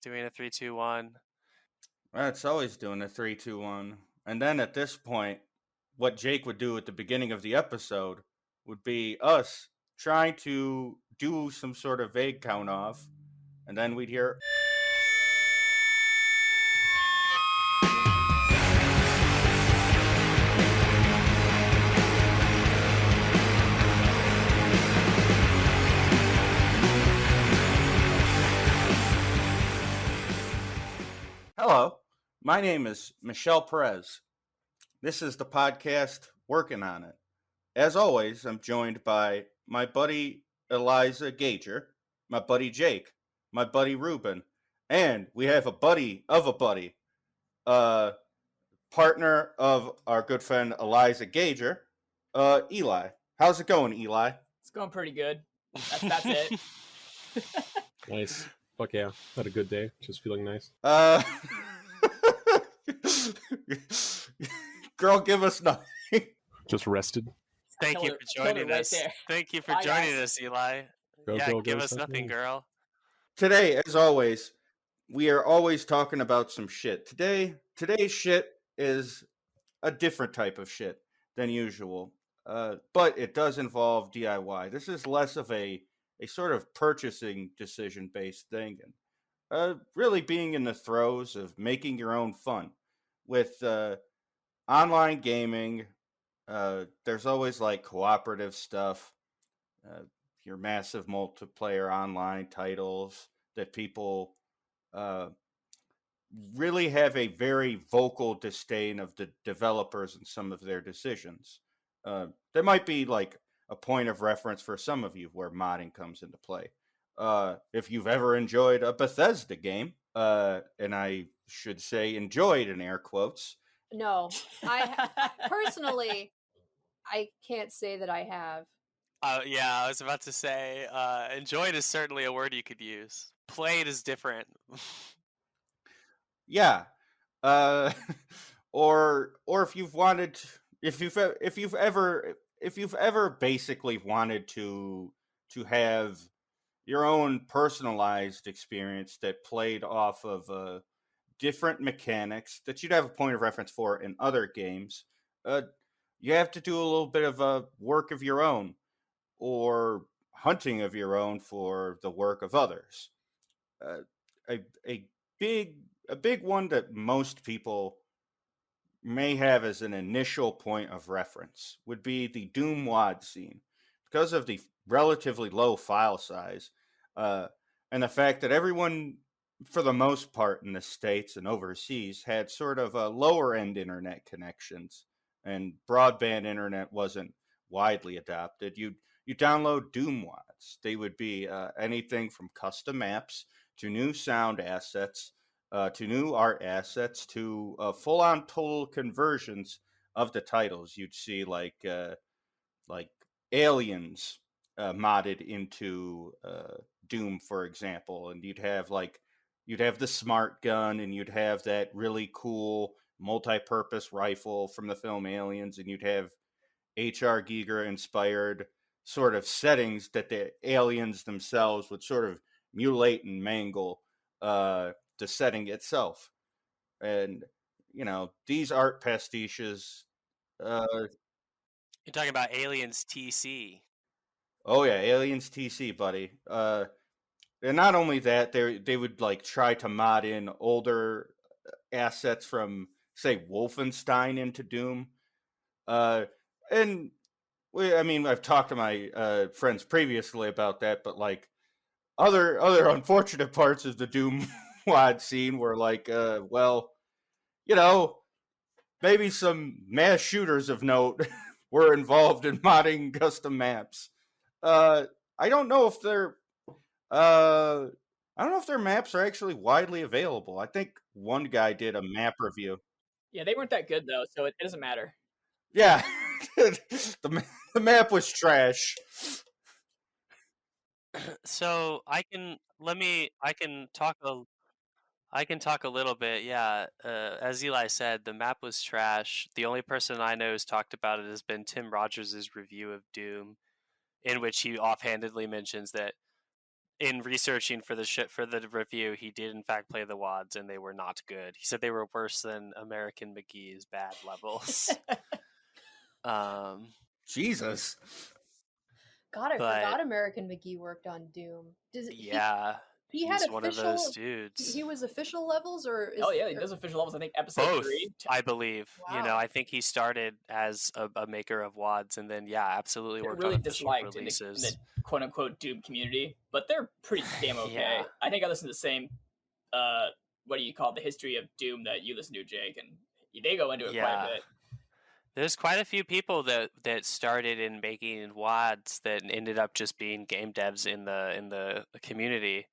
Doing a 3, 2, 1. It's always doing a 3, 2, 1. And then at this point, what Jake would do at the beginning of the episode would be us trying to do some sort of vague count off, and then we'd hear. Hello, my name is Michelle Perez. This is the podcast Workinonit. As always, I'm joined by my buddy Eliza Gager, my buddy Jake, my buddy Ruben, and we have a buddy of a buddy, partner of our good friend Eliza Gager, Eli. How's it going, Eli? It's going pretty good. That's it. Nice. Fuck yeah. Had a good day. Just feeling nice. Girl, give us nothing. Just rested. Thank you for joining us. Thank you for joining us, Eli. Give us nothing, girl. Today, as always, we are always talking about some shit. Today's shit is a different type of shit than usual, but it does involve DIY. This is less of a sort of purchasing decision-based thing, and really being in the throes of making your own fun. With online gaming, there's always like cooperative stuff, your massive multiplayer online titles that people really have a very vocal disdain of the developers and some of their decisions. There might be like a point of reference for some of you where modding comes into play. If you've ever enjoyed a Bethesda game, and I should say enjoyed in air quotes. No, personally, I can't say that I have. Yeah, I was about to say, enjoyed is certainly a word you could use. Played is different. Yeah, or if you've wanted, if you've ever basically wanted to have your own personalized experience that played off of different mechanics that you'd have a point of reference for in other games, you have to do a little bit of a work of your own or hunting of your own for the work of others. A big one that most people may have as an initial point of reference would be the Doom WAD scene. Because of the relatively low file size, and the fact that everyone, for the most part in the States and overseas, had sort of lower end internet connections, and broadband internet wasn't widely adopted, you download Doom WADs. They would be anything from custom maps to new sound assets, to new art assets, to full-on total conversions of the titles. You'd see like Aliens modded into Doom, for example, and you'd have the smart gun, and you'd have that really cool multi-purpose rifle from the film Aliens, and you'd have H.R. Giger inspired sort of settings that the aliens themselves would sort of mutilate and mangle the setting itself. And these art pastiches. You're talking about Aliens TC. Oh yeah, Aliens TC, buddy. And not only that, they would like try to mod in older assets from, say, Wolfenstein into Doom. And I've talked to my friends previously about that, but like other unfortunate parts of the Doom WAD scene were like, maybe some mass shooters of note were involved in modding custom maps. I don't know if their maps are actually widely available. I think one guy did a map review. Yeah, they weren't that good though, so it doesn't matter. Yeah, the map was trash. So I can talk a little bit. Yeah, as Eli said, the map was trash. The only person I know who's talked about it has been Tim Rogers' review of Doom, in which he offhandedly mentions that in researching for the review, he did in fact play the wads, and they were not good. He said they were worse than American McGee's bad levels. Jesus. God, I But- forgot American McGee worked on Doom. Yeah, he had he's one of those official. dudes. He was official levels, or Oh yeah, he does official levels. I think episode Both, 3. I believe. You know, Wow. I think he started as a maker of wads, and then absolutely They're worked really on official disliked in the releases. quote unquote Doom community, but they're pretty damn okay. Yeah. I think I listen to the same what do you call it, the history of Doom that you listen to, Jake, and they go into it quite a bit. There's quite a few people that started in making wads that ended up just being game devs in the community.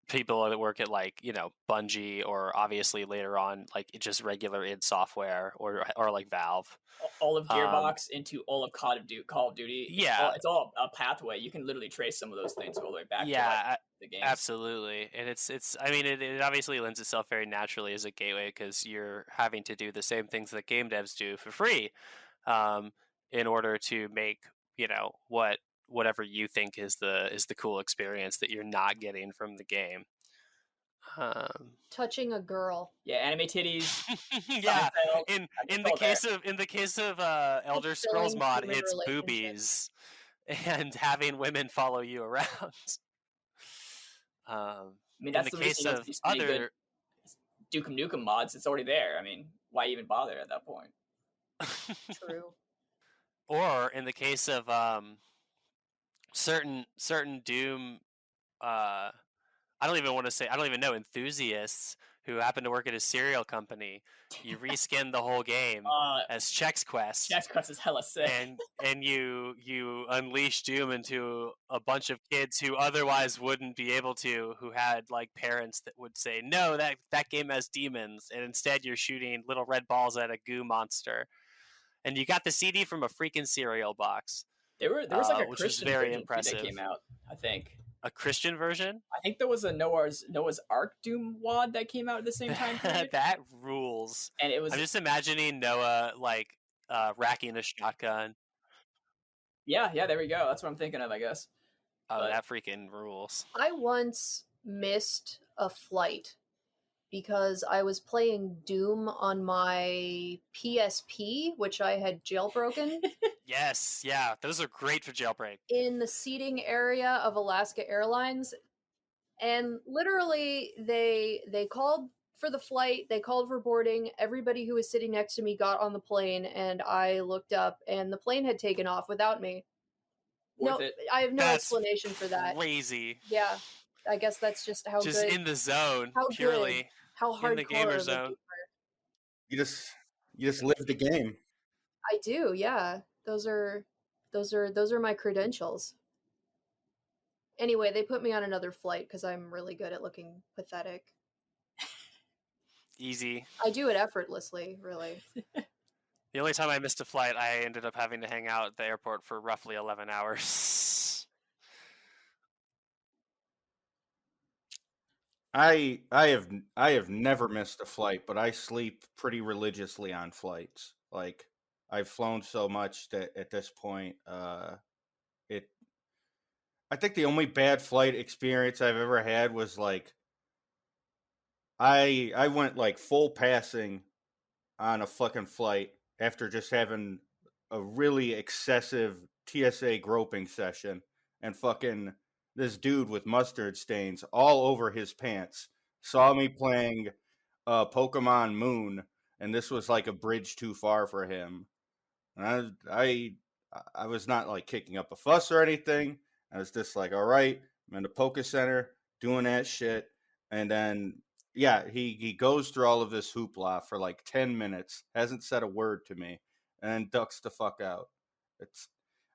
People that work at like Bungie, or obviously later on like just regular id Software or like Valve. All of Gearbox into all of Call of Duty. Yeah. It's all a pathway. You can literally trace some of those things all the way back to the games. Absolutely. And it's I mean it obviously lends itself very naturally as a gateway, because you're having to do the same things that game devs do for free in order to make whatever you think is the cool experience that you're not getting from the game. touching a girl. Yeah, anime titties. Yeah, Seinfeld, in the case of Elder Scrolls Fulfilling mod, human it's relationships. boobies and having women follow you around. I mean, In that's the the case reason of these pretty good other Duke Nukem mods. It's already there. I mean, why even bother at that point? True. or in the case of certain Doom I don't even know, enthusiasts who happen to work at a cereal company, you reskin the whole game as Chex Quest. Chex Quest is hella sick. And you unleash Doom into a bunch of kids who otherwise wouldn't be able to, who had like parents that would say, no, that game has demons, and instead you're shooting little red balls at a goo monster. And you got the CD from a freaking cereal box. There was like a which Christian was very version impressive. that came out, I think. A Christian version? I think there was a Noah's Ark Doom wad that came out at the same time. That rules. And it was. I'm just imagining Noah like racking a shotgun. Yeah, there we go. That's what I'm thinking of, I guess. Oh, But- that freaking rules. I once missed a flight because I was playing Doom on my PSP, which I had jailbroken, Yes, yeah, those are great for jailbreak. in the seating area of Alaska Airlines. And literally they called for the flight, they called for boarding. Everybody who was sitting next to me got on the plane, and I looked up and the plane had taken off without me. Worth No, it. I have no That's explanation for that. Crazy. Yeah, I guess that's just how Just good, in the zone, how good. purely. how in the hardcore gamer of a zone. gamer. You just live the game. I do, yeah. Those are my credentials. Anyway, they put me on another flight because I'm really good at looking pathetic. Easy. I do it effortlessly, really. The only time I missed a flight, I ended up having to hang out at the airport for roughly 11 hours. I have never missed a flight, but I sleep pretty religiously on flights. Like, I've flown so much that at this point, I think the only bad flight experience I've ever had was like I went like full passing on a fucking flight after just having a really excessive TSA groping session, and fucking this dude with mustard stains all over his pants saw me playing Pokemon Moon, and this was like a bridge too far for him. And I was not like kicking up a fuss or anything. I was just like, all right, I'm in the Poke Center doing that shit. And then, yeah, he goes through all of this hoopla for like 10 minutes, hasn't said a word to me, and then ducks the fuck out.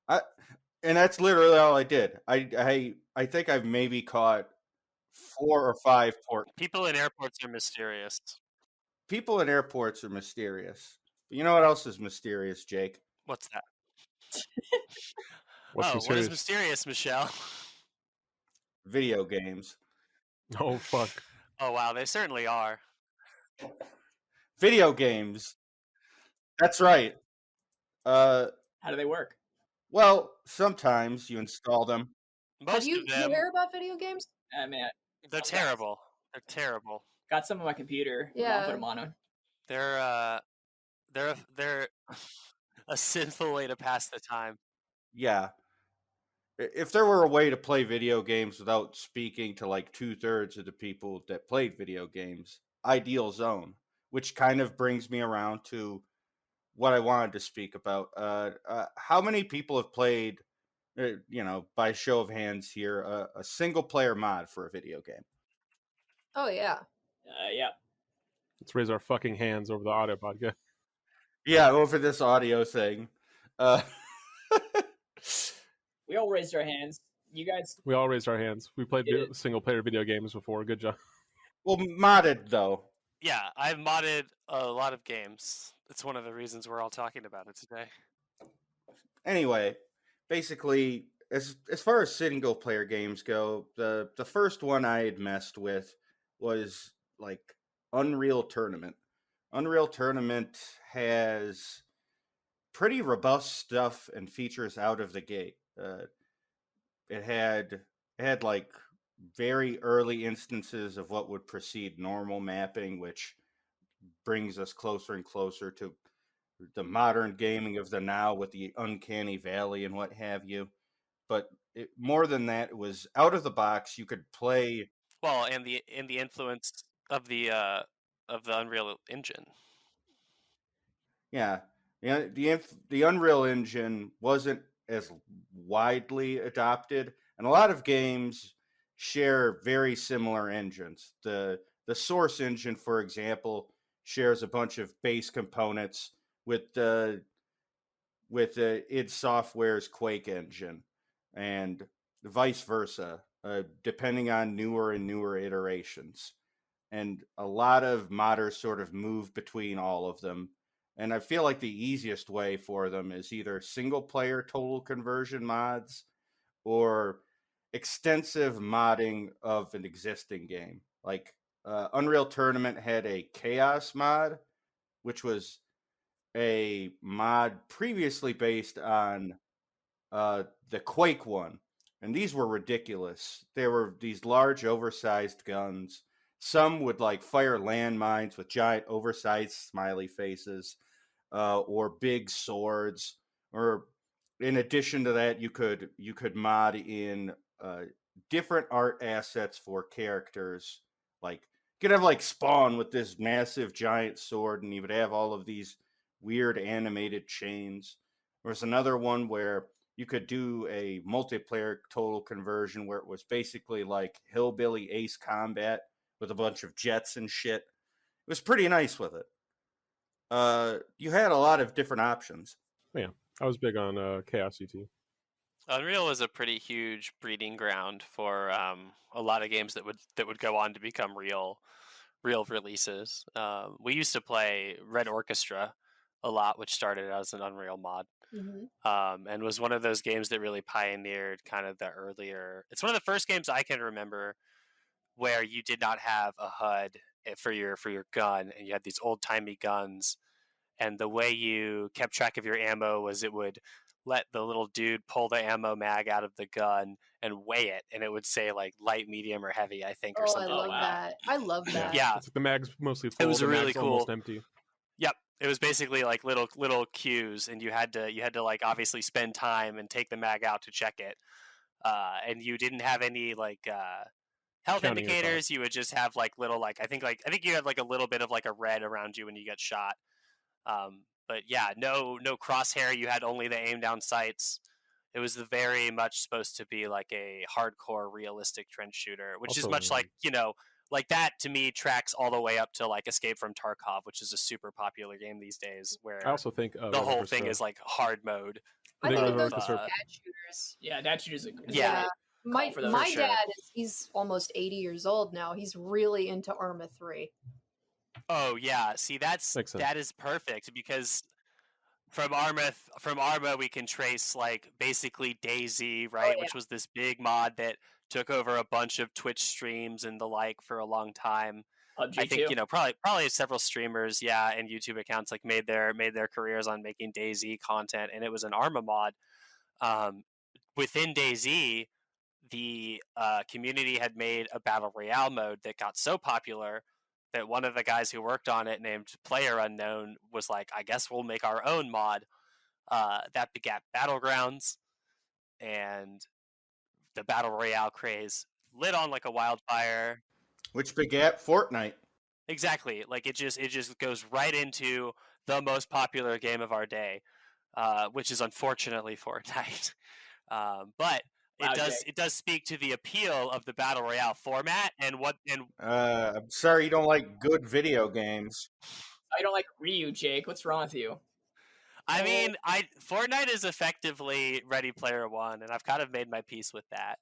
And that's literally all I did. I think I've maybe caught 4 or 5 port. People in airports are mysterious. People in airports are mysterious. But you know what else is mysterious, Jake? What's that? What's What is mysterious? mysterious, Michelle? Video games. Oh fuck. Oh wow, they certainly are. Video games. That's right. How do they work? Well, sometimes you install them. Most you of them, hear about video games? I mean, they're sometimes. terrible. They're terrible. Got some on my computer. Yeah. I'll put them on. They're a sinful way to pass the time. Yeah. If there were a way to play video games without speaking to like 2/3 of the people that played video games, ideal zone. Which kind of brings me around to what I wanted to speak about. How many people have played, by show of hands here, a single player mod for a video game? Oh yeah. Yeah. Let's raise our fucking hands over the audio podcast. Yeah, over this audio thing. We all raised our hands. You guys. We all raised our hands. We played Did it. single player video games before. Good job. Well, modded though. Yeah, I've modded a lot of games. It's one of the reasons we're all talking about it today. Anyway, basically, as far as single player games go, the first one I had messed with was like Unreal Tournament. Unreal Tournament has pretty robust stuff and features out of the gate. It had like very early instances of what would precede normal mapping, which brings us closer and closer to the modern gaming of the now with the uncanny valley and what have you. But more than that, it was out of the box. You could play. Well, and the influence of the Unreal Engine. Yeah, the Unreal Engine wasn't as widely adopted, and a lot of games share very similar engines. The Source engine, for example, shares a bunch of base components with id Software's Quake engine, and vice versa, depending on newer and newer iterations. And a lot of modders sort of move between all of them. And I feel like the easiest way for them is either single player total conversion mods or extensive modding of an existing game. Like Unreal Tournament had a Chaos mod, which was a mod previously based on the Quake one. And these were ridiculous. There were these large, oversized guns. Some would like fire landmines with giant, oversized smiley faces, or big swords. Or in addition to that, you could mod in different art assets for characters. Like you could have like Spawn with this massive giant sword, and he would have all of these weird animated chains. There was another one where you could do a multiplayer total conversion where it was basically like Hillbilly Ace Combat with a bunch of jets and shit. It was pretty nice with it. You had a lot of different options. Yeah, I was big on Chaos ET. Unreal was a pretty huge breeding ground for a lot of games that would go on to become real releases. We used to play Red Orchestra a lot, which started as an Unreal mod. Mm-hmm. And was one of those games that really pioneered kind of the earlier. It's one of the first games I can remember where you did not have a HUD for your gun, and you had these old timey guns, and the way you kept track of your ammo was it would let the little dude pull the ammo mag out of the gun and weigh it, and it would say like light, medium, or heavy, I think, or Oh, I something. love wow. that. I love that. Yeah, It's like the mag's mostly full. it was the really mag's cool. Almost empty. Yep, it was basically like little cues, and you had to like obviously spend time and take the mag out to check it, and you didn't have any like health Counting your indicators. You would just have like little like I think you had like a little bit of like a red around you when you get shot. But yeah, no crosshair. You had only the aim down sights. It was very much supposed to be like a hardcore realistic trench shooter, which is Also, much like like that to me tracks all the way up to like Escape from Tarkov, which is a super popular game these days, where I also think the whole thing is like hard mode. I think think of Red those Orchestra- as dad shooters. Yeah, that shooters. Yeah. My for those. my For sure. dad he's almost 80 years old now. He's really into Arma 3. Oh yeah, see Makes sense. that is perfect because from Arma we can trace like basically DayZ, right, yeah. which was this big mod that took over a bunch of Twitch streams and the like for a long time. PUBG I think too. probably several streamers, yeah, and YouTube accounts like made their careers on making DayZ content, and it was an Arma mod. Within DayZ, the community had made a battle royale mode that got so popular that one of the guys who worked on it, named Player Unknown, was like, I guess we'll make our own mod. That begat Battlegrounds, and the battle royale craze lit on like a wildfire. Which begat Fortnite. Exactly, like it just goes right into the most popular game of our day, which is unfortunately Fortnite. But Wow, it does speak to the appeal of the battle royale format and I'm sorry you don't like good video games. I don't like Ryu, Jake. What's wrong with you? I mean, Fortnite is effectively Ready Player One, and I've kind of made my peace with that.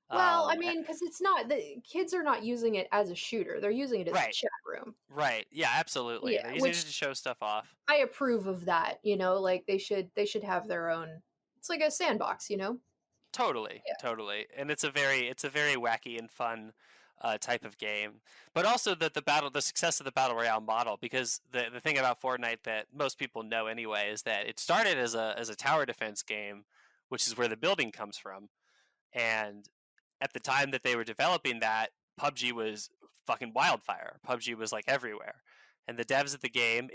Well, I mean, because it's not the kids are not using it as a shooter; they're using it as a Right. chat room. Right? Yeah, absolutely. Yeah, They're using it which- to show stuff off. I approve of that. You know, like they should have their own. It's like a sandbox, you know. Totally, Yeah. totally, and it's a very wacky and fun type of game. But also the success of the battle royale model, because the thing about Fortnite that most people know anyway is that it started as a tower defense game, which is where the building comes from, and at the time that they were developing that, PUBG was fucking wildfire. PUBG was like everywhere. And the devs of the game,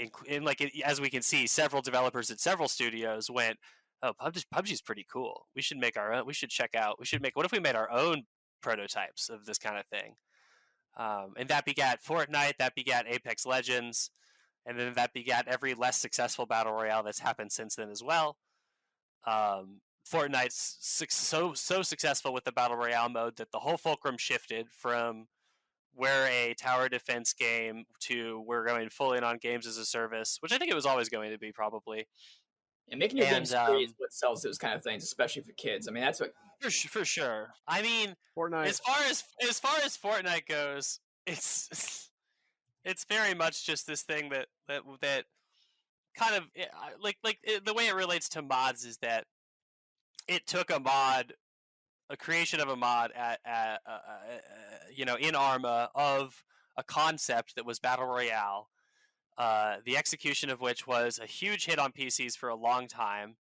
as we can see, several developers at several studios went, "Oh, PUBG's pretty cool. We should make our own. We should check out. What if we made our own prototypes of this kind of thing?" And that begat Fortnite. That begat Apex Legends, and then that begat every less successful battle royale that's happened since then as well. Fortnite's so successful with the battle royale mode that the whole fulcrum shifted from we're a tower defense game to we're going full in on games as a service, which I think it was always going to be probably. And making your games free is And what sells those kind of things, especially for kids. I mean, that's what. for sure. I mean, Fortnite. as far as Fortnite goes, it's very much just this thing that kind of the way it relates to mods is that it took a creation of a mod in Arma of a concept that was battle royale, the execution of which was a huge hit on PCs for a long time,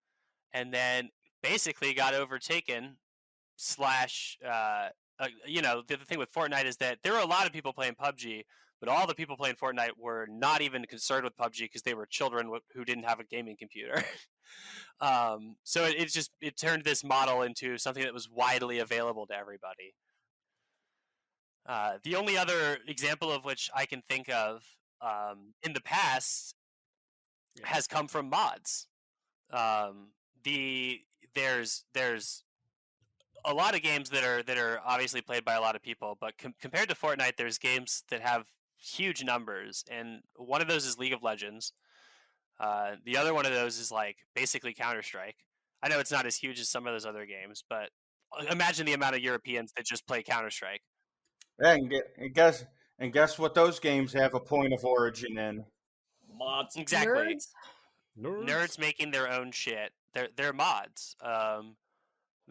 and then basically got overtaken. The thing with Fortnite is that there were a lot of people playing PUBG, but all the people playing Fortnite were not even concerned with PUBG because they were children who didn't have a gaming computer. So it turned this model into something that was widely available to everybody. The only other example of which I can think of in the past has come from mods. There's a lot of games that are obviously played by a lot of people, but compared to Fortnite, there's games that have huge numbers, and one of those is League of Legends. The other one of those is like basically Counter-Strike. I know it's not as huge as some of those other games, but imagine the amount of Europeans that just play Counter-Strike. And guess what those games have a point of origin in? Mods. Exactly. Nerds. Nerds making their own shit. They're mods.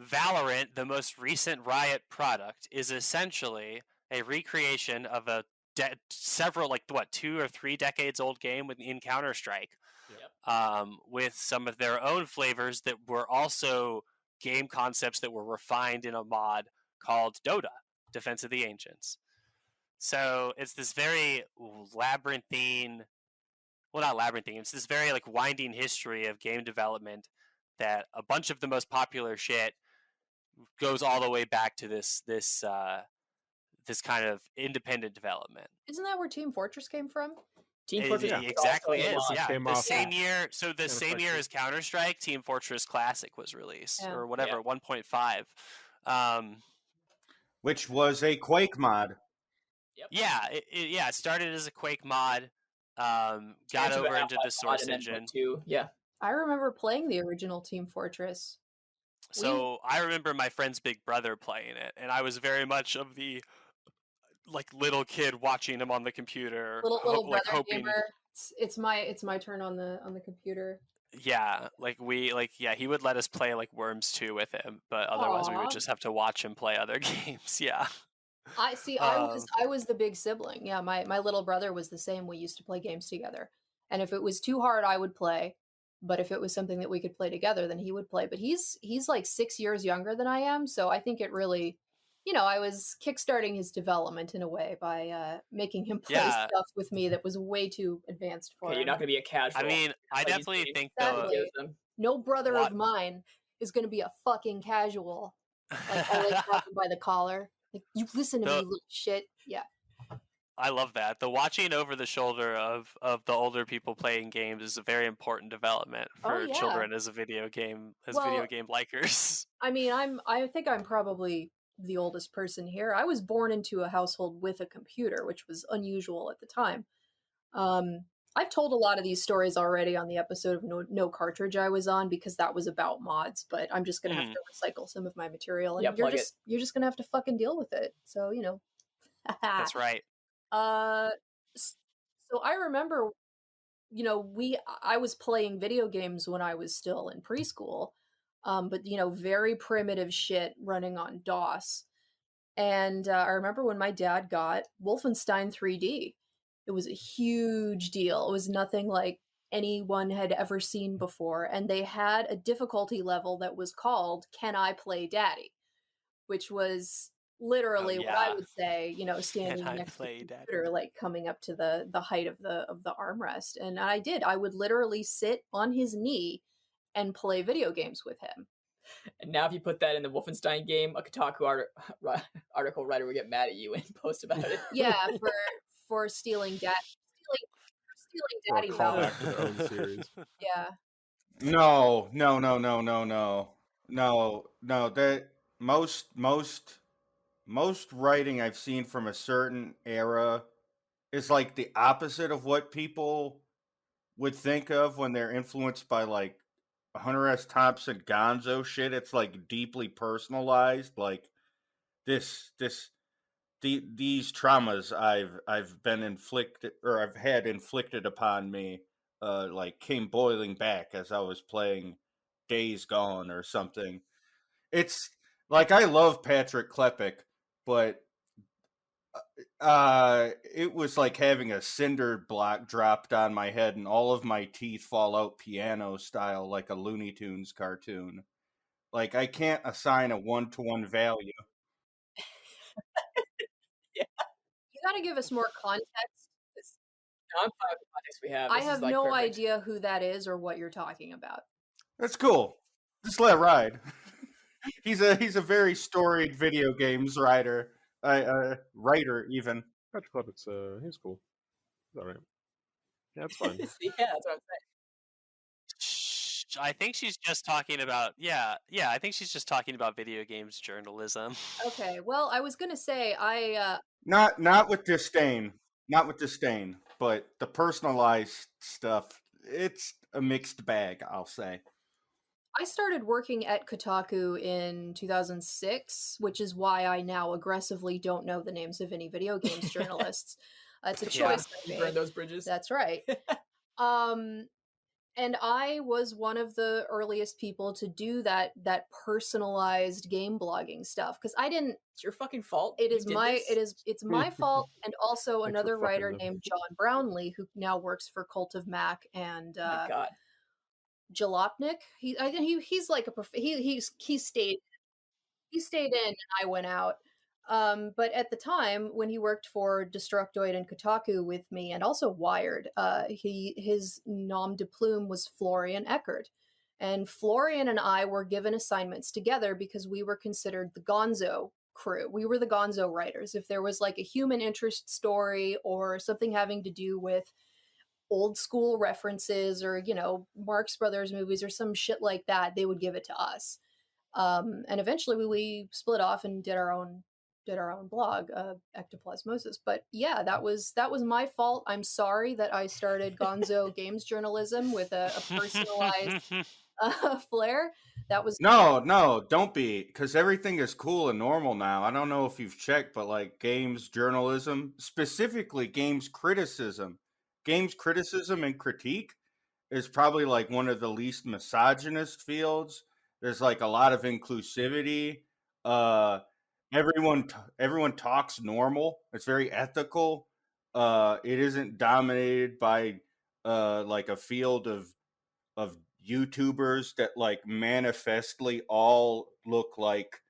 Valorant, the most recent Riot product, is essentially a recreation of a several 2 or 3 decades old game in Counter-Strike, with some of their own flavors that were also game concepts that were refined in a mod called Dota, Defense of the Ancients. So it's this very labyrinthine, well, not labyrinthine, it's this very winding history of game development that a bunch of the most popular shit goes all the way back to this kind of independent development. Isn't that where Team Fortress came from? Team Fortress exactly is. Yeah, Came the off same year. So the same year Counter-Strike. as Counter-Strike, Team Fortress Classic was released, Yeah. or whatever, 1.5. Which was a Quake mod. Yeah, it started as a Quake mod, got over into the Source engine. Yeah. I remember playing the original Team Fortress. So I remember my friend's big brother playing it, and I was very much of the little kid watching him on the computer, Little brother hoping. gamer. It's my turn on the computer. Yeah, he would let us play Worms 2 with him, but otherwise we would Aw. just have to watch him play other games. Yeah. I was the big sibling. Yeah, my little brother was the same. We used to play games together. And if it was too hard, I would play. But if it was something that we could play together, then he would play. But he's like 6 years younger than I am, so I think it really I was kickstarting his development in a way by making him play Yeah. stuff with me that was way too advanced for Okay, him. you're not gonna be a casual. I mean, I Like, he's definitely pretty- think Exactly. them. No brother What- of mine is going to be a fucking casual. Like, always grab him by the collar. Like, you listen to me, you little shit. Yeah. I love that. The watching over the shoulder of the older people playing games is a very important development Oh, for yeah. children as video game Well, likers. I mean, I think I'm probably the oldest person here. I was born into a household with a computer, which was unusual at the time. I've told a lot of these stories already on the episode of No Cartridge I was on, because that was about mods, but I'm just gonna have to recycle some of my material, and Yeah, plug it. you're just gonna have to fucking deal with it. So, That's right. So I remember, I was playing video games when I was still in preschool, but very primitive shit running on DOS. And I remember when my dad got Wolfenstein 3D. It was a huge deal. It was nothing like anyone had ever seen before. And they had a difficulty level that was called "Can I Play Daddy?" which was literally what I yeah. would say, standing I next to play the Daddy? computer, like coming up to the height of the armrest. And I did. I would literally sit on his knee and play video games with him. And now, if you put that in the Wolfenstein game, a Kotaku article writer would get mad at you and post about it. Yeah, for stealing daddy Call power. back to their own series. Yeah. No. That most writing I've seen from a certain era is like the opposite of what people would think of when they're influenced by like Hunter S. Thompson Gonzo shit. It's like deeply personalized. Like these traumas I've been inflicted, or I've had inflicted upon me, like came boiling back as I was playing Days Gone or something. It's like, I love Patrick Klepek, but it was like having a cinder block dropped on my head and all of my teeth fall out piano style, like a Looney Tunes cartoon. Like, I can't assign a 1-to-1 value. You got to give us more context. I'm fine with the context we have. I This is, have like, no perfect. idea who that is or what you're talking about. That's cool. Just let it ride. He's a very storied video games writer, writer even. Patrick Klepek's he's cool. He's alright. Yeah, it's fine. See, yeah, that's what I'm saying. I think she's just talking about I think she's just talking about video games journalism. Okay, well, I was gonna say Not with disdain, but the personalized stuff, it's a mixed bag, I'll say. I started working at Kotaku in 2006, which is why I now aggressively don't know the names of any video games journalists. It's a choice I You made. burn those bridges. That's right. And I was one of the earliest people to do that personalized game blogging stuff, because I didn't. It's your fucking fault. It You is did my this? it's my fault, and also Thanks for another fucking writer them. named John Brownlee, who now works for Cult of Mac and Oh my god. Jalopnik. He's like he stayed in, and I went out. But at the time when he worked for Destructoid and Kotaku with me, and also Wired, his nom de plume was Florian Eckert. And Florian and I were given assignments together because we were considered the Gonzo crew. We were the Gonzo writers. If there was like a human interest story or something having to do with old school references, or Marx Brothers movies or some shit like that, they would give it to us. And eventually we split off and did our own blog, Ectoplasmosis. But yeah, that was my fault. I'm sorry that I started Gonzo games journalism with a personalized flair. That was No, don't be, because everything is cool and normal now. I don't know if you've checked, but like games journalism, specifically games criticism and critique is probably like one of the least misogynist fields. There's like a lot of inclusivity. Everyone talks normal. It's very ethical. It isn't dominated by like a field of YouTubers that like manifestly all look like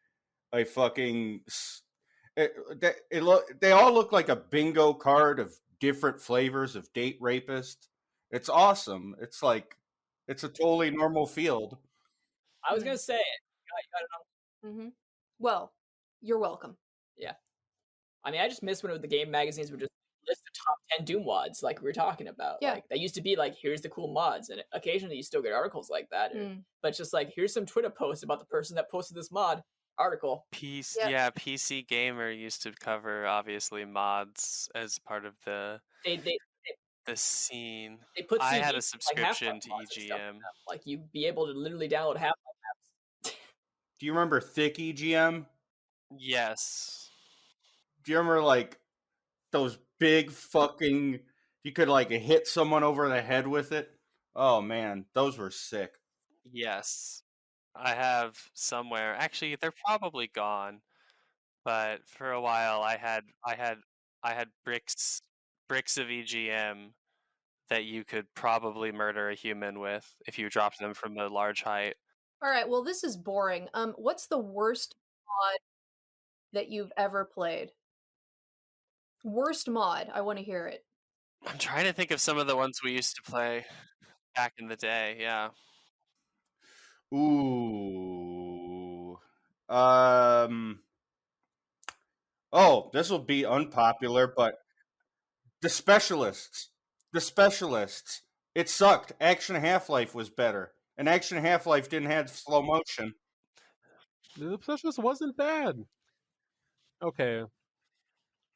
a fucking. They all look like a bingo card of different flavors of date rapist. It's awesome. It's like it's a totally normal field. I was gonna say it. You got it on. Mm-hmm. Well, you're welcome. Yeah. I mean, I just miss when the game magazines would just list the top 10 Doom mods, like we were talking about. Yeah. Like that used to be like, here's the cool mods, and occasionally you still get articles like that. But it's just like, here's some Twitter posts about the person that posted this mod article. PC Gamer used to cover obviously mods as part of the scene. They put I had a CDs, subscription like, to Half-Life mods and stuff EGM. in them. Like you'd be able to literally download Half-Life maps. Do you remember Thick EGM? Yes. Do you remember like those big fucking? You could like hit someone over the head with it. Oh man, those were sick. Yes. I have somewhere. Actually, they're probably gone. But for a while, I had bricks of EGM that you could probably murder a human with if you dropped them from a large height. All right, well, this is boring. What's the worst mod that you've ever played? Worst mod. I want to hear it. I'm trying to think of some of the ones we used to play back in the day. Yeah. Ooh. Oh, this will be unpopular, but the specialists. It sucked. Action Half-Life was better. And Action Half-Life didn't have slow motion. The Specialist wasn't bad. Okay. What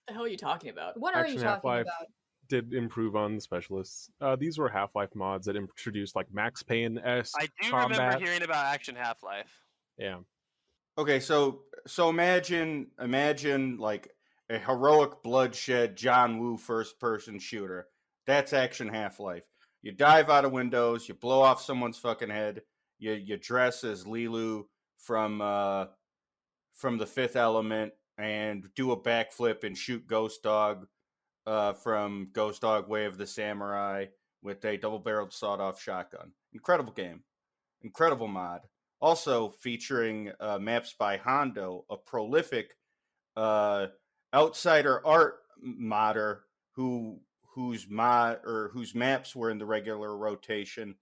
the hell are you talking about? What are Action you talking Half-Life about? did improve on the Specialists. These were Half-Life mods that introduced like Max Payne-esque I do combat. remember hearing about Action Half-Life. Yeah. Okay, so imagine like a heroic bloodshed John Woo first-person shooter. That's Action Half-Life. You dive out of windows, you blow off someone's fucking head, you dress as Lilu from The Fifth Element and do a backflip and shoot Ghost Dog from Ghost Dog Way of the Samurai with a double-barreled sawed-off shotgun. Incredible game. Incredible mod. Also featuring maps by Hondo, a prolific outsider art modder whose maps were in the regular rotation.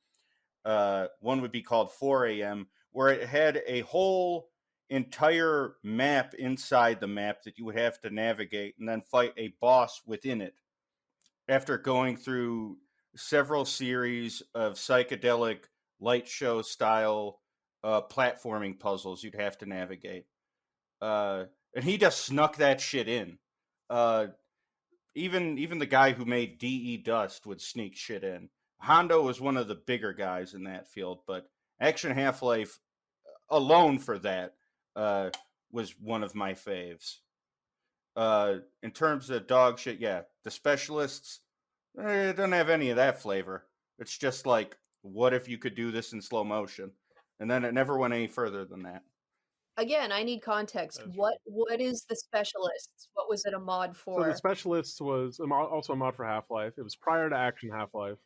One would be called 4 a.m., where it had a whole entire map inside the map that you would have to navigate and then fight a boss within it. After going through several series of psychedelic light show style platforming puzzles you'd have to navigate. And he just snuck that shit in. Even the guy who made DE Dust would sneak shit in. Hondo was one of the bigger guys in that field, but Action Half-Life alone for that was one of my faves. In terms of dog shit, yeah, the Specialists, it doesn't have any of that flavor. It's just like, what if you could do this in slow motion? And then it never went any further than that. Again, I need context. What is the Specialists? What was it a mod for? So the Specialists was also a mod for Half-Life. It was prior to Action Half-Life.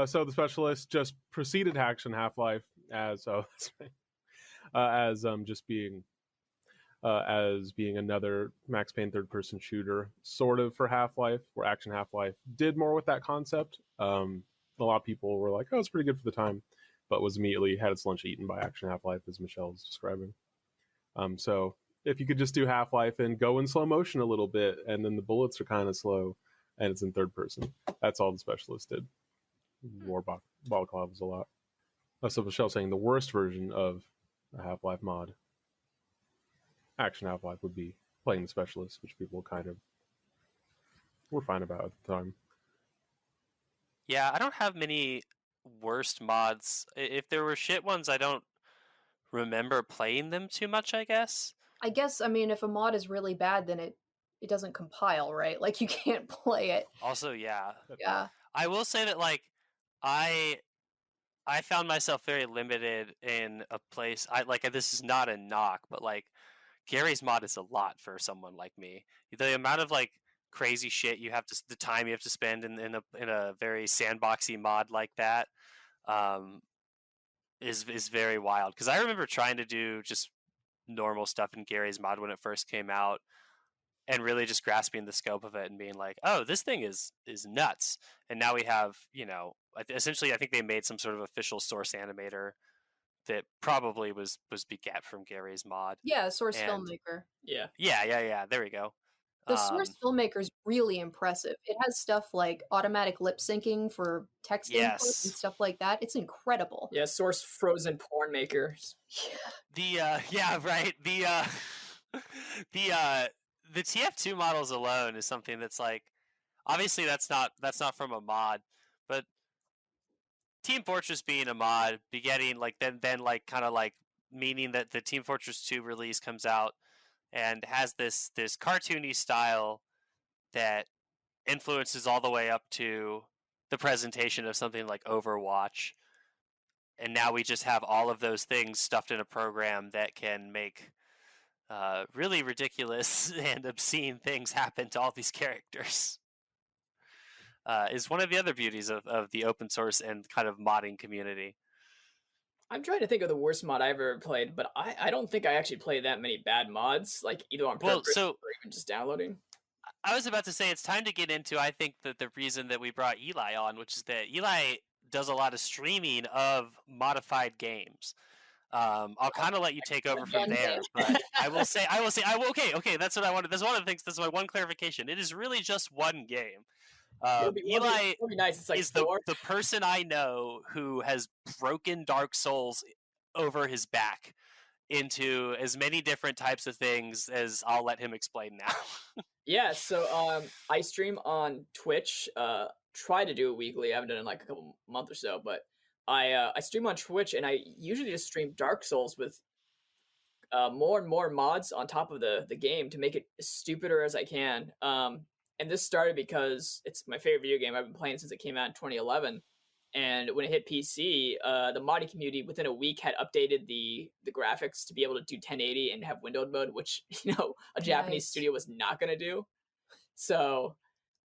So the Specialist just preceded Action Half-Life as just being as being another Max Payne third-person shooter, sort of for Half-Life, where Action Half-Life did more with that concept. A lot of people were like, "Oh, it's pretty good for the time," but was immediately had its lunch eaten by Action Half-Life, as Michelle was describing. So if you could just do Half-Life and go in slow motion a little bit, and then the bullets are kind of slow, and it's in third person, that's all the Specialist did. More balaclavas a lot. So Michelle saying the worst version of a Half-Life mod, Action Half-Life, would be playing the Specialist, which people kind of were fine about at the time. Yeah, I don't have many worst mods. If there were shit ones, I don't remember playing them too much, I guess. I mean, if a mod is really bad, then it doesn't compile, right? Like, you can't play it. Also, yeah. Yeah. I will say that, like, I found myself very limited in a place. This is not a knock, but like Gary's mod is a lot for someone like me. The amount of like crazy shit the time you have to spend in a very sandboxy mod like that, is very wild. Because I remember trying to do just normal stuff in Gary's mod when it first came out, and really just grasping the scope of it and being like, oh, this thing is nuts. And now we have, essentially, I think they made some sort of official source animator that probably was begat from Gary's mod. Yeah, source And filmmaker. Yeah. There we go. The source filmmaker is really impressive. It has stuff like automatic lip syncing for text input and stuff like that. It's incredible. Yeah, source frozen porn maker. The the TF2 models alone is something that's like, obviously that's not from a mod, but Team Fortress being a mod, begetting like then like kind of like meaning that the Team Fortress 2 release comes out and has this cartoony style that influences all the way up to the presentation of something like Overwatch. And now we just have all of those things stuffed in a program that can make really ridiculous and obscene things happen to all these characters. Is one of the other beauties of the open source and kind of modding community. I'm trying to think of the worst mod I ever played, but I don't think I actually played that many bad mods, like either on purpose or even just downloading. I was about to say it's time to get into, I think, that the reason that we brought Eli on, which is that Eli does a lot of streaming of modified games. I'll kind of let you take over from there, but I will say, okay, that's what I wanted. That's one of the things. That's my one clarification. It is really just one game. Eli is the person I know who has broken Dark Souls over his back into as many different types of things as I'll let him explain now. Yeah, so I stream on Twitch. Try to do it weekly. I haven't done it in like a couple months or so, but I stream on Twitch, and I usually just stream Dark Souls with more and more mods on top of the game to make it as stupider as I can. And this started because it's my favorite video game. I've been playing since it came out in 2011. And when it hit PC, the modding community within a week had updated the graphics to be able to do 1080 and have windowed mode, which, a Japanese studio was not going to do. So...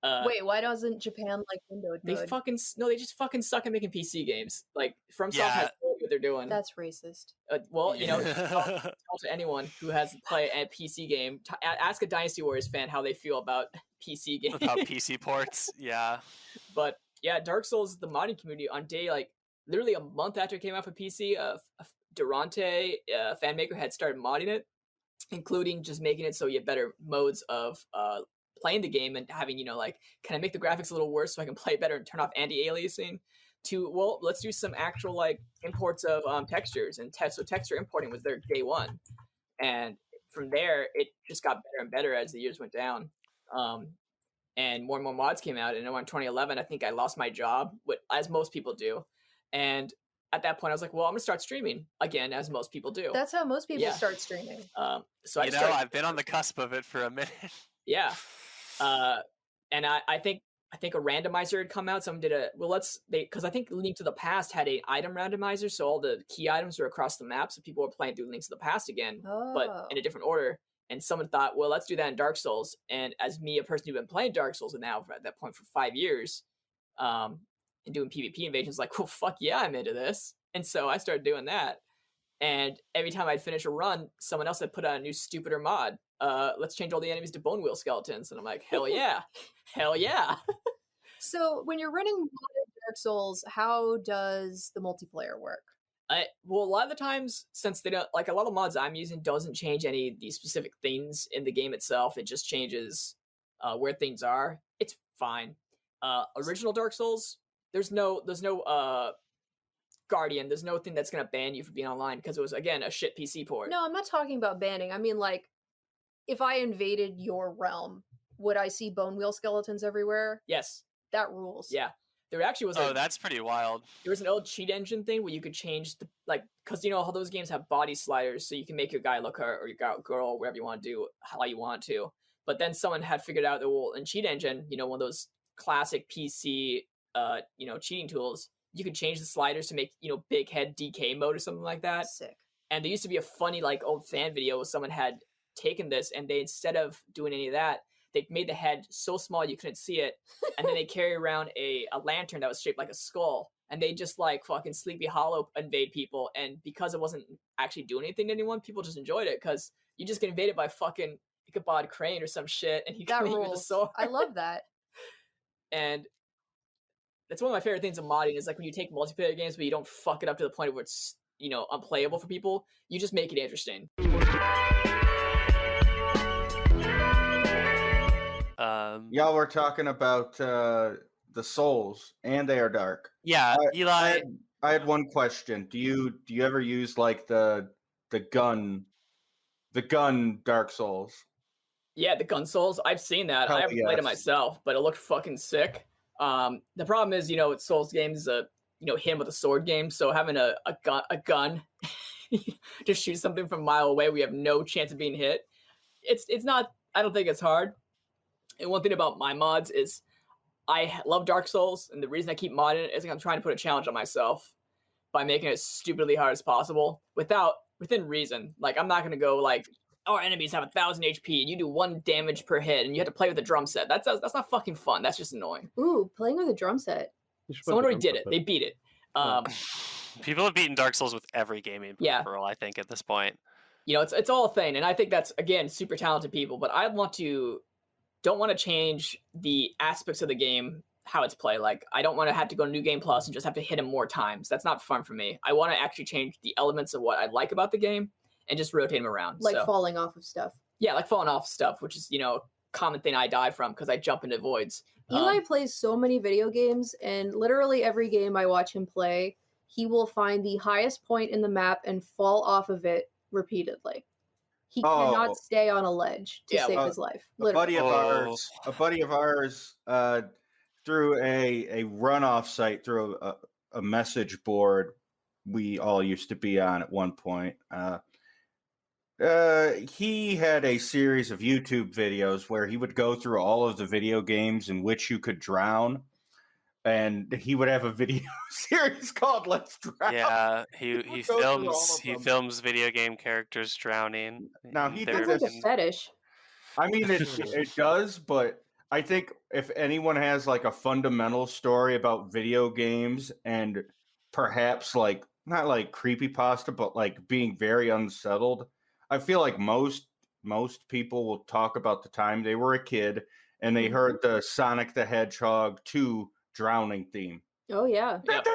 wait, why doesn't Japan like windowed mode? They just fucking suck at making PC games. Like, FromSoft has no idea what they're doing. That's racist. Tell to anyone who has to play a PC game, ask a Dynasty Warriors fan how they feel about PC games. About PC ports, yeah. But yeah, Dark Souls, the modding community on day, like, literally a month after it came out for PC, Durante, FanMaker, had started modding it, including just making it so you have better modes of playing the game and having, can I make the graphics a little worse so I can play better and turn off anti-aliasing, to, well, let's do some actual, like, imports of textures. And so texture importing was their day one. And from there, it just got better and better as the years went down. And more mods came out. And in 2011, I think I lost my job, as most people do. And at that point, I was like, well, I'm going to start streaming again, as most people do. That's how most people start streaming. So I've been on the cusp of it for a minute. Yeah. And I think a randomizer had come out. Someone did because I think Link to the Past had an item randomizer, so all the key items were across the map, so people were playing through Link to the Past again, but in a different order. And someone thought, well, let's do that in Dark Souls. And as me, a person who'd been playing Dark Souls now at that point for 5 years, and doing PvP invasions, like, well, fuck yeah, I'm into this. And so I started doing that. And every time I'd finish a run, someone else had put out a new stupider mod. Let's change all the enemies to bone wheel skeletons. And I'm like, hell yeah. Hell yeah. So when you're running modded Dark Souls, how does the multiplayer work? Well, a lot of the times, since they don't, like, a lot of mods I'm using doesn't change any of the specific things in the game itself. It just changes where things are. It's fine. Original Dark Souls, there's no Guardian. There's no thing that's going to ban you for being online because it was, again, a shit PC port. No, I'm not talking about banning. I mean, like, if I invaded your realm, would I see bone wheel skeletons everywhere? Yes. That rules. Yeah. There actually was that's pretty wild. There was an old cheat engine thing where you could change because how those games have body sliders, so you can make your guy look or your girl, whatever you want to do, how you want to. But then someone had figured out that, well, in cheat engine, one of those classic PC, cheating tools, you could change the sliders to make, big head DK mode or something like that. Sick. And there used to be a funny, like, old fan video where someone had taken this and they, instead of doing any of that, they made the head so small you couldn't see it, and then they carry around a lantern that was shaped like a skull, and they just like fucking Sleepy Hollow invade people, and because it wasn't actually doing anything to anyone, people just enjoyed it because you just get invaded by fucking Ichabod Crane or some shit, and he That can hit you with a rules. sword. I love that. And that's one of my favorite things of modding is like when you take multiplayer games but you don't fuck it up to the point where it's, you know, unplayable for people, you just make it interesting. Y'all were talking about the souls, and they are dark. Yeah, Eli. I had one question. Do you ever use like the gun Dark Souls? Yeah, the gun Souls. I've seen that. Hell I haven't played it yes. myself, but it looked fucking sick. The problem is, you know, with Souls games, him with a sword game. So having a gun just shoot something from a mile away, we have no chance of being hit. It's not. I don't think it's hard. And one thing about my mods is I love Dark Souls, and the reason I keep modding it is like I'm trying to put a challenge on myself by making it as stupidly hard as possible within reason. Like I'm not gonna go like, our enemies have 1,000 HP and you do 1 damage per hit and you have to play with a drum set. That's not fucking fun. That's just annoying. Ooh, playing with a drum set. Someone already did it. They beat it. People have beaten Dark Souls with every gaming peripheral, I think, at this point. You know, it's all a thing, and I think that's again super talented people. But I don't want to change the aspects of the game, how it's played. Like I don't want to have to go to New Game Plus and just have to hit him more times. That's not fun for me. I want to actually change the elements of what I like about the game and just rotate him around. Like falling off of stuff. Yeah, like falling off stuff, which is, you know, a common thing I die from because I jump into voids. Eli plays so many video games, and literally every game I watch him play, he will find the highest point in the map and fall off of it repeatedly. He cannot stay on a ledge to save his life. Literally. A buddy of ours through a runoff site, through a message board we all used to be on at one point. He had a series of YouTube videos where he would go through all of the video games in which you could drown. And he would have a video series called "Let's Drown." Yeah, he films video game characters drowning. Now he That's like a fetish. I mean, it does, but I think if anyone has like a fundamental story about video games and perhaps like not like creepypasta, but like being very unsettled, I feel like most people will talk about the time they were a kid and they heard the Sonic the Hedgehog 2 drowning theme. Oh yeah. Yep.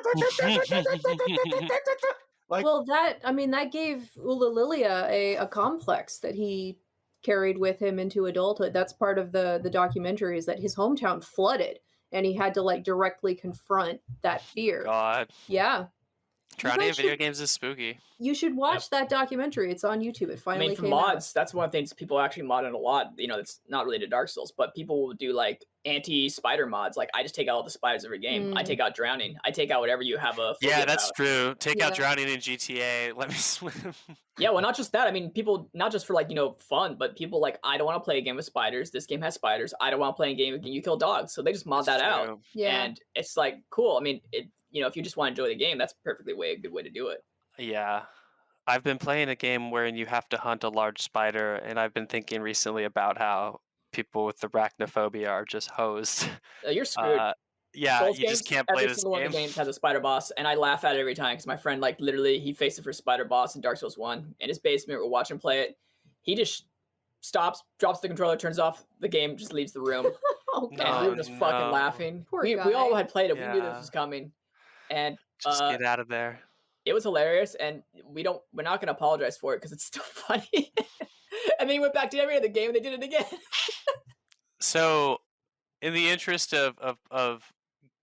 Well, that gave Ulalilia a complex that he carried with him into adulthood. That's part of the documentary, is that his hometown flooded and he had to like directly confront that fear. God. Yeah. Drowning in video games is spooky. You should watch that documentary. It's on YouTube. It finally for mods, that's one of the things people actually mod in a lot. You know, it's not related to Dark Souls, but people will do like anti-spider mods. Like I just take out all the spiders every game. I take out drowning. I take out whatever you have a phobia Yeah, that's about. true. Take out drowning in GTA. Let me swim. Yeah, well, not just that. I mean, people, not just for like, you know, fun, but people like, I don't want to play a game with spiders. This game has spiders. I don't want to play a game with you kill dogs. So they just mod that out. Yeah. And it's like, cool. I mean, you know, if you just want to enjoy the game, that's perfectly a good way to do it. Yeah. I've been playing a game wherein you have to hunt a large spider, and I've been thinking recently about how people with arachnophobia are just hosed. You're screwed. Yeah, Souls you games, just can't play every this single one of game. the games has a spider boss, and I laugh at it every time because my friend, like, literally, he faced the first spider boss in Dark Souls 1 in his basement. We're watching him play it. He just stops, drops the controller, turns off the game, just leaves the room. Oh, And God. we were just fucking laughing. Poor We guy. all had played it. Yeah. We knew this was coming. And Just get out of there. it was hilarious, and we're not going to apologize for it because it's still funny. And then he went back to every other game, and they did it again. So, in the interest of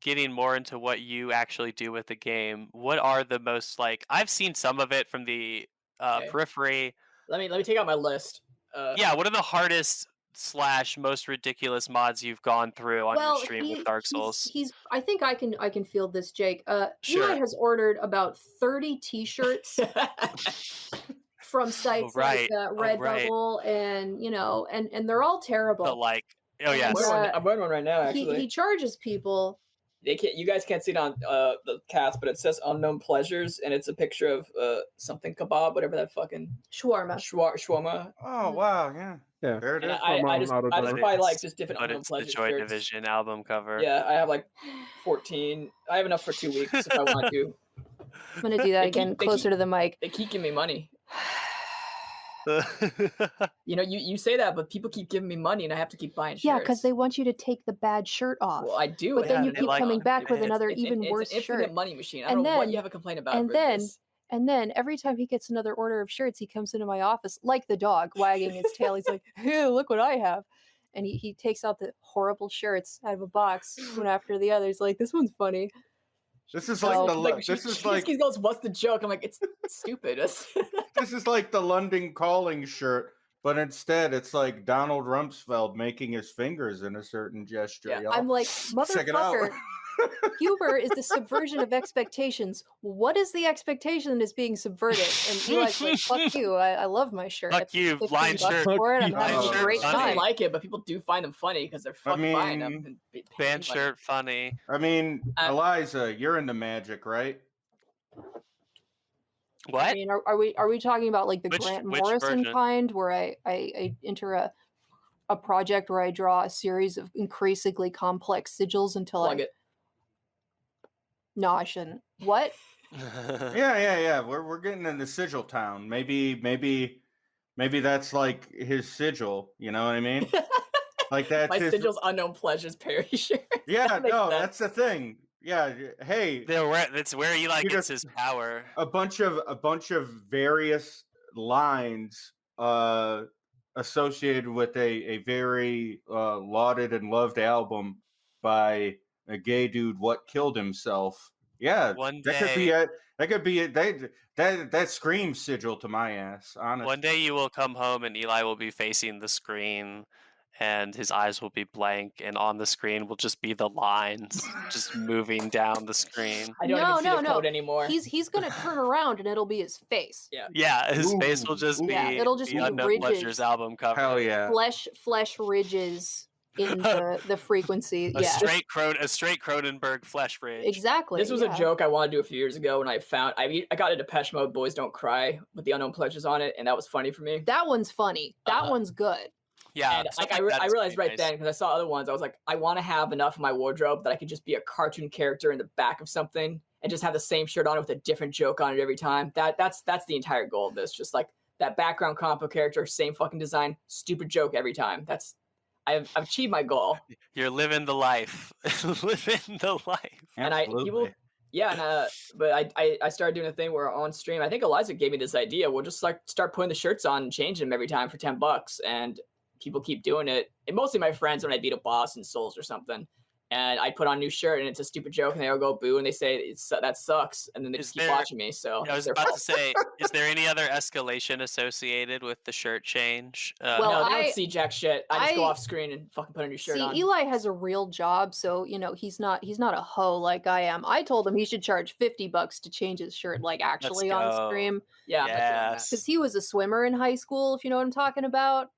getting more into what you actually do with the game, what are the most, like, I've seen some of it from the periphery. Let me take out my list. Yeah, what are the hardest / most ridiculous mods you've gone through on your stream with Dark Souls? I think I can field this, Jake. Sure. Eli has ordered about 30 t-shirts from sites like Redbubble, and you know, and they're all terrible. But like, oh yes, I'm wearing one right now. Actually, he charges people You guys can't see it on the cast, but it says Unknown Pleasures, and it's a picture of something kebab, whatever that fucking Shawarma. shawarma. Oh wow, yeah. Yeah. There it And is. I just Autograph. buy like just different But Unknown it's the Pleasures Joy shirts. Division album cover. Yeah, I have like 14. I have enough for 2 weeks if I want to. I'm gonna do that again, closer to the mic. They keep giving me money. You say that, but people keep giving me money, and I have to keep buying shirts. Yeah, because they want you to take the bad shirt off. Well, I do. But then you they keep like- coming back with It's- another it's even worse it's an infinite shirt. money machine. I And don't know what then- you have a complaint about. and but then- this- And then every time he gets another order of shirts, he comes into my office like the dog, wagging his tail. He's like, "Hey, look what I have!" And he takes out the horrible shirts out of a box one after the other. He's like, "This one's funny." This is So- like the like, this is like he goes, "What's the joke?" I'm like, "It's stupid." this is like the London Calling shirt, but instead it's like Donald Rumsfeld making his fingers in a certain gesture. Yeah, y'all. I'm like, Check it out. motherfucker. Humor is the subversion of expectations. What is the expectation that is being subverted? And Eli's like, "Fuck you! I love my shirt. I Fuck paid you, 15 blind bucks shirt. for it. I'm Blind having a shirt, great funny. I time." like it, but people do find them funny because they're fucking buying them. mean, And paying Band money. shirt funny. I mean, Uh, Eliza, you're into magic, right? I What? mean, are we talking about like the Which- Grant which Morrison version? kind, where I enter a project where I draw a series of increasingly complex sigils until Plug it. No, I shouldn't. What? Yeah. We're getting into Sigil Town. Maybe that's like his sigil. You know what I mean? Like that's My his. Sigil's Unknown Pleasures Perry shirt. Yeah, That makes no, sense. that's the thing. Yeah, hey, That's where Eli You gets just- his power. a bunch of various lines associated with a very lauded and loved album by a gay dude what killed himself. Yeah, One that could day, be it. That could be it. That screams Sigil to my ass. Honestly, one day you will come home and Eli will be facing the screen, and his eyes will be blank, and on the screen will just be the lines just moving down the screen. I don't No, even see the no. code anymore. He's gonna turn around and it'll be his face. Yeah. Yeah, his face will Ooh, just ooh. be Yeah, it'll just the be Unknown ridges. Pleasures album cover. hell yeah. Flesh ridges in the frequency. A Yeah, straight Cronenberg flesh ridge. exactly. This was yeah. a joke I wanted to do a few years ago when I got a Depeche Mode "Boys Don't Cry" with the Unknown Pleasures on it, and that was funny for me. That one's funny. That one's good. Yeah, And stuff like, I that is realized pretty right nice. then because I saw other ones, I was like, I want to have enough in my wardrobe that I could just be a cartoon character in the back of something and just have the same shirt on with a different joke on it every time. That's the entire goal of this. Just like that background comic book character, same fucking design, stupid joke every time. I've achieved my goal. You're living the life. Living the life. And Absolutely. but I started doing a thing where on stream, I think Eliza gave me this idea. We'll just like start putting the shirts on and changing them every time for $10, and people keep doing it. And mostly my friends when I beat a boss in Souls or something, and I put on a new shirt and it's a stupid joke, and they all go boo and they say that sucks, and then they Is just keep there- watching me. So I was they're about to say, is there any other escalation associated with the shirt change? Well, no, they I- don't see jack shit. I just go I- off screen and fucking put a new shirt See, on. Eli has a real job, so he's not a hoe like I am. I told him he should charge $50 to change his shirt, like actually on go. stream, Yeah, I'm not doing that. Yes. because he was a swimmer in high school. If you know what I'm talking about.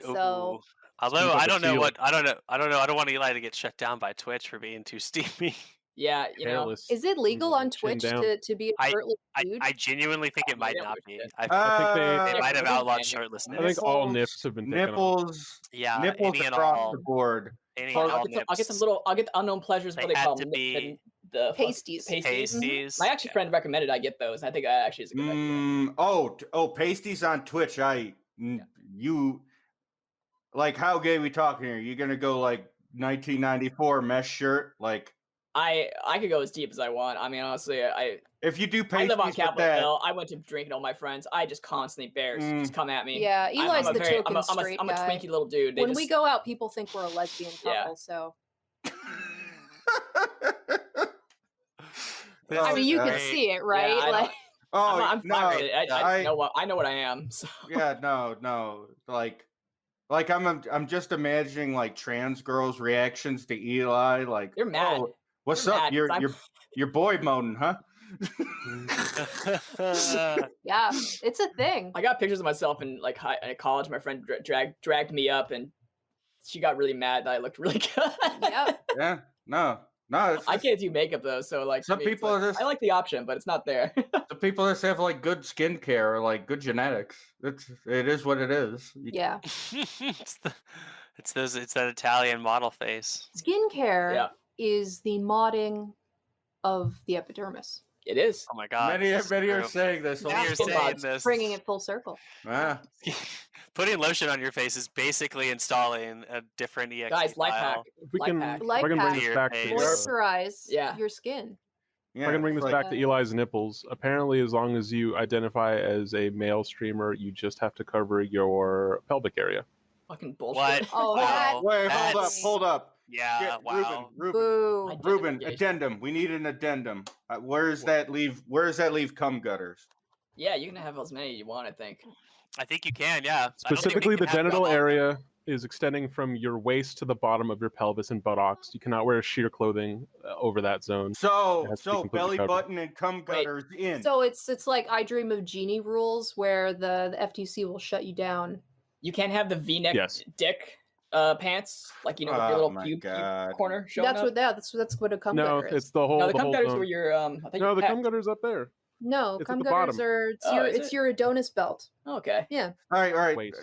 So- Ooh. Although like I a don't know seal. what I don't know. I don't want Eli to get shut down by Twitch for being too steamy. Yeah, you know. Hairless. Is it legal on Chin Twitch down. to be a shirtless dude? I genuinely think it Oh, might they don't not give be. a shit. I I think they Yeah, might have they don't outlawed ban you. shirtlessness. I think all Nipples, nips have been taken off. nipples, Yeah, nipples any and across all. the board. Any I'll and all get some nips. little. I'll get the Unknown Pleasures. They What they had call to them? be The Pasties. Pasties. pasties. My actually friend recommended I get those. I think that actually is a good idea. Oh, pasties on Twitch. You like how gay we talking here? You gonna go like 1994 mesh shirt? Like I could go as deep as I want. I mean, honestly, if you do I pasties live on with Capitol that, Hill. I went to drinking with all my friends. I just constantly bears just come at me. Yeah, Eli's I'm a the very- token straight I'm a guy. twinky little dude. They When just, we go out, people think we're a lesbian Yeah. couple. So This I is mean, you can great. see it, right? I like, oh I'm no, fine with it. I I- know what I am. So. yeah, no, like I'm just imagining like trans girls' reactions to Eli. Like You're mad. "Oh, what's You're up? mad 'cause I'm- Your boy moding, huh? yeah, it's a thing. I got pictures of myself in like in college. My friend dragged me up, and she got really mad that I looked really good. Yep. Yeah, no. No, it's I can't do makeup though, so like Some to me, it's people like, are just- I like the option, but it's not there. the people that have like good skincare or like good genetics. It is what it is. Yeah. it's the, it's that Italian model face. Skincare Yeah. is the modding of the epidermis. It is. Oh my god. Many it's are true. saying this. Many are Skin saying mods, this. Bringing it full circle. Ah, Putting lotion on your face is basically installing a different EXE Guys, life hack. file. If we Life can, hack. if Life I can bring hack. this back to Face. Moisturize Yeah. your skin. yeah. if I can bring this like- back to Eli's nipples. Apparently, as long as you identify as a male streamer, you just have to cover your pelvic area. Fucking bullshit. What? Oh, Wow. that. Wait, That's- hold up. Yeah, Yeah, wow. Ruben, Boo. I- Ruben, Identification. addendum. We need an addendum. Where does that leave cum gutters? Yeah, you can have as many you want, I think. I think you can, yeah. I don't think we Specifically, can the have genital them all. area is extending from your waist to the bottom of your pelvis and buttocks. You cannot wear sheer clothing over that zone. It So has to be completely belly covered. button and cum gutters in. So it's like I Dream of Jeannie rules where the FTC will shut you down. You can't have the V-neck Yes. dick pants, like with your Oh little my pube God. corner showing That's up. what that's what a cum No, gutter is. it's the whole. No, the the cum whole gutters zone. were your I think No, your the pec. cum gutter's up there. No, It's at cum the gutters bottom. are Oh, is it's it? your Adonis belt. Oh, okay. Yeah. All right. Waist.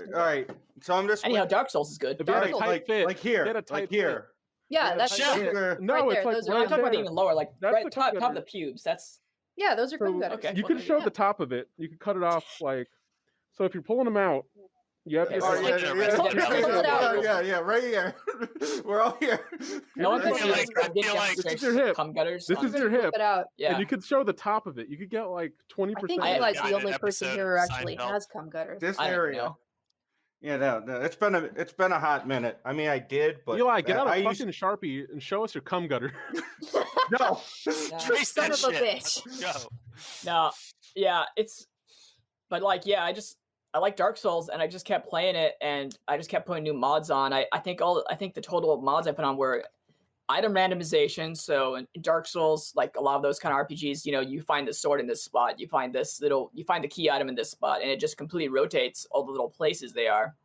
So I'm just Anyhow, Dark Souls is good. If you had a Dark tight like, fit, like here, get a tight like here. Yeah, Yeah, that's tight that's- Here. no, right it's there, like those are right I'm talking about there. even lower, like That's right the top cum of the gutter. pubes. That's yeah, those are cum So- gutters. Okay. You can well, show yeah. the top of it. You can cut it off like. So if you're pulling them out, you have Okay, to. so Oh, it's yeah, like- yeah, it's like- yeah, Pull it out. yeah, right here. We're all here. no one I thinks feel you like- I feel like- This is your hip. cum gutters. This on- is your Flip hip, it out. yeah. and you could show the top of it. You could get like 20%. I think I- Eli's got the an only person episode here who of actually Seinfeld. has cum gutters. This I don't area. know. Yeah, no, it's been a hot minute. I mean, I did, but Eli, get out a I fucking Sharpie and show us your cum gutter. no. Trace Son that of a shit. bitch. Let's go. No, yeah, but like, yeah, I like Dark Souls, and I just kept playing it, and I just kept putting new mods on. I think the total of mods I put on were item randomization. So in Dark Souls, like a lot of those kind of RPGs, you find the sword in this spot, you find the key item in this spot, and it just completely rotates all the little places they are,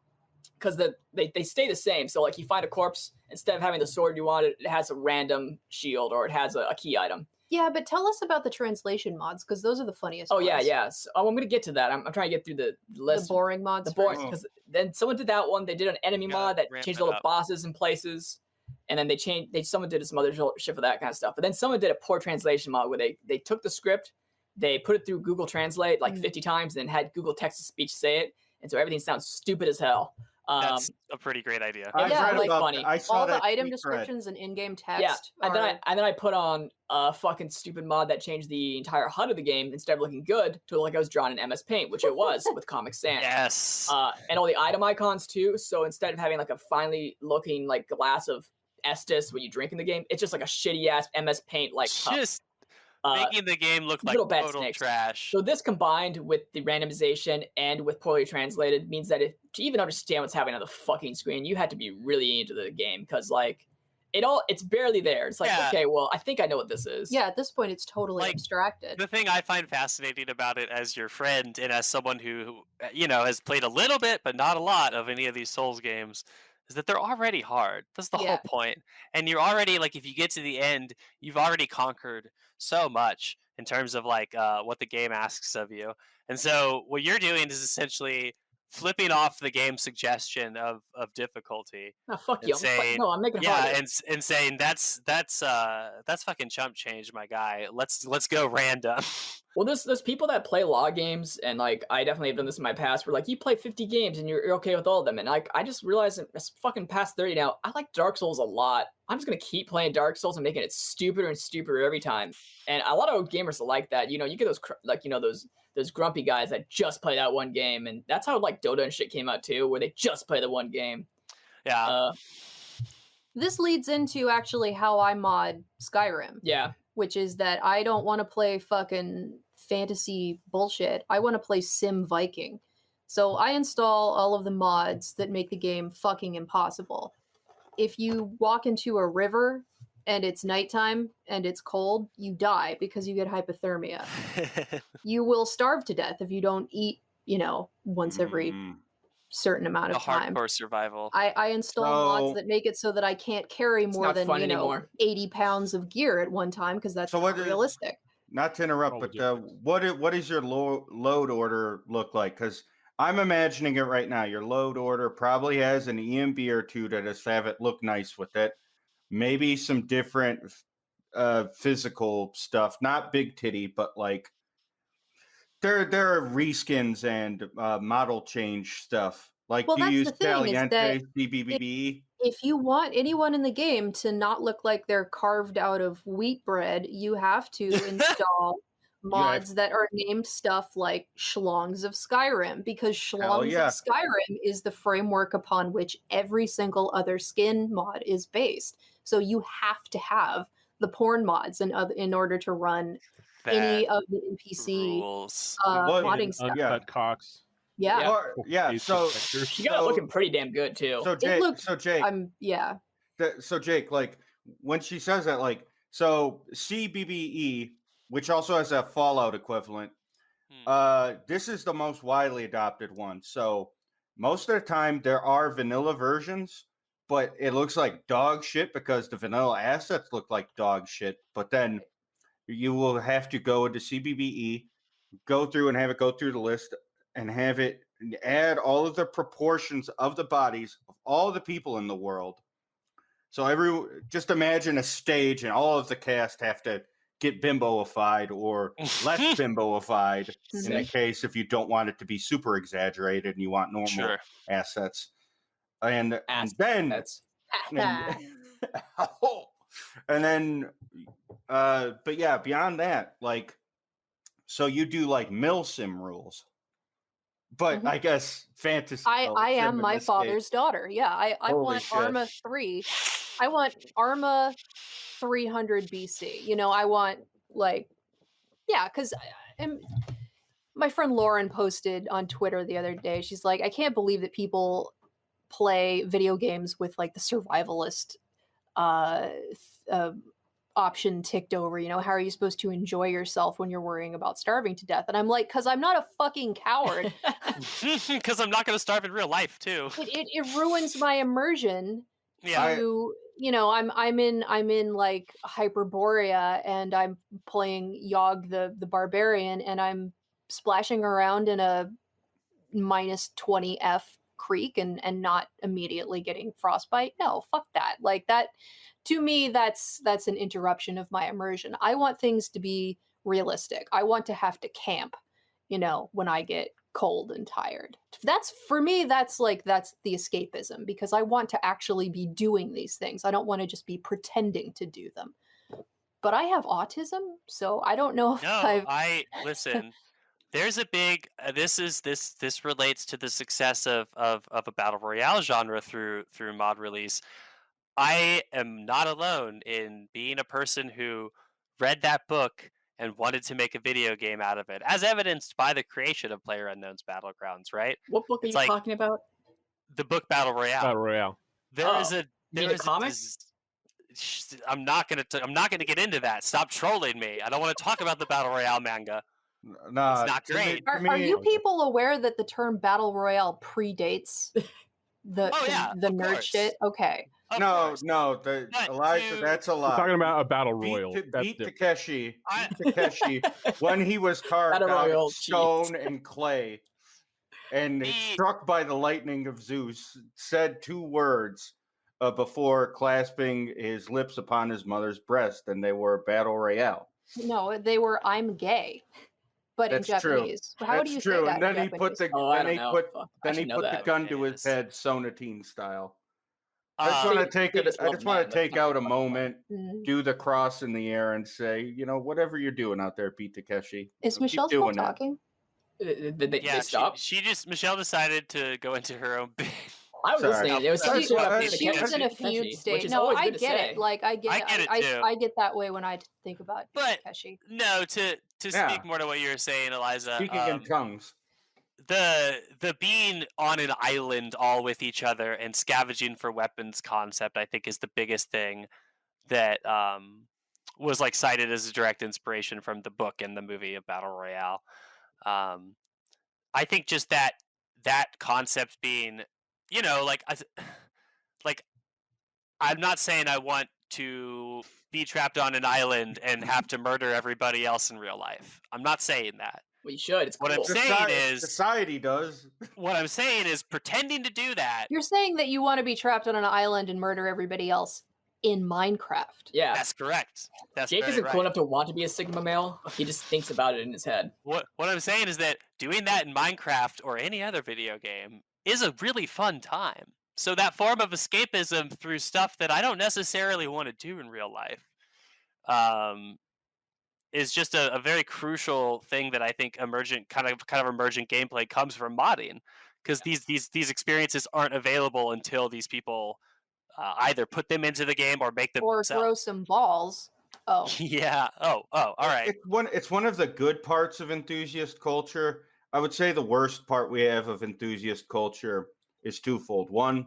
because they stay the same. So like you find a corpse, instead of having the sword you want, it has a random shield or it has a key item. Yeah, but tell us about the translation mods because those are the funniest. Oh yeah, ones. yeah. So, I'm gonna get to that. I'm trying to get through the The list. boring mods. The boring, first. because then someone did that one. They did an enemy Gotta mod that ramp changed it all the up. bosses and places, and then someone did some other shit for that kind of stuff. But then someone did a poor translation mod where they took the script, they put it through Google Translate like 50 times, and then had Google text to speech say it, and so everything sounds stupid as hell. That's a pretty great idea. I've Yeah, read like about funny. that. I saw all that the item tweet thread. descriptions and in-game text. Yeah, and are- then I put on a fucking stupid mod that changed the entire HUD of the game. Instead of looking good, to look like I was drawn in MS Paint, which it was with Comic Sans. Yes. And all the item icons too. So instead of having like a finely looking like glass of Estus when you drink in the game, it's just like a shitty ass MS Paint like cup. Just Uh, making the game look like little bad total snakes. trash. So this combined with the randomization and with poorly translated means that to even understand what's happening on the fucking screen, you had to be really into the game because like it's barely there. It's like, Yeah. okay, well, I think I know what this is. yeah, at this point it's totally Like, abstracted. The thing I find fascinating about it as your friend and as someone who has played a little bit but not a lot of any of these Souls games is that they're already hard. That's the Yeah. whole point. And you're already like, if you get to the end, you've already conquered so much in terms of like what the game asks of you. And so what you're doing is essentially flipping off the game suggestion of difficulty. Oh, fuck And you. saying- No, I'm making it Yeah, harder. and saying that's fucking chump change, my guy. Let's go random. Well, there's people that play a lot of games, and like I definitely have done this in my past. Where like you play 50 games and you're okay with all of them, and like I just realized that it's fucking past 30 now. I like Dark Souls a lot. I'm just gonna keep playing Dark Souls and making it stupider and stupider every time. And a lot of gamers are like that. You get those those grumpy guys that just play that one game, and that's how like Dota and shit came out too, where they just play the one game. Yeah. This leads into actually how I mod Skyrim, Yeah, which is that I don't want to play fucking fantasy bullshit. I want to play Sim Viking. So I install all of the mods that make the game fucking impossible. If you walk into a river and it's nighttime and it's cold, you die because you get hypothermia. You will starve to death if you don't eat, once every certain amount A of time. hardcore survival. I install mods So- that make it so that I can't carry It's more not than fun anymore. 80 pounds of gear at one time because that's So not what is- realistic. Not to interrupt, Oh, but logistics. what is your load order look like? Because I'm imagining it right now. Your load order probably has an EMB or two to just have it look nice with it. Maybe some different physical stuff, not big titty, but like there are reskins and model change stuff. Like, Well, do you that's use the thing, is that Caliente, CBBB? if you want anyone in the game to not look like they're carved out of wheat bread, you have to install mods that are named stuff like Schlongs of Skyrim, because Schlongs yeah. of Skyrim is the framework upon which every single other skin mod is based. So you have to have the porn mods in order to run any That of the NPC rules. modding stuff. Uncut cocks. Yeah. Yeah. Yeah. Basic So vectors. She got it looking pretty damn good too. So Jake, Yeah. So Jake, like when she says that, like, so CBBE, which also has a Fallout equivalent, this is the most widely adopted one. So most of the time there are vanilla versions, but it looks like dog shit because the vanilla assets look like dog shit. But then you will have to go into CBBE, go through and have it go through the list and have it add all of the proportions of the bodies of all the people in the world. So just imagine a stage and all of the cast have to get bimboified or less bimboified in the case if you don't want it to be super exaggerated and you want normal assets. And then but yeah, beyond that, like, so you do like milsim rules. But I guess fantasy. I am my father's daughter. Yeah, I want shit. Arma 3. I want Arma 300 BC. You know, I want because my friend Lauren posted on Twitter the other day. She's like, I can't believe that people play video games with like the survivalist option ticked over. You know, how are you supposed to enjoy yourself when you're worrying about starving to death? And I'm like, because I'm not a fucking coward. Because I'm not going to starve in real life too. It ruins my immersion. Yeah. You know, I'm in like Hyperborea and I'm playing Yogg the Barbarian and I'm splashing around in a minus 20 creek and not immediately getting frostbite. No, fuck that. Like that, to me, that's an interruption of my immersion. I want things to be realistic. I want to have to camp, you know, when I get cold and tired. That's for me, that's the escapism, because I want to actually be doing these things. I don't want to just be pretending to do them. But I have autism, so I don't know if listen. There's a big this relates to the success of a battle royale genre through mod release. I am not alone in being a person who read that book and wanted to make a video game out of it, as evidenced by the creation of PlayerUnknown's Battlegrounds, right? What book are you talking about? The book Battle Royale. Battle Royale. There is a comic? I'm not gonna get into that. Stop trolling me. I don't want to talk about the Battle Royale manga. No, it's not great. Are you people aware that the term battle royale predates the nerd shit? Okay. No, Elijah, that's a lie. We're talking about a battle royal. Beat Takeshi when he was carved out of stone and clay and struck by the lightning of Zeus, said 2 words before clasping his lips upon his mother's breast, and they were battle royale. No, they were I'm gay. But that's in Japanese. True. How That's do you true. say that? And then in he put the the gun to his head, Sonatine style. I just want to take out a moment, do the cross in the air, and say, you know, whatever you're doing out there, Pete Takeshi. Is Michelle still talking? Did they stop? Michelle decided to go into her own bit. I was listening. It was she was in a fugue state. No, I get it. Like I get it. I get that way when I think about Takeshi. No, to speak more to what you were saying, Eliza. Speaking in tongues. The being on an island all with each other and scavenging for weapons concept, I think, is the biggest thing that was like cited as a direct inspiration from the book and the movie of Battle Royale. I think just that that concept being, like like I'm not saying I want to be trapped on an island and have to murder everybody else in real life. I'm not saying that. Well, you should. It's What I'm cool. saying is society does. what I'm saying is pretending to do that. You're saying that you want to be trapped on an island and murder everybody else in Minecraft. Yeah. That's correct. That's Jake very isn't cool right. enough to want to be a Sigma male. He just thinks about it in his head. What I'm saying is that doing that in Minecraft or any other video game is a really fun time. So that form of escapism through stuff that I don't necessarily want to do in real life is just a very crucial thing that I think emergent kind of emergent gameplay comes from modding, because these experiences aren't available until these people either put them into the game or make them Or themselves. grow some balls. Oh. Yeah. Oh, all right. It's one of the good parts of enthusiast culture. I would say the worst part we have of enthusiast culture is twofold. One,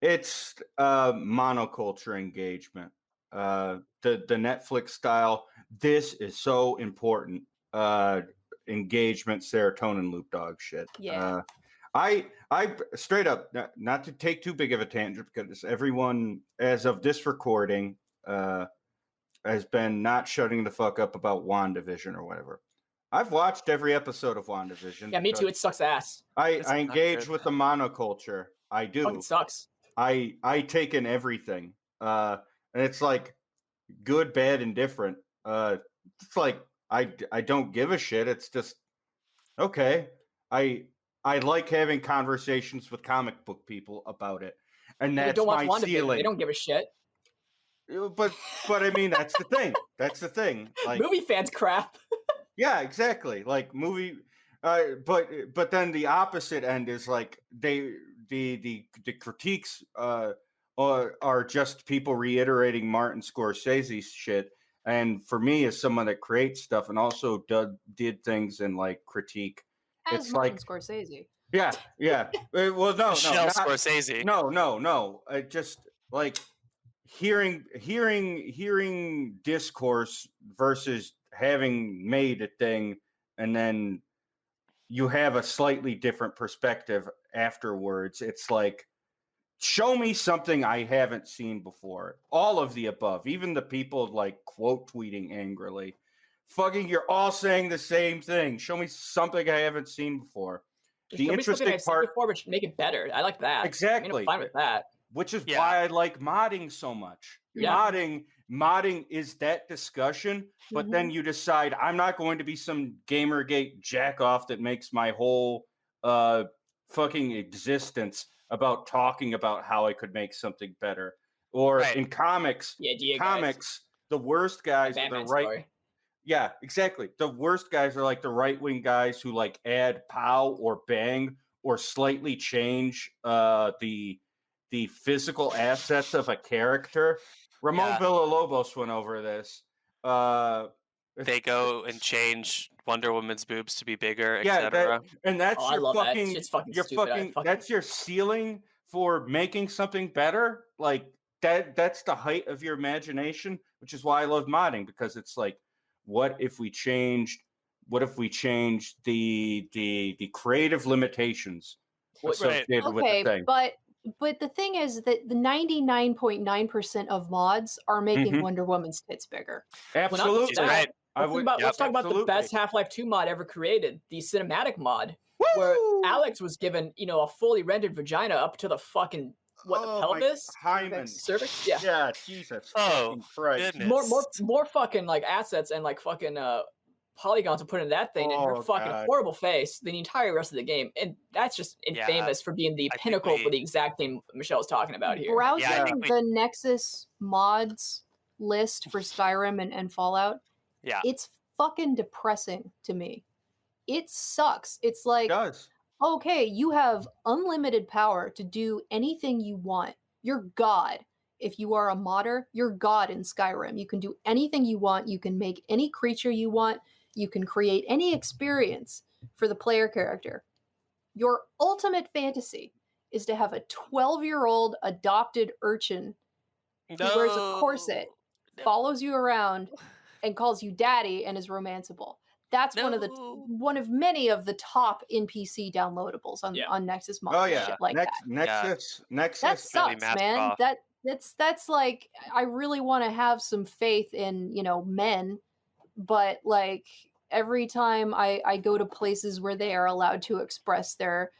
it's monoculture engagement. The Netflix style. This is so important. Engagement, serotonin loop dog shit. Yeah. I straight up, not to take too big of a tangent, because everyone, as of this recording, has been not shutting the fuck up about WandaVision or whatever. I've watched every episode of WandaVision. Yeah, me too. It sucks ass. I engage with the monoculture. I do. Fucking sucks. I take in everything. And it's like good, bad, and different. It's like I don't give a shit. It's just okay. I like having conversations with comic book people about it, and They that's don't watch my WandaVision. ceiling. They don't give a shit. But I mean, that's the thing. That's the thing. Like, Movie fans crap. yeah, exactly. Like movie, but then the opposite end is like the critiques are just people reiterating Martin Scorsese's shit. And for me, as someone that creates stuff and also did things and like critique, As it's Martin like Scorsese. yeah. Well, no, Michelle not, Scorsese. no. Just like hearing discourse versus having made a thing, and then you have a slightly different perspective afterwards. It's like, show me something I haven't seen before. All of the above, even the people like quote tweeting angrily. Fucking, you're all saying the same thing. Show me something I haven't seen before. Just The show me something interesting I've seen part, before, but make it better. I like that. exactly. I mean, I'm fine with that. Which is Yeah. why I like modding so much. Yeah. Modding is that discussion, but then you decide, I'm not going to be some Gamergate jack off that makes my whole fucking existence about talking about how I could make something better. Or Right. in comics, Yeah, the worst guys are the Batman right. story. Yeah, exactly. The worst guys are like the right wing guys who like add pow or bang or slightly change the physical assets of a character. Ramon Yeah. Villalobos went over this. They go and change Wonder Woman's boobs to be bigger, Yeah, etc. and that's Oh, I your love that. fucking, Shit's fucking your stupid. fucking, that's your ceiling for making something better. Like that's the height of your imagination, which is why I love modding, because it's like, what if we changed the creative limitations associated with the thing? But the thing is that the 99.9% of mods are making Mhm. Wonder Woman's tits bigger. Absolutely. She's right. Let's talk about the absolutely. best Half-Life 2 mod ever created, the cinematic mod, where Woo! Alex was given, a fully rendered vagina up to the fucking Oh, my pelvis, hymen. cervix. Yeah, Yeah, Jesus. Oh, fucking Christ. goodness. more fucking like assets and like fucking polygons to put in that thing, and her Oh, fucking God. horrible face the entire rest of the game, and that's just Yeah, infamous for being the I think pinnacle for we- the exact thing Michelle was talking about here. Browsing Yeah, I think we- the Nexus mods list for Skyrim and Fallout, Yeah. it's fucking depressing to me. It sucks. It's It like, does. okay, you have unlimited power to do anything you want. You're God. If you are a modder, you're God in Skyrim. You can do anything you want. You can make any creature you want. You can create any experience for the player character. Your ultimate fantasy is to have a 12-year-old adopted urchin who wears a corset, No. follows you around, and calls you daddy and is romanceable. That's No. one of many of the top NPC downloadables on Nexus mods. Oh and yeah, shit like that. Nexus. That Really sucks, mask man. off. That's like, I really want to have some faith in, men, but like every time I go to places where they are allowed to express their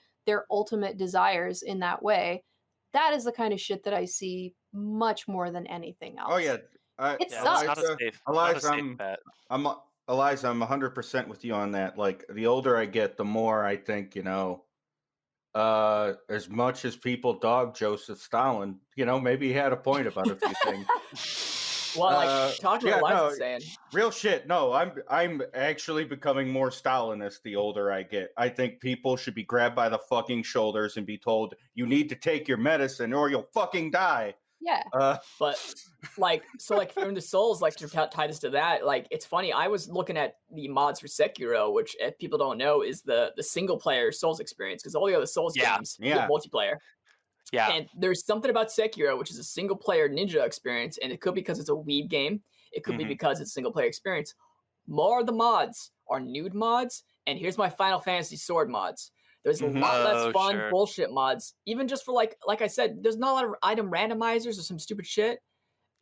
ultimate desires in that way, that is the kind of shit that I see much more than anything else. Oh yeah, It Yeah, it's not a sucks. safe, Eliza, bet. I'm Eliza, I'm 100% with you on that. Like, the older I get, the more I think, as much as people dog Joseph Stalin, maybe he had a point about a few things. Well, like talking yeah, about what no, Eliza's saying. Real shit. No, I'm actually becoming more Stalinist the older I get. I think people should be grabbed by the fucking shoulders and be told, you need to take your medicine or you'll fucking die. Yeah. But like from the Souls, like to tie this to that, like it's funny. I was looking at the mods for Sekiro, which if people don't know is the single player Souls experience, because all the other Souls games get multiplayer. Yeah. And there's something about Sekiro, which is a single player ninja experience, and it could be because it's a weeb game. It could be because it's a single player experience. More of the mods are nude mods, and here's my Final Fantasy sword mods. There's a lot less fun bullshit mods. Even just for like I said, there's not a lot of item randomizers or some stupid shit.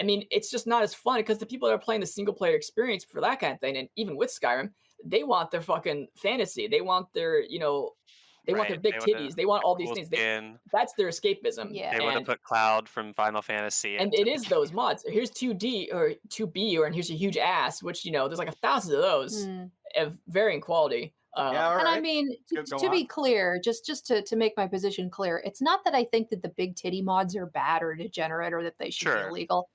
I mean, it's just not as fun because the people that are playing the single player experience for that kind of thing, and even with Skyrim, they want their fucking fantasy. They want their, they want their big titties. They want all these things. That's their escapism. Yeah. They would have put Cloud from Final Fantasy. And it is those mods. Here's 2D or 2B, and here's a huge ass, which, there's like 1,000 of those of varying quality. And I mean, to be clear, just to make my position clear, it's not that I think that the big titty mods are bad or degenerate or that they should be illegal.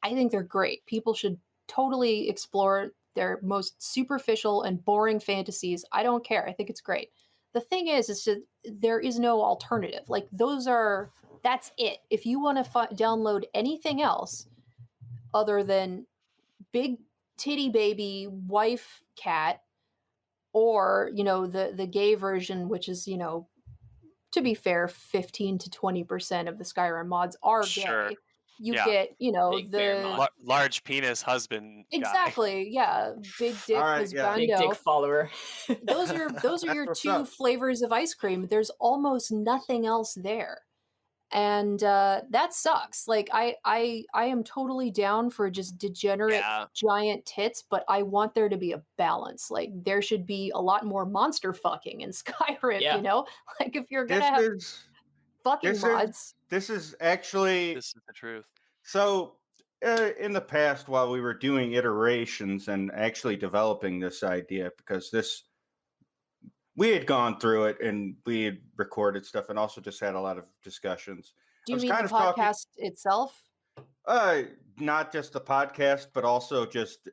I think they're great. People should totally explore their most superficial and boring fantasies. I don't care. I think it's great. The thing is that there is no alternative. Like, that's it. If you want to download anything else other than big titty baby wife cat, or the gay version, which is, to be fair, 15 to 20% of the Skyrim mods are gay. You get, the large penis husband guy. Exactly. Yeah, big dick husbando. Big dick follower. Those are your two flavors of ice cream. There's almost nothing else there. And that sucks. Like, I am totally down for just degenerate giant tits, but I want there to be a balance. Like, there should be a lot more monster fucking in Skyrim, Like, if you're gonna have fucking mods. This is actually... This is the truth. So, in the past, while we were doing iterations and actually developing this idea, because we had gone through it and we had recorded stuff and also just had a lot of discussions. Do you mean the podcast itself? Not just the podcast, but also just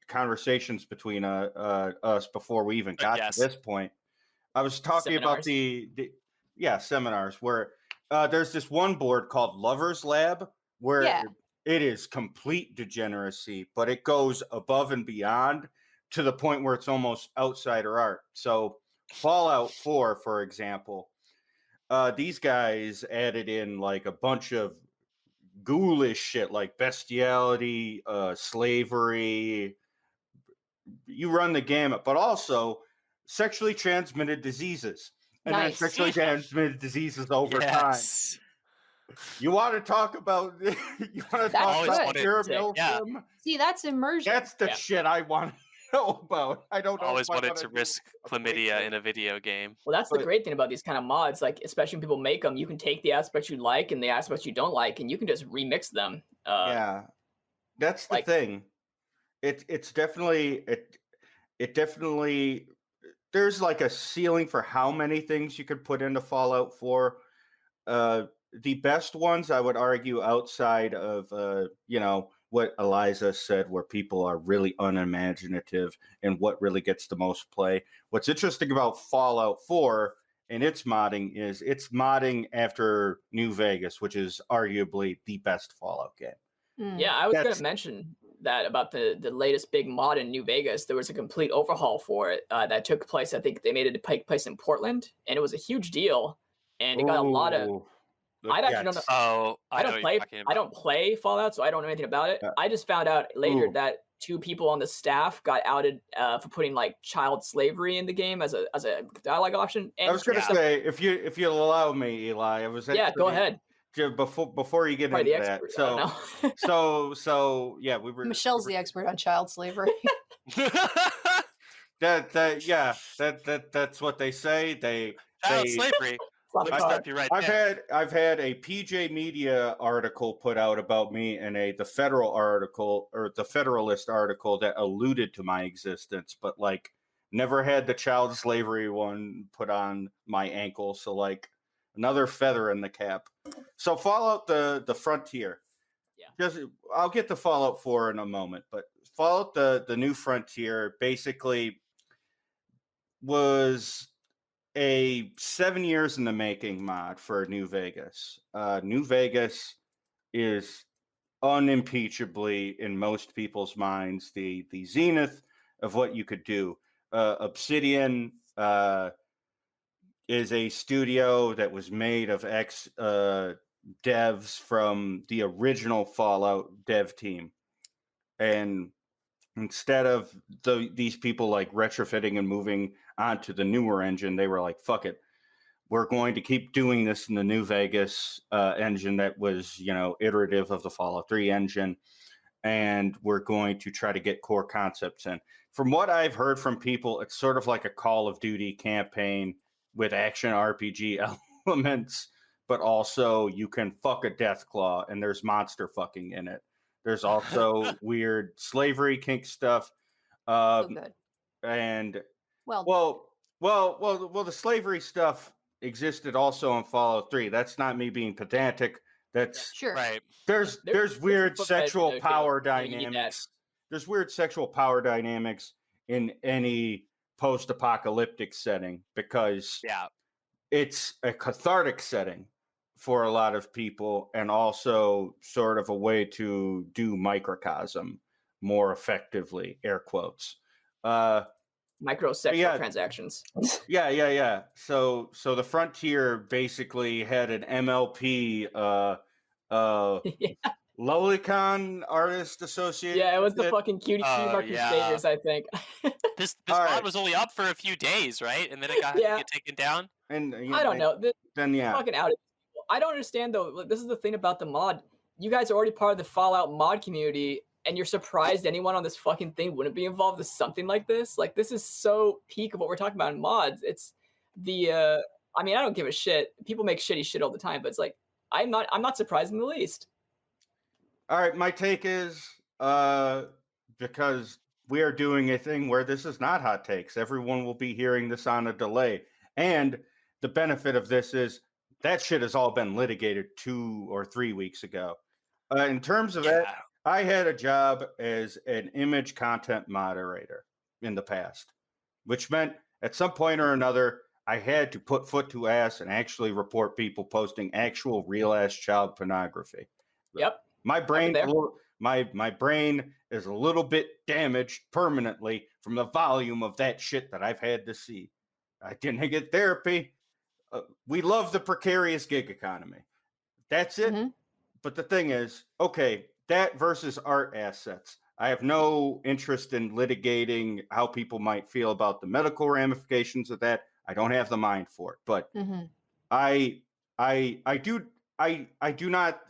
conversations between us before we even got to this point. I was talking about the seminars where there's this one board called Lover's Lab where it is complete degeneracy, but it goes above and beyond to the point where it's almost outsider art. So Fallout 4, for example, these guys added in like a bunch of ghoulish shit like bestiality, slavery, you run the gamut, but also sexually transmitted diseases. And then sexually transmitted diseases over time. You want to talk about Milsim? See, that's immersion. That's the shit I want to know about. I don't know. Always wanted to risk chlamydia in a video game. Well, that's the great thing about these kind of mods. Like, especially when people make them, you can take the aspects you like and the aspects you don't like, and you can just remix them. That's the thing. It's definitely it definitely. There's like a ceiling for how many things you could put into Fallout 4. The best ones, I would argue, outside of what Eliza said, where people are really unimaginative and what really gets the most play. What's interesting about Fallout 4 and its modding is it's modding after New Vegas, which is arguably the best Fallout game. Yeah, I was going to mention that about the latest big mod in New Vegas. There was a complete overhaul for it that took place. I think they made it take place in Portland, and it was a huge deal. And it got a lot of. I actually don't know. I don't play Fallout, so I don't know anything about it. I just found out later that 2 people on the staff got outed for putting like child slavery in the game as a dialogue option. And I was going to Yeah. say, if you'll allow me, Eli, I was yeah, go ahead. before you get Probably into the that. expert. I don't know. So yeah, we were Michelle's the expert on child slavery. that's what they say. Child slavery. Flop Let me car. stop you right there. I've had a PJ Media article put out about me and the Federal article or the Federalist article that alluded to my existence, but like never had the child slavery one put on my ankle. So like another feather in the cap. So Fallout the Frontier. Yeah. I'll get to Fallout 4 in a moment, but Fallout the New Frontier basically was a 7 years in the making mod for New Vegas. New Vegas is unimpeachably, in most people's minds, the zenith of what you could do. Obsidian is a studio that was made of ex devs from the original Fallout dev team, and instead of these people like retrofitting and moving on to the newer engine, they were like, fuck it. We're going to keep doing this in the New Vegas engine that was, iterative of the Fallout 3 engine. And we're going to try to get core concepts in. From what I've heard from people, it's sort of like a Call of Duty campaign with action RPG elements, but also you can fuck a Deathclaw and there's monster fucking in it. There's also weird slavery kink stuff. So good. And Well, the slavery stuff existed also in Fallout 3. That's not me being pedantic. That's sure. Right. there's There's weird footbed sexual in the power game, and you need that. dynamics. There's weird sexual power dynamics in any post-apocalyptic setting because Yeah. it's a cathartic setting for a lot of people and also sort of a way to do microcosm more effectively, air quotes. Microsexual yeah. transactions. Yeah. So the Frontier basically had an MLP Yeah. Lolicon Artist Association. Yeah, it was the fucking cutie Oh, Marcus yeah. Crusaders, I think. This All mod right. was only up for a few days, right? And then it got had Yeah. to get taken down. And I don't know. Then yeah. Fucking out. I don't understand though. Like, this is the thing about the mod. You guys are already part of the Fallout mod community, and you're surprised anyone on this fucking thing wouldn't be involved with something like this. Like, this is so peak of what we're talking about in mods. It's the. I mean, I don't give a shit. People make shitty shit all the time, but it's like I'm not surprised in the least. All right, my take is because we are doing a thing where this is not hot takes. Everyone will be hearing this on a delay. And the benefit of this is that shit has all been litigated 2 or 3 weeks ago. In terms of that, I had a job as an image content moderator in the past, which meant at some point or another, I had to put foot to ass and actually report people posting actual real ass child pornography. Yep. My brain, my brain is a little bit damaged permanently from the volume of that shit that I've had to see. I didn't get therapy. We love the precarious gig economy. That's it. Mm-hmm. But the thing is, okay, that versus art assets. I have no interest in litigating how people might feel about the medical ramifications of that. I don't have the mind for it. But Mm-hmm. I do not.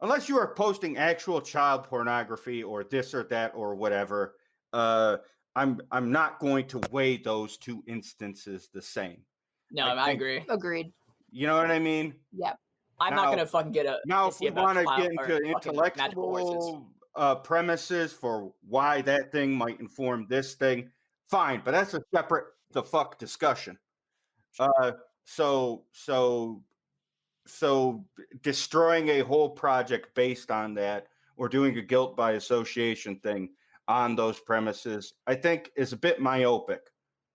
Unless you are posting actual child pornography or this or that or whatever, I'm not going to weigh those two instances the same. No, I agree. Agreed. You know what I mean? Yeah. I'm not gonna fucking get a. Now, if we want to get into magical intellectual premises for why that thing might inform this thing, fine. But that's a separate the fuck discussion. So destroying a whole project based on that, or doing a guilt by association thing on those premises, I think is a bit myopic.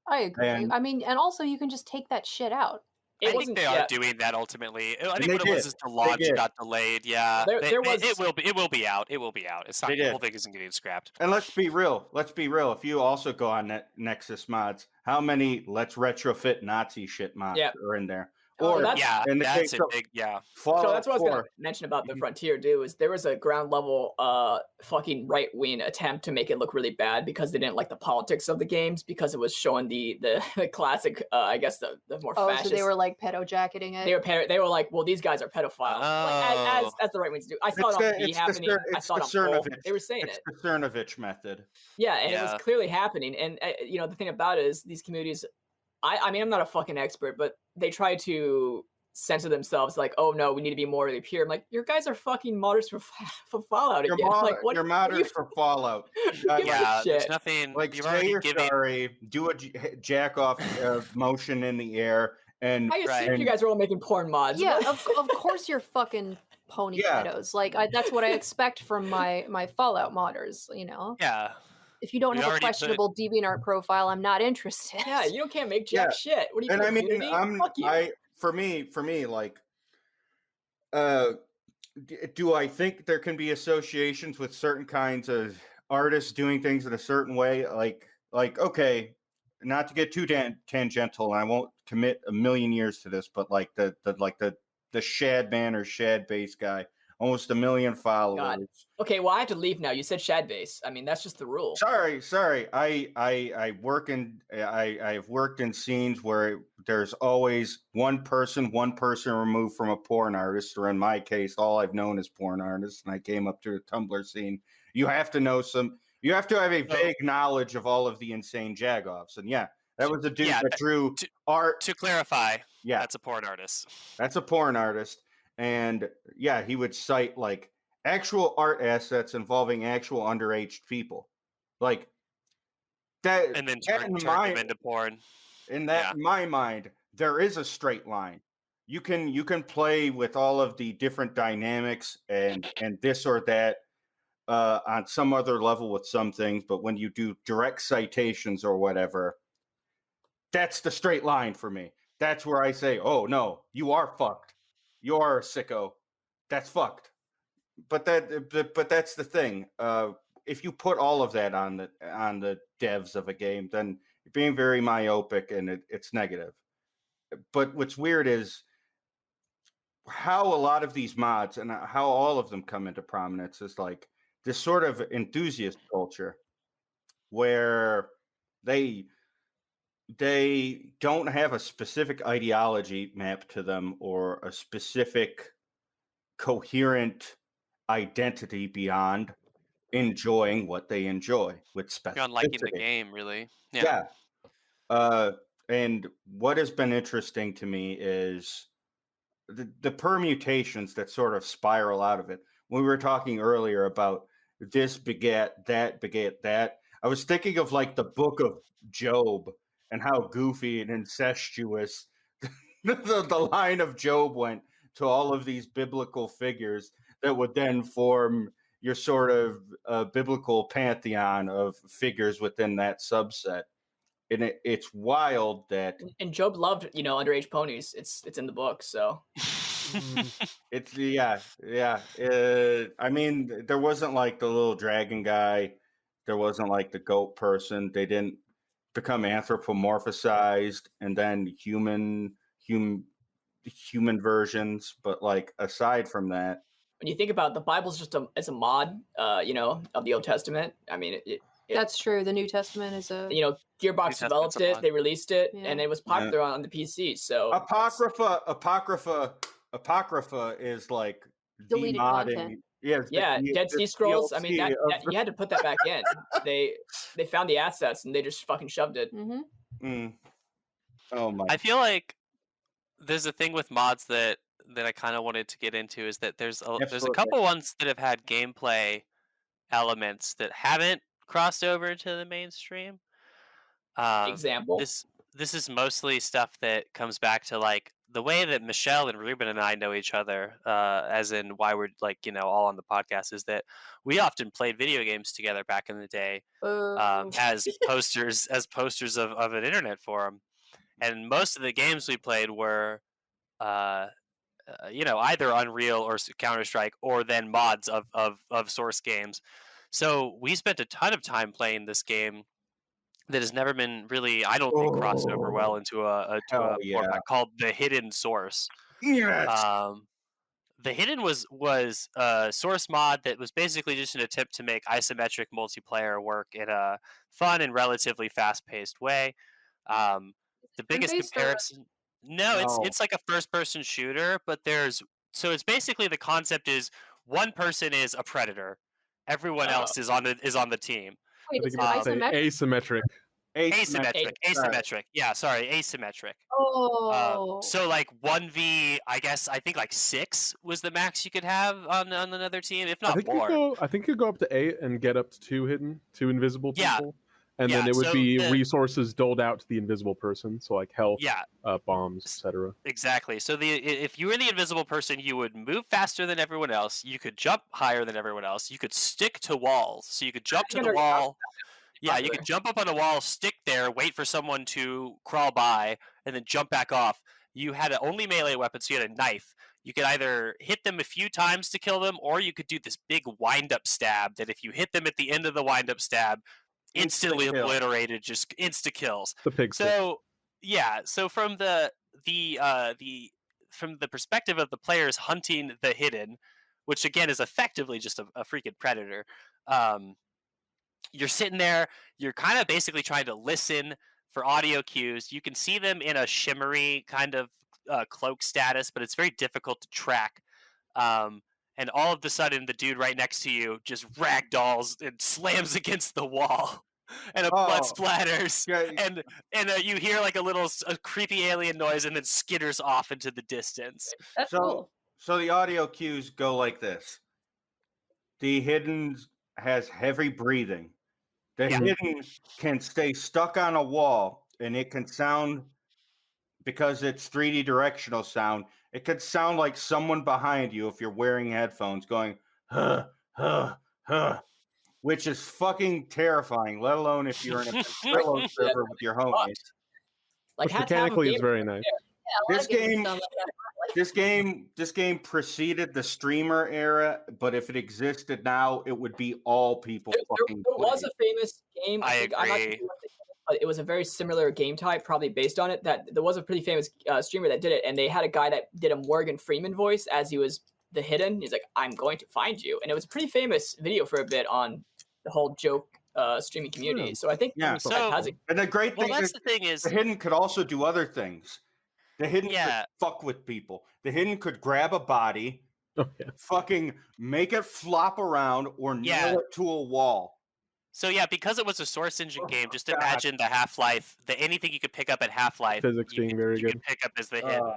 I agree. And- I mean, and also you can just take that shit out. I think they are doing that ultimately. I think they what it was did. is the launch did. got delayed. Yeah, it will be out. It will be out. It's not They the did. whole thing isn't getting scrapped. And let's be real. If you also go on Nexus mods, how many let's retrofit Nazi shit mods are in there? Or that's- Yeah, in the that's case a of big yeah. So Fallout that's what I was gonna 4, mention about the Mhm. Frontier, dude. Was there was a ground level fucking right wing attempt to make it look really bad because they didn't like the politics of the games because it was showing the classic I guess the more Oh, fascist. so they were like pedo jacketing it. They were like, well, these guys are pedophiles, like Oh. as the right wings do. I saw it on TV happening. I saw it on poll. They were saying it's it. the Cernovich method. Yeah, and it was Yeah. clearly happening. And you know, the thing about it is these communities. I mean, I'm not a fucking expert, but they try to censor themselves like, oh no, we need to be morally pure. I'm like, your guys are fucking modders for Fallout You're again. Like, what? You're modders for Fallout. Give a Yeah, there's shit. nothing Like, you've say already you're given sorry, do a jack off motion in the air, and I assume Right. you guys are all making porn mods. Yeah, of course you're fucking pony Yeah. pedos. Like that's what I expect from my Fallout modders. You know, yeah. if you don't We have a already put- questionable DeviantArt profile, I'm not interested. Yeah, you can't make jack Yeah. shit. What do you? and I mean, Unity? Fuck you. for me, like, do I think there can be associations with certain kinds of artists doing things in a certain way? Like, okay, not to get too tangential, and I won't commit a million years to this, but like the Shad Man or Shad Base guy, almost 1 million followers. Okay, well I have to leave now. You said Shadbase. I mean, that's just the rule. Sorry. I work in I've worked in scenes where there's always one person removed from a porn artist, or in my case, all I've known is porn artists, and I came up to the Tumblr scene. You have to know you have to have a vague knowledge of all of the insane jagoffs. And yeah, that was a dude that drew art. To clarify, Yeah, that's a porn artist. That's a porn artist. And yeah, he would cite like actual art assets involving actual underage people, like that. And then that turn in them into porn. in my mind, there is a straight line. You can play with all of the different dynamics and this or that on some other level with some things, but when you do direct citations or whatever, that's the straight line for me. That's where I say, oh no, you are fucked. You're a sicko. That's fucked. But that's the thing. If you put all of that on the devs of a game, then you're being very myopic, and it's negative. But what's weird is how a lot of these mods and how all of them come into prominence is like this sort of enthusiast culture where they don't have a specific ideology mapped to them or a specific coherent identity beyond enjoying what they enjoy with specificity. Beyond liking the game, really. Yeah. And what has been interesting to me is the permutations that sort of spiral out of it. When we were talking earlier about this begat that, I was thinking of like the book of Job and how goofy and incestuous the line of Job went to all of these biblical figures that would then form your sort of biblical pantheon of figures within that subset. And it's wild that And Job loved, underage ponies. It's in the book, so it's yeah. I mean, there wasn't like the little dragon guy. There wasn't like the goat person. They didn't become anthropomorphized and then human versions. But like aside from that, when you think about it, the Bible's just as a mod, of the Old Testament. I mean, That's true. The New Testament is a Gearbox developed it, they released it, Yeah. and it was popular on the PC. So Apocrypha is like Deleted demodding. content. Yeah, Dead Sea Scrolls. I mean, DLC you had to put that back in. They found the assets and they just fucking shoved it. Mm-hmm. Oh my! I feel like there's a thing with mods that I kind of wanted to get into is that there's a Absolutely. couple ones that have had gameplay elements that haven't crossed over into the mainstream. Example. This is mostly stuff that comes back to like the way that Michelle and Ruben and I know each other, as in why we're like all on the podcast, is that we often played video games together back in the day as posters of an internet forum, and most of the games we played were either Unreal or Counter-Strike or then mods of source games. So we spent a ton of time playing this game that has never been really, I don't think, crossed over well into a hell format called the Hidden Source. Yes. The Hidden was a source mod that was basically just an attempt to make isometric multiplayer work in a fun and relatively fast-paced way. The biggest turn-based or- comparison, no, No. it's like a first-person shooter, but it's basically the concept is one person is a predator, everyone Oh. else is on the team. Wait, I is think it you say isometric? asymmetric. Asymmetric. Yeah, sorry, asymmetric. Oh. So like 1v, I think like 6 was the max you could have on another team, if I not think more. I think you go up to 8 and get up to 2 invisible Yeah. people. And Yeah, then it would so be the- resources doled out to the invisible person, so like health, Yeah, bombs, etc. exactly. So if you were the invisible person, you would move faster than everyone else. You could jump higher than everyone else. You could stick to walls. So you could jump to think the I already wall. Yeah, you popular. could jump up on a wall, stick there, wait for someone to crawl by, and then jump back off. You had only melee weapons, so you had a knife. You could either hit them a few times to kill them, or you could do this big wind-up stab that if you hit them at the end of the wind-up stab, instantly Insta-kill. obliterated, just insta kills. The pig stick. So yeah, so from the perspective of the players hunting the hidden, which again is effectively just a freaking predator, you're sitting there, you're kind of basically trying to listen for audio cues. You can see them in a shimmery kind of cloak status, but it's very difficult to track. And all of a sudden, the dude right next to you just ragdolls and slams against the wall, and a blood Oh. splatters, Yeah, and you hear like a creepy alien noise, and then skitters off into the distance. That's So- cool. So the audio cues go like this. The hidden has heavy breathing. The Yeah. hidden can stay stuck on a wall, and it can sound, because it's 3D directional sound, it could sound like someone behind you if you're wearing headphones going, huh, huh, huh, which is fucking terrifying, let alone if you're in a Ventrilo server with your homies. Like Which hats half of mechanically is game- very nice. Yeah, a lot This of games game- sound like that. This game preceded the streamer era, but if it existed now, it would be all people There fucking was playing. a famous game. I think, I'm not agree. sure what the game is, but it was a very similar game type, probably based on it. That there was a pretty famous streamer that did it, and they had a guy that did a Morgan Freeman voice as he was the hidden. He's like, "I'm going to find you," and it was a pretty famous video for a bit on the whole joke streaming community. Yeah. So I think Yeah. So- has a And the great Well, thing that's is the thing is, the hidden could also do other things. The hidden Yeah. could fuck with people. The hidden could grab a body, Oh yeah. fucking make it flop around, or Yeah. nail it to a wall. so yeah, because it was a Source Engine Oh, game, just God. imagine the Half-Life, anything you could pick up at Half-Life, Physics you being could, very you good. could pick up as the hidden.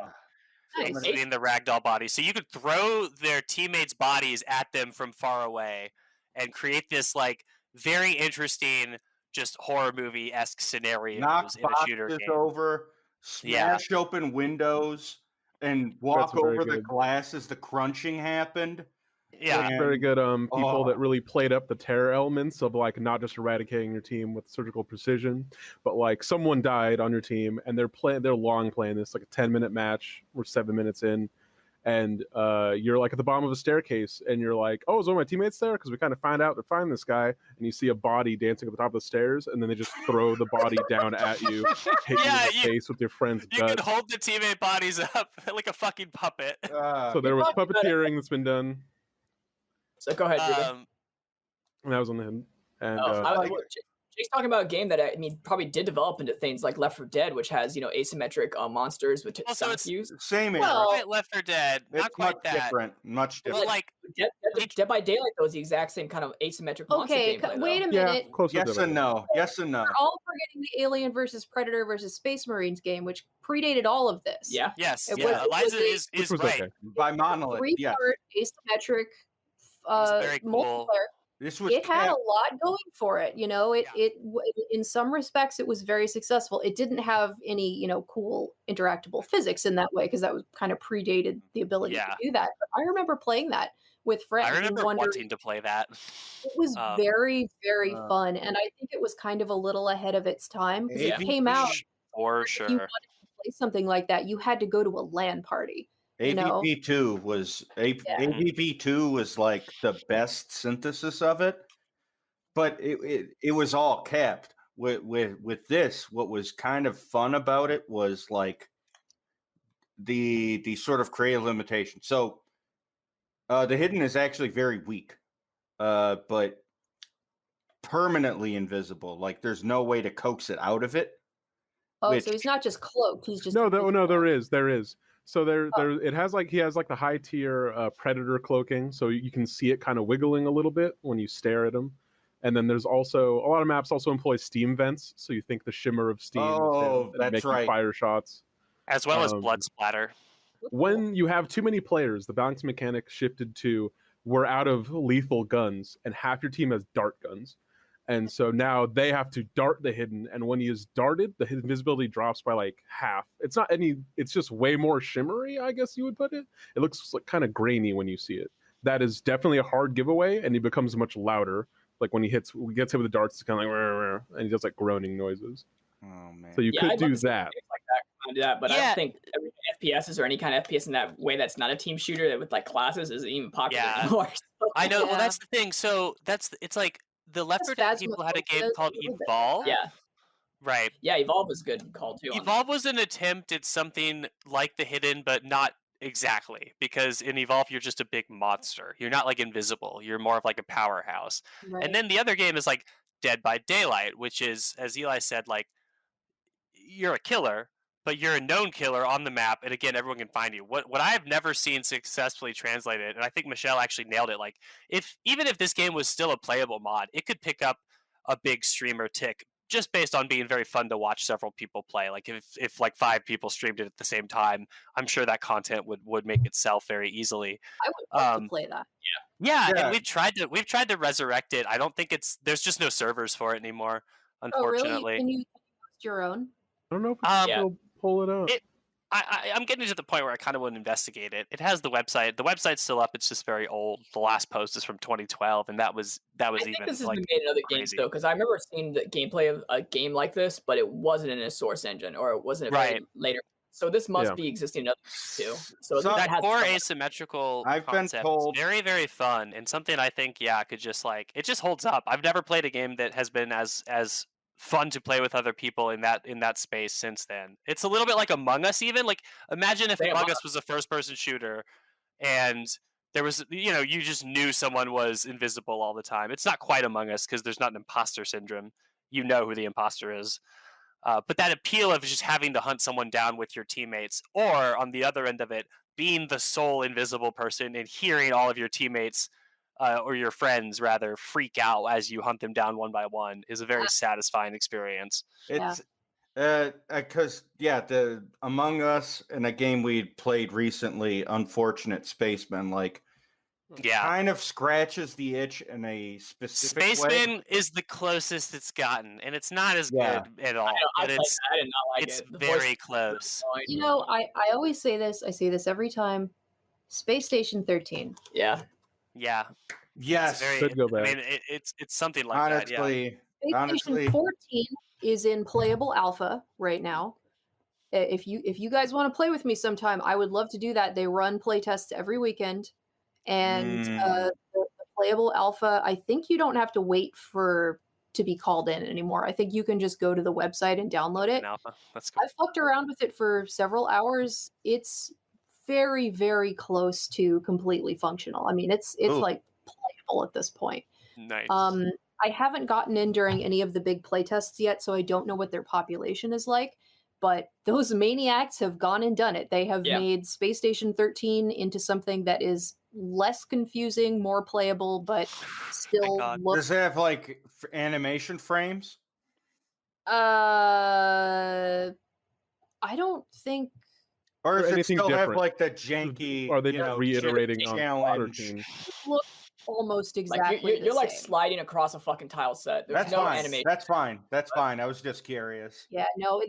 Nice. Including the ragdoll bodies. So you could throw their teammates' bodies at them from far away and create this like very interesting, just horror movie-esque scenarios Knock in a shooter boxes game. over, Yeah. smash open windows, and walk very over the good. glass as the crunching happened. Yeah, And- Very good people that Oh. really played up the terror elements of like not just eradicating your team with surgical precision, but like someone died on your team and they're long playing this like a 10-minute match. We're 7 minutes in, and you're like at the bottom of a staircase and you're like, oh, is one of my teammates there? Because we kind of find out to find this guy, and you see a body dancing at the top of the stairs, and then they just throw the body down at you, hit Yeah, you in the face with your friend's you can gut. hold the teammate bodies up like a fucking puppet. So there was puppeteering that's been done, So go ahead, Ruben. and that was on the hidden. And Jake's talking about a game that I mean probably did develop into things like Left 4 Dead, which has asymmetric monsters with Also, sound it's- cues. Same era. Well, Quite Left 4 Dead, it's not quite much that. different. Much But different. like, Dead by Daylight though is the exact same kind of asymmetric monster Okay, gameplay. wait a yeah, minute. close to Yes the and no. Yes and no. We're all forgetting the Alien versus Predator versus Space Marines game, which predated all of this. Yeah. yes, It yeah, was- it Eliza was which is was right. okay. By Monolith. Yeah. Three-part asymmetric very cool. multiplayer. This was It had a Cap- lot going for it. You know, Yeah. in some respects it was very successful. It didn't have any, cool interactable physics in that way because that was kind of predated the ability Yeah. to do that. But I remember playing that with friends. I and remember wondering- wanting to play that. It was Um, very, very uh, fun, and I think it was kind of a little ahead of its time because it AV came out. For If you sure. wanted to play something like that, you had to go to a LAN party. you know? AVP2 was AVP2 was like the best synthesis of it, but it was all capped. with this, what was kind of fun about it was like the sort of creative limitation. So the hidden is actually very weak, but permanently invisible. Like there's no way to coax it out of it. Oh, Which- so he's not just cloaked; he's just No, invisible. there is. So there it has like he has like the high tier predator cloaking, so you can see it kind of wiggling a little bit when you stare at him. And then there's also a lot of maps also employ steam vents, so you think the shimmer of steam Oh, is that's make you right. fire shots. As well as blood splatter. When you have too many players, the balance mechanic shifted to we're out of lethal guns, and half your team has dart guns. And so now they have to dart the hidden, and when he is darted, the invisibility drops by like half. It's not any, it's just way more shimmery, I guess you would put it. It looks like kind of grainy when you see it. That is definitely a hard giveaway, and he becomes much louder. Like when he gets hit with the darts, it's kind of like, and he does like groaning noises. Oh man. So you could I'd love do to see that. games like that kind of do that, but I Yeah. don't think FPSs or any kind of FPS in that way that's not a team shooter that with like classes isn't even popular Yeah. anymore. So, I know. Well, Yeah. that's the thing. So it's like the Left 4 Dead people had a game Phasmophobia called a little bit. Evolve. yeah, Right. yeah, Evolve was a good call too. on that. Evolve was an attempt at something like the hidden, but not exactly, because in Evolve you're just a big monster. You're not like invisible. You're more of like a powerhouse. Right. And then the other game is like Dead by Daylight, which is, as Eli said, like you're a killer, but you're a known killer on the map, and again, everyone can find you. What I have never seen successfully translated, and I think Michelle actually nailed it. Like, even if this game was still a playable mod, it could pick up a big streamer tick just based on being very fun to watch several people play. Like if like 5 people streamed it at the same time, I'm sure that content would make itself very easily. I would love to play that. Yeah, Yeah. and we've tried to resurrect it. I don't think there's just no servers for it anymore, Oh, really? unfortunately. Can you host your own? I don't know if we can Yeah. still pull it up. I'm getting to the point where I kind of want to investigate it. It has the website. The website's still up. It's just very old. The last post is from 2012, and that was I think even this has like been made in other games crazy. though, because I remember seeing the gameplay of a game like this, but it wasn't in a source engine or it wasn't a very Right. later. So this must Yeah. be existing in other games too. So So that That has core some- asymmetrical I've been concept told- is very, very fun, and something I think could just like it just holds up. I've never played a game that has been as fun to play with other people in that space since then. It's a little bit like Among Us, even. Like, imagine if Say Among Among Us was a first-person shooter, and there was you just knew someone was invisible all the time. It's not quite Among Us because there's not an imposter syndrome. You know who the imposter is. But that appeal of just having to hunt someone down with your teammates, or on the other end of it, being the sole invisible person and hearing all of your teammates or your friends rather freak out as you hunt them down one by one is a very satisfying experience. It's because the Among Us and a game we played recently, Unfortunate Spaceman, like Yeah. kind of scratches the itch in a specific way. Spaceman is the closest it's gotten, and it's not as Yeah. good at all, I but played it's that and not like it's it. The voice very was close. annoying. You know, I always say this. I say this every time. Space Station 13. Yeah. Yeah, Yes, it's very. Could go I back. mean, it's something like that. Yeah. honestly, Space Honestly- Station 14 is in playable alpha right now. If you guys want to play with me sometime, I would love to do that. They run playtests every weekend, and the playable alpha. I think you don't have to wait to be called in anymore. I think you can just go to the website and download it. An alpha. That's cool. I fucked around with it for several hours. It's very, very close to completely functional. I mean, it's Ooh. like playable at this point. Nice. I haven't gotten in during any of the big playtests yet, so I don't know what their population is like. But those maniacs have gone and done it. They have Yeah. made Space Station 13 into something that is less confusing, more playable, but still God. looks. does it have like animation frames? I don't think. Or does it anything still have different? like the janky? Are they you just know, reiterating on challenge? 13? It looks almost exactly Like you're the like same. sliding across a fucking tile set. There's That's no fine. animation. That's fine. That's fine. I was just curious. Yeah, no,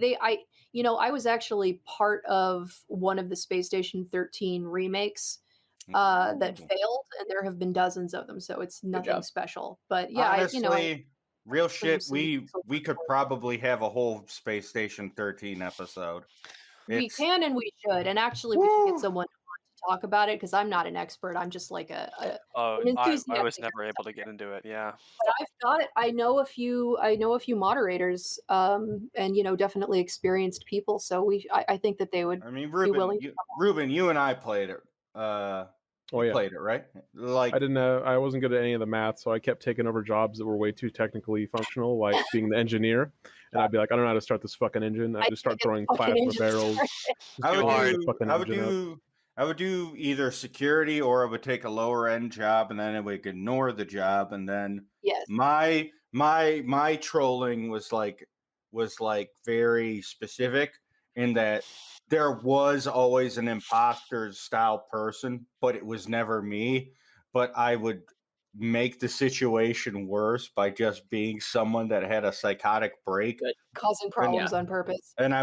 I was actually part of one of the Space Station 13 remakes that Ooh. failed, and there have been dozens of them, so it's nothing job. special. But yeah, Honestly, real shit. some We pixel could art. probably have a whole Space Station 13 episode. we It's- can and we should, and actually we should Woo! get someone on to talk about it because I'm not an expert. I'm just like an Oh, I was enthusiastic. never able to get into it. Yeah. But I know a few moderators, and definitely experienced people. So I think that they would I mean, be willing. Ruben, you and I played it. You yeah. played it, right? Like I didn't know. I wasn't good at any of the math, so I kept taking over jobs that were way too technically functional, like being the engineer. And I'd be like, I don't know how to start this fucking engine. I'd just start throwing plasma barrels. I Up. would do either security, or I would take a lower end job, and then I would ignore the job, and then Yes. my trolling was like very specific in that there was always an imposter style person, but it was never me. But I would make the situation worse by just being someone that had a psychotic break, causing problems on purpose. and I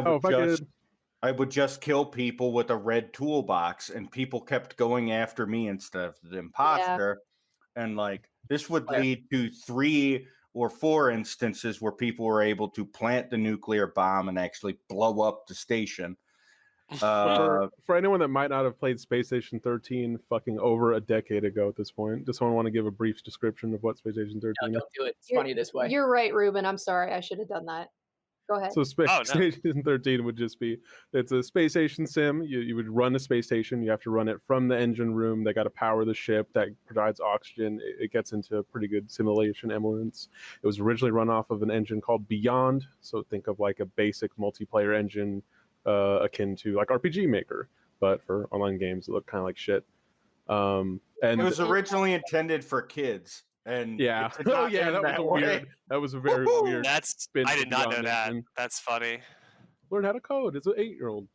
would just kill people with a red toolbox, and people kept going after me instead of the imposter. And like this would lead to 3 or 4 instances where people were able to plant the nuclear bomb and actually blow up the station. For anyone that might not have played Space Station 13 fucking over a decade ago at this point, just want to give a brief description of what Space Station 13 is. Don't do it. It's funny this way. You're right, Ruben. I'm sorry. I should have done that. Go ahead. So Space Station 13 would just be, it's a space station sim. You would run a space station. You have to run it from the engine room. They got to power the ship that provides oxygen. It gets into pretty good simulation elements. It was originally run off of an engine called Beyond. So think of like a basic multiplayer engine akin to like RPG Maker, but for online games that look kind of like shit. And it was originally intended for kids. And that was weird. That was a very weird. I did not know that. That's funny. Learn how to code. It's an 8-year-old.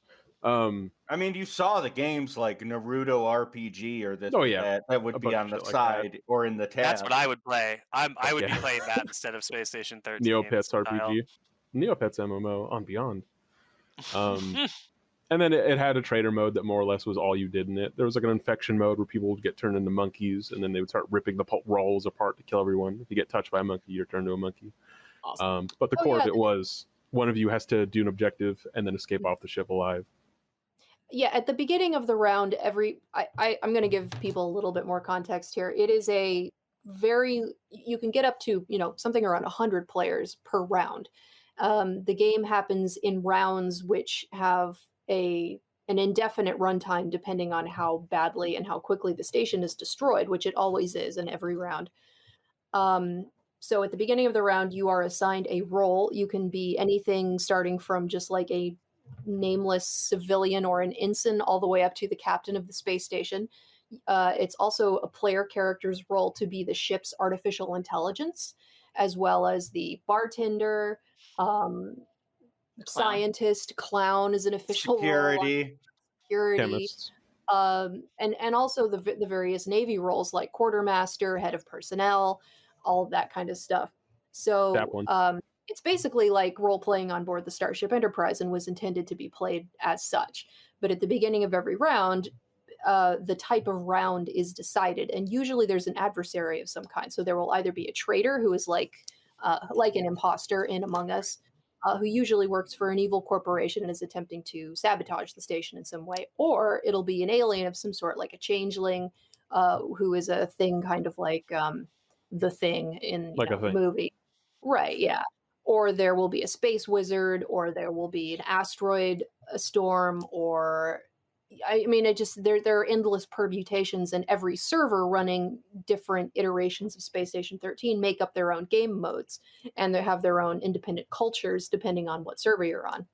I mean, you saw the games like Naruto RPG or this. That would be on the side or in the tab. That's what I would play. I would be playing that instead of Space Station 13. Neopets RPG, Neopets MMO on Beyond. And then it had a trader mode that more or less was all you did in it. There was like an infection mode where people would get turned into monkeys, and then they would start ripping the rolls apart to kill everyone. If you get touched by a monkey, you're turned to a monkey. Awesome. But the core of it was one of you has to do an objective and then escape off the ship alive. Yeah, at the beginning of the round, I'm going to give people a little bit more context here. It is a you can get up to, something around 100 players per round. The game happens in rounds which have an indefinite runtime depending on how badly and how quickly the station is destroyed, which it always is in every round. So at the beginning of the round, you are assigned a role. You can be anything starting from just like a nameless civilian or an ensign all the way up to the captain of the space station. It's also a player character's role to be the ship's artificial intelligence, as well as the bartender, scientist, clown is an official security, chemists. And also the various Navy roles like quartermaster, head of personnel, all of that kind of stuff. So it's basically like role playing on board the Starship Enterprise and was intended to be played as such. But at the beginning of every round, the type of round is decided, and usually there's an adversary of some kind. So there will either be a traitor who is like an imposter in Among Us, who usually works for an evil corporation and is attempting to sabotage the station in some way, or it'll be an alien of some sort, like a changeling, who is a thing kind of like the Thing in the movie. Right, yeah. Or there will be a space wizard, or there will be an asteroid storm, or I mean, there are endless permutations, and every server running different iterations of Space Station 13 make up their own game modes, and they have their own independent cultures depending on what server you're on.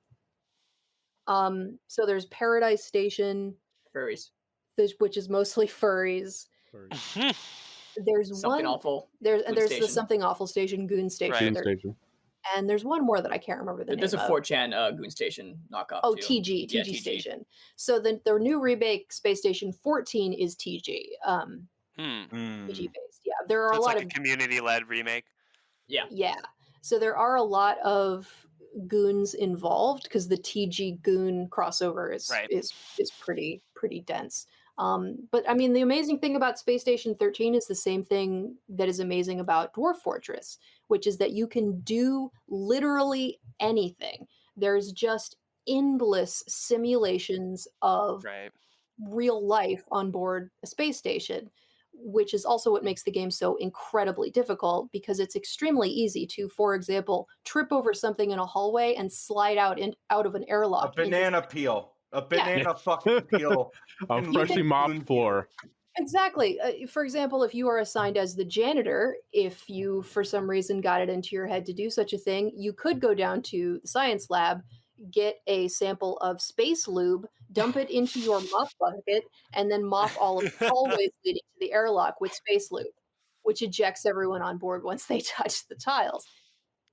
So there's Paradise Station, furries, which is mostly furries. There's something awful. There's the Something Awful Station, Goon Station. Right. Station. And there's one more that I can't remember the name of. There's a 4chan Goon Station knockoff. Oh, too. TG Station. So the new remake Space Station 14 is TG. TG based. Yeah, there are a lot of community-led remake. Yeah. Yeah. So there are a lot of goons involved because the TG Goon crossover is pretty dense. But I mean, the amazing thing about Space Station 13 is the same thing that is amazing about Dwarf Fortress, which is that you can do literally anything. There's just endless simulations of real life on board a space station, which is also what makes the game so incredibly difficult because it's extremely easy to, for example, trip over something in a hallway and slide out of an A airlock. banana peel. A Yeah. banana fucking peel. A can freshly ruin mopped you. floor. Exactly. For example, if you are assigned as the janitor, if you for some reason got it into your head to do such a thing, you could go down to the science lab, get a sample of space lube, dump it into your mop bucket, and then mop all of the hallways leading to the airlock with space lube, which ejects everyone on board once they touch the tiles.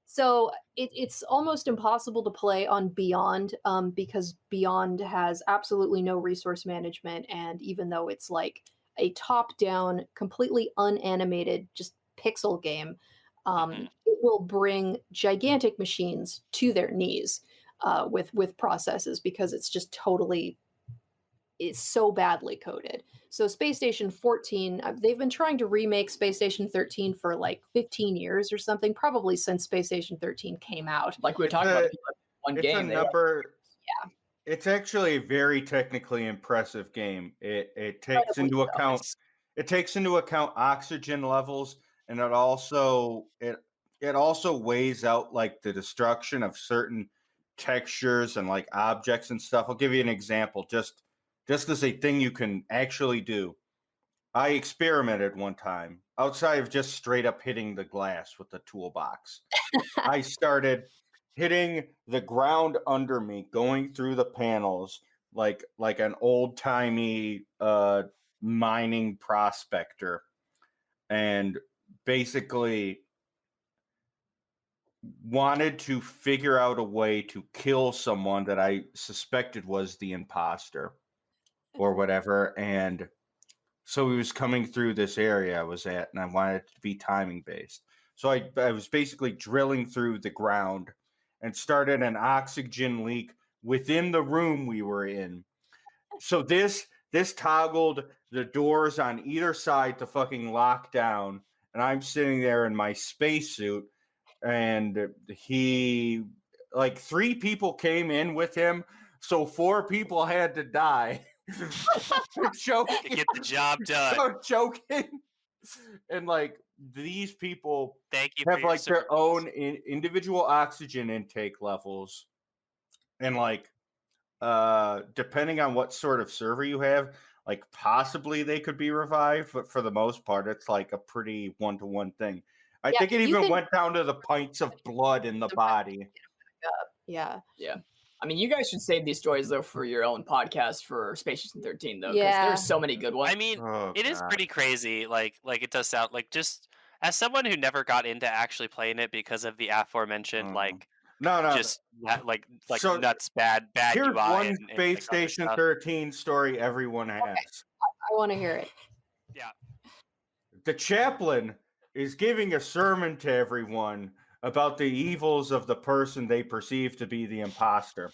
So it's almost impossible to play on Beyond because Beyond has absolutely no resource management. And even though it's like a top down, completely unanimated, just pixel game, it will bring gigantic machines to their knees with processes because it's just totally it's so badly coded. So Space Station 14, they've been trying to remake Space Station 13 for like 15 years or something, probably since Space Station 13 came out. Like we were talking about, one It's game. a number. Yeah. It's actually a very technically impressive game. It takes into account oxygen levels, and it also weighs out like the destruction of certain textures and like objects and stuff. I'll give you an example, just as a thing you can actually do. I experimented one time outside of just straight up hitting the glass with the toolbox. I started hitting the ground under me, going through the panels like an old timey mining prospector, and basically wanted to figure out a way to kill someone that I suspected was the imposter or whatever. And so he was coming through this area I was at, and I wanted it to be timing based. So I was basically drilling through the ground and started an oxygen leak within the room we were in. So this toggled the doors on either side to fucking lock down, and I'm sitting there in my spacesuit, and he, like, 3 people came in with him, so 4 people had to die. Choking. To get the job done. Choking. And like these people Thank you have for your like their service. own individual oxygen intake levels, and like depending on what sort of server you have, like possibly they could be revived, but for the most part it's like a pretty one-to-one thing. I think it even went down to the pints of blood in the body. Yeah. I mean, you guys should save these stories though for your own podcast for Space Station 13 though, because Yeah. there's so many good ones. I mean, Oh, it is God. pretty crazy. Like it does sound like, just as someone who never got into actually playing it because of the aforementioned No. just like So, nuts bad Here's UI one and Space like, other Station stuff. 13 story everyone has. I want to hear it. Yeah. The chaplain is giving a sermon to everyone about the evils of the person they perceive to be the imposter.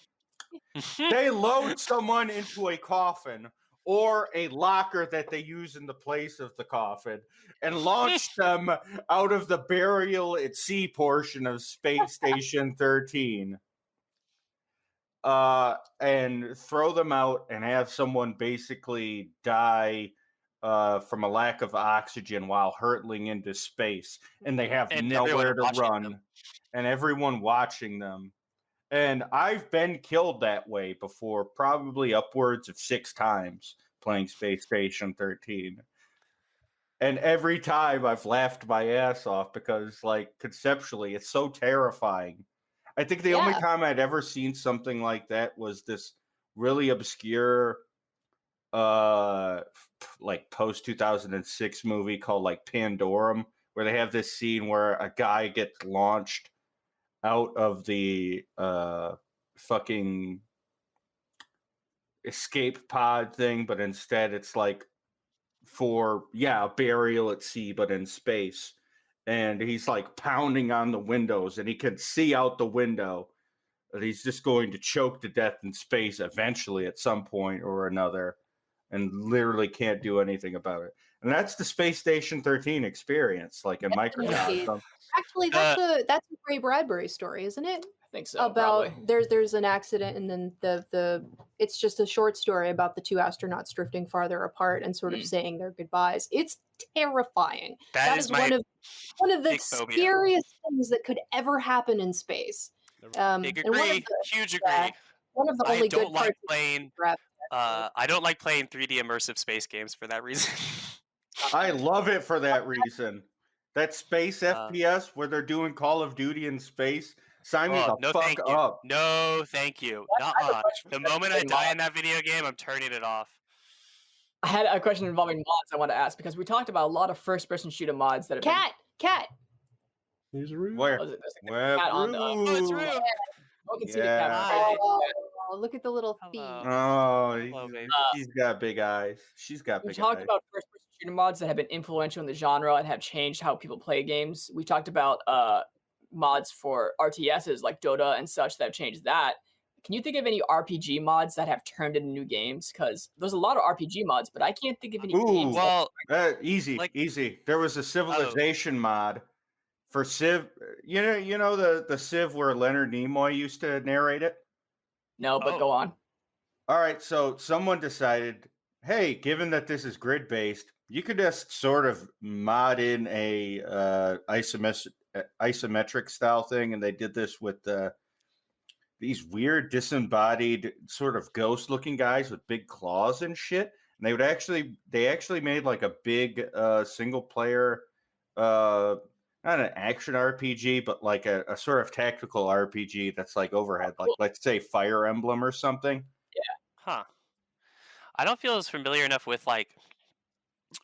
They load someone into a coffin or a locker that they use in the place of the coffin and launch them out of the burial at sea portion of Space Station 13. And throw them out and have someone basically die from a lack of oxygen while hurtling into space, and they have nowhere to run, and everyone watching them. And I've been killed that way before, probably upwards of 6 times playing Space Station 13. And every time I've laughed my ass off because, like, conceptually, it's so terrifying. I think the only time I'd ever seen something like that was this really obscure like post 2006 movie called like Pandorum, where they have this scene where a guy gets launched out of the fucking escape pod thing, but instead it's like for a burial at sea but in space, and he's like pounding on the windows and he can see out the window that he's just going to choke to death in space eventually at some point or another, and literally can't do anything about it. And that's the Space Station 13 experience, like in microcosm. Actually, that's a Ray Bradbury story, isn't it? think so. about probably. there's an accident, and then the it's just a short story about the two astronauts drifting farther apart and sort of saying their goodbyes. It's terrifying. That is is my one of the big phobia. scariest things that could ever happen in space. Big And one of agree. the Huge yeah, agree. one of the I only don't good like parts playing. of gravity, actually. I don't like playing 3D immersive space games for that reason. I love it for that reason. That space Uh, FPS where they're doing Call of Duty in space, sign me the no, fuck thank you. up. No, thank you. I have a Nuh-uh. question The for moment I everybody die mod. in that video game, I'm turning it off. I had a question involving mods I want to ask because we talked about a lot of first-person shooter mods that have Cat. Here's a root. Where? Been, there's a Where? cat on the. Oh, it's Rue? Rue. I can see the Yeah. cat. Hi. Oh, look at the little feet. Hello. Oh, Hello, baby. she's got big eyes. She's got We big talked eyes. about first-person shooter mods that have been influential in the genre and have changed how people play games. We talked about mods for RTSs like Dota and such that have changed that. Can you think of any RPG mods that have turned into new games? Because there's a lot of RPG mods, but I can't think of any Ooh. games. Well, Easy, like- easy. There was a Civilization mod for Civ. You know the Civ where Leonard Nimoy used to narrate it. No, but Oh. go on. All right, so someone decided, hey, given that this is grid based, you could just sort of mod in a isometric style thing, and they did this with these weird disembodied sort of ghost looking guys with big claws and shit. And they actually made like a big single player not an action RPG, but like a sort of tactical RPG that's like overhead, like let's say Fire Emblem or something. Huh. I don't feel as familiar enough with like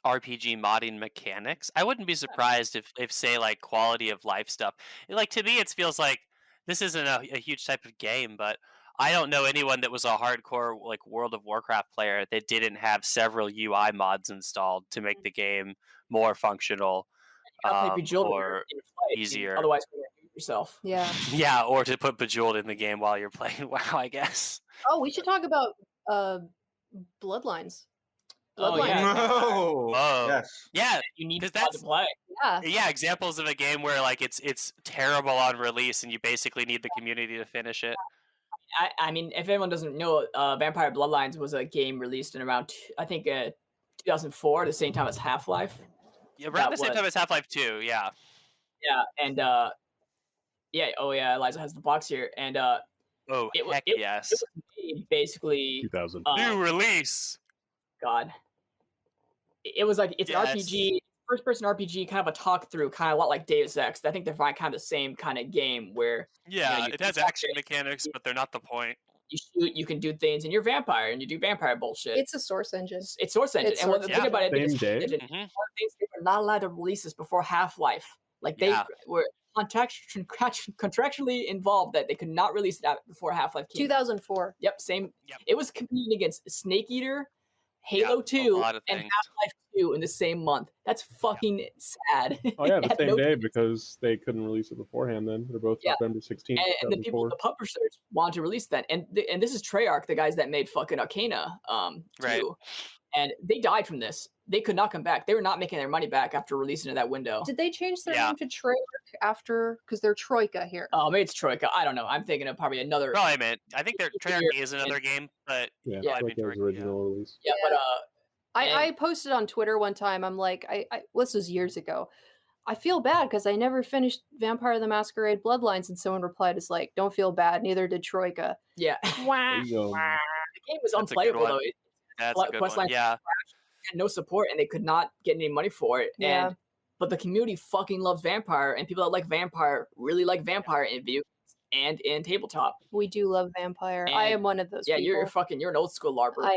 RPG modding mechanics. I wouldn't be surprised if say like quality of life stuff. Like to me, it feels like this isn't a huge type of game, but I don't know anyone that was a hardcore like World of Warcraft player that didn't have several UI mods installed to make the game more functional. Play Bejeweled when you're Or in flight, easier. Otherwise, you're gonna hurt yourself. Yeah. Yeah, or to put Bejeweled in the game while you're playing WoW, I guess. Oh, we should talk about Bloodlines. Oh, Bloodlines. yeah. No. Oh. Yes. Yeah, You need 'Cause to mod to that's- play. Yeah. yeah, examples of a game where like it's terrible on release and you basically need the community to finish it. I mean, if anyone doesn't know, Vampire Bloodlines was a game released in around, I think, 2004, the same time as Half-Life. Yeah, around That the same was- time as Half-Life 2, yeah. Yeah, and Eliza has the box here, and Oh, it was heck yes. it was made basically 2000. New release. God. It was like it's Yes. an RPG, first-person RPG, kind of a talk through, kind of a lot like Deus Ex. I think they're kind of the same kind of game where Yeah, you it has can talk action to- mechanics, but they're not the point. you shoot, you can do things, and you're a vampire, and you do vampire bullshit. It's a source engine. It's Source Engine, it's and what Source the thing Engine. about it, Same is day? Engine, Mhm. one of the things they were not allowed to release this before Half-Life. Like they Yeah. were contractually involved that they could not release that before Half-Life came. 2004. Yep, same. Yep. It was competing against Snake Eater, Yeah, Halo a 2, lot of and things. Half-Life 2 in the same month. That's fucking sad. Oh yeah, It the had same no- day because they couldn't release it beforehand. Then they're both Yeah. November 16th, And the people, 2004. the publishers, wanted to release that, and this is Treyarch, the guys that made fucking Arcana, Right. too. And they died from this. They could not come back. They were not making their money back after releasing it that window. Did they change their Yeah. name to Treyarch after? Because they're Troika here. Oh, maybe it's Troika. I don't know. I'm thinking of probably another. Probably meant. I think It's Treyarch weird, is another game, but Yeah, Yeah. like mean, that was yeah. original release. Yeah, Yeah. but I posted on Twitter one time. I'm like, this was years ago. I feel bad because I never finished Vampire the Masquerade Bloodlines, and someone replied, "Is like, don't feel bad. Neither did Troika." yeah, There you go. the game was That's a good unplayable one. though. It that's Quest a good one. line- Yeah. had no support, and they could not get any money for it. Yeah. And but the community fucking loves Vampire, and people that like Vampire really like Vampire in video games and in tabletop. We do love Vampire. I And- am one of those Yeah, people. you're an old school LARPer. I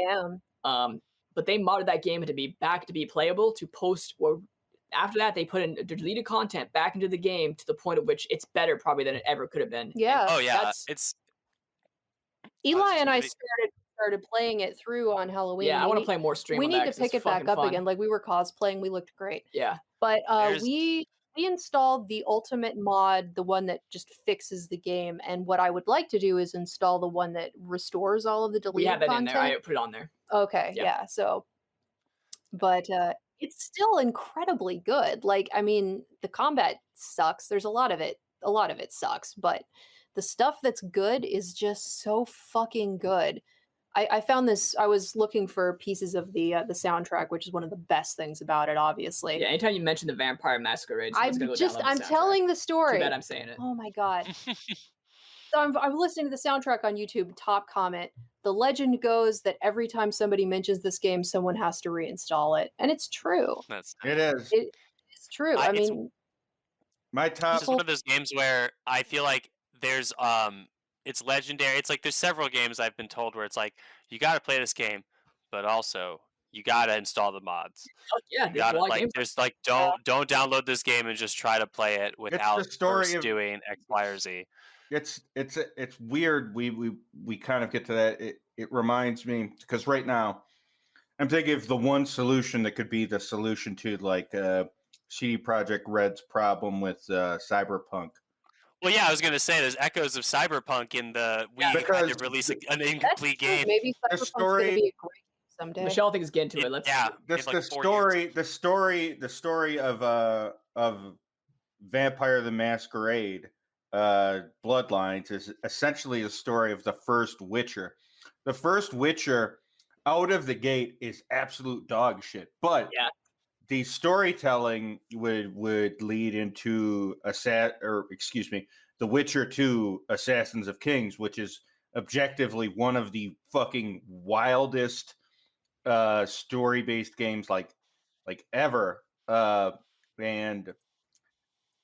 am. But they modded that game to be back to be playable to post, or after that they put in deleted content back into the game to the point at which it's better probably than it ever could have been. And Yeah. Oh yeah. that's- It's Eli and I really- started playing it through on Halloween. yeah, I We want to need- play more stream. We on need that to 'cause it's pick it back fucking up fun. again. Like we were cosplaying, we looked great. Yeah, But There's- we installed the ultimate mod, the one that just fixes the game. And what I would like to do is install the one that restores all of the deleted we have that content. in there. I put it on there. Okay, Yeah. yeah. So, but it's still incredibly good. Like, I mean, the combat sucks. There's a lot of it. A lot of it sucks, but the stuff that's good is just so fucking good. I found this. I was looking for pieces of the soundtrack, which is one of the best things about it. Obviously, Yeah, anytime you mention the Vampire Masquerade, someone's gonna go download the I'm soundtrack. telling the Too story. bad I'm saying it. Oh my god. So I'm listening to the soundtrack on YouTube. Top comment: the legend goes that every time somebody mentions this game, someone has to reinstall it, and it's true. That's It is. It's true. I it's mean, My This top. is one of those games where I feel like there's it's legendary. It's like there's several games I've been told where it's like you got to play this game, but also you got to install the mods. Oh, yeah, You there's a got to lot of like games. there's like don't download this game and just try to play it without story first of- doing X, Y, or Z. It's weird. We kind of get to that. It reminds me because right now I'm thinking of the one solution that could be the solution to like CD Projekt Red's problem with Cyberpunk. Well, yeah, I was gonna say there's echoes of Cyberpunk in the we had to because release an that's incomplete true. game. Maybe The Cyberpunk's story- gonna be a great game someday. Michelle thinks get into it. Let's Yeah, The, in like the 4 years. the story of Vampire the Masquerade, Bloodlines is essentially the story of the first Witcher. The first Witcher out of the gate is absolute dog shit, but Yeah. the storytelling would lead into The Witcher 2 Assassins of Kings, which is objectively one of the fucking wildest story-based games like ever.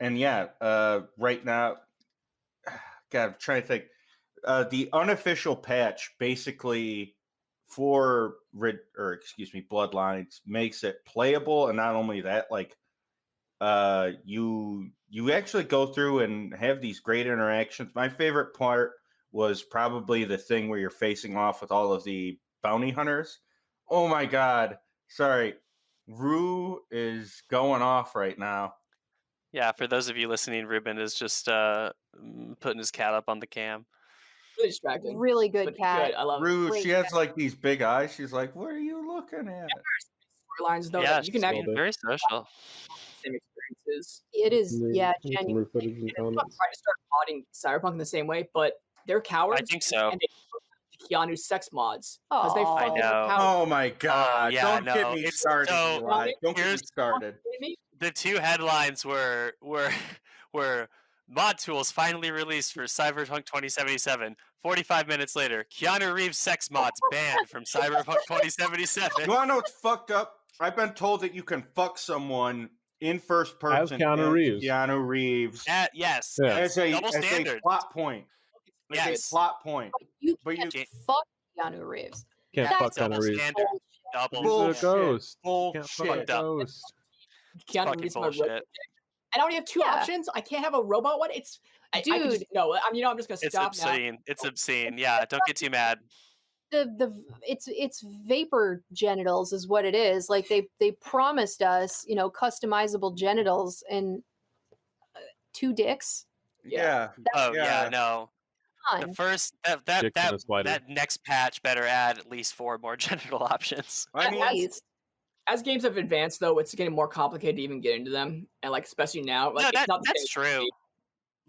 And yeah, right now, God, I'm trying to think. The unofficial patch basically for Bloodlines makes it playable, and not only that, like you actually go through and have these great interactions. My favorite part was probably the thing where you're facing off with all of the bounty hunters. Oh my god. Sorry. Rue is going off right now. Yeah, for those of you listening, Ruben is just putting his cat up on the cam. really distracting. Really good But cat. good. I love it. Rue, Great she has like these big eyes. She's like, "What are you looking at?" Storylines though, Yeah, that you can she's actually being very social. same experiences. It is, yeah, Some genuine. roof footage and I'm comments. trying to start modding Cyberpunk in the same way, but they're cowards. I think so. And they Keanu sex mods because they Aw. I fucking know. cowards. Oh my god! yeah, Don't get no, me it's started, so- Eli. Don't get me here's- started. The two headlines were mod tools finally released for Cyberpunk 2077. 45 minutes later, Keanu Reeves sex mods banned from Cyberpunk 2077. You wanna know what's fucked up? I've been told that you can fuck someone in first person Keanu Reeves. Keanu Reeves. Yes, Yeah. yes, double as a standard. plot point. As Yes. a plot point. You But can't you- fuck Keanu Reeves. Can't That's fuck double Keanu Reeves. standard. Bullshit. Double Bull- He's a standard. ghost. Can't fuck a Bullshit. ghost. Keanu Fucking Reeves mode. bullshit. I only have two Yeah. options. I can't have a robot one. It's I could Dude. just, no. I'm just gonna It's stop now. obscene. It's obscene. Yeah, don't get too mad. It's vapor genitals is what it is. Like they promised us, customizable genitals and 2 dicks. Yeah. Oh yeah, Yeah. no. The Fine. first Dick and a slider. that next patch better add at least 4 more genital options. I mean, As- Please. As games have advanced, though, it's getting more complicated to even get into them, and like especially now, like No, it's not the that's same as true.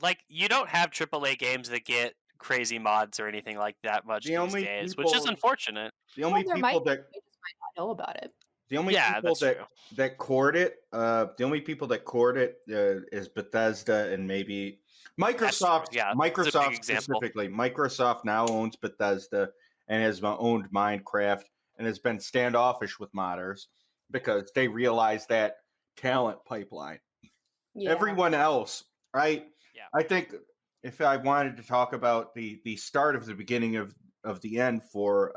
Like you don't have AAA games that get crazy mods or anything like that much The these only days, which is people- unfortunate. the only there people might that They just might not know about it. the only Yeah, people that's that true. that court it, the only people that court it is Bethesda and maybe Microsoft. Yeah, that's a big Microsoft example. specifically. Microsoft now owns Bethesda and has owned Minecraft and has been standoffish with modders because they realize that talent pipeline. Yeah. Everyone else, right? Yeah. I think if I wanted to talk about the start of the beginning of the end for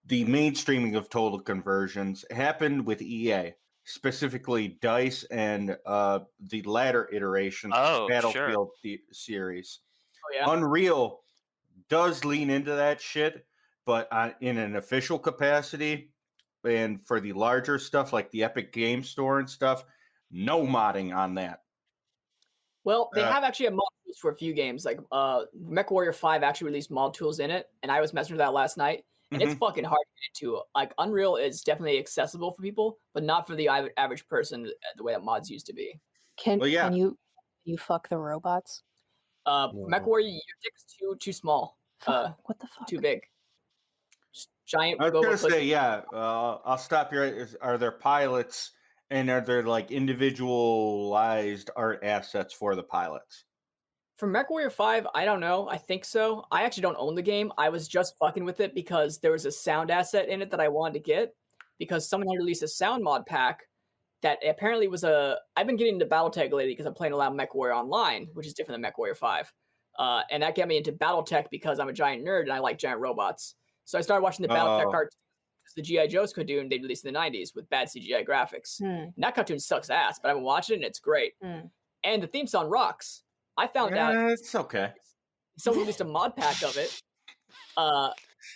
the mainstreaming of total conversions, it happened with EA, specifically DICE and the latter iteration Oh, Battlefield series. Oh, yeah. Unreal does lean into that shit, but in an official capacity and for the larger stuff like the Epic Game Store and stuff, no modding on that. Well, they Uh, have actually a mod tools for a few games. Like MechWarrior 5 actually released mod tools in it, and I was messing with that last night. And it's fucking hard to get into. Like Unreal is definitely accessible for people, but not for the average person the way that mods used to be. Can Well, yeah. can you fuck the robots? MechWarrior, your dick's too small. What the fuck? Too big. Just giant. I was boba gonna pussy. say, yeah. I'll stop you. Are there pilots, and are there like individualized art assets for the pilots? For MechWarrior 5, I don't know. I think so. I actually don't own the game. I was just fucking with it because there was a sound asset in it that I wanted to get because someone had released a sound mod pack that apparently was a. I've been getting into BattleTech lately because I'm playing a lot of MechWarrior Online, which is different than MechWarrior 5. And that got me into BattleTech because I'm a giant nerd and I like giant robots. So I started watching the BattleTech cartoons the G.I. Joe's cartoon they released in the 90s with bad CGI graphics. And that cartoon sucks ass, but I've been watching it and it's great. And the theme song rocks. I found out It's okay. someone released a mod pack of it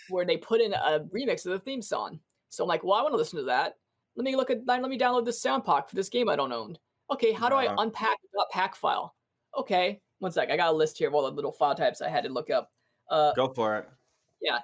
where they put in a remix of the theme song. So I'm like, well, I want to listen to that. Let me download this sound pack for this game I don't own. Okay, how do I unpack the .pack file? Okay, one sec. I got a list here of all the little file types I had to look up. Go for it. Yeah.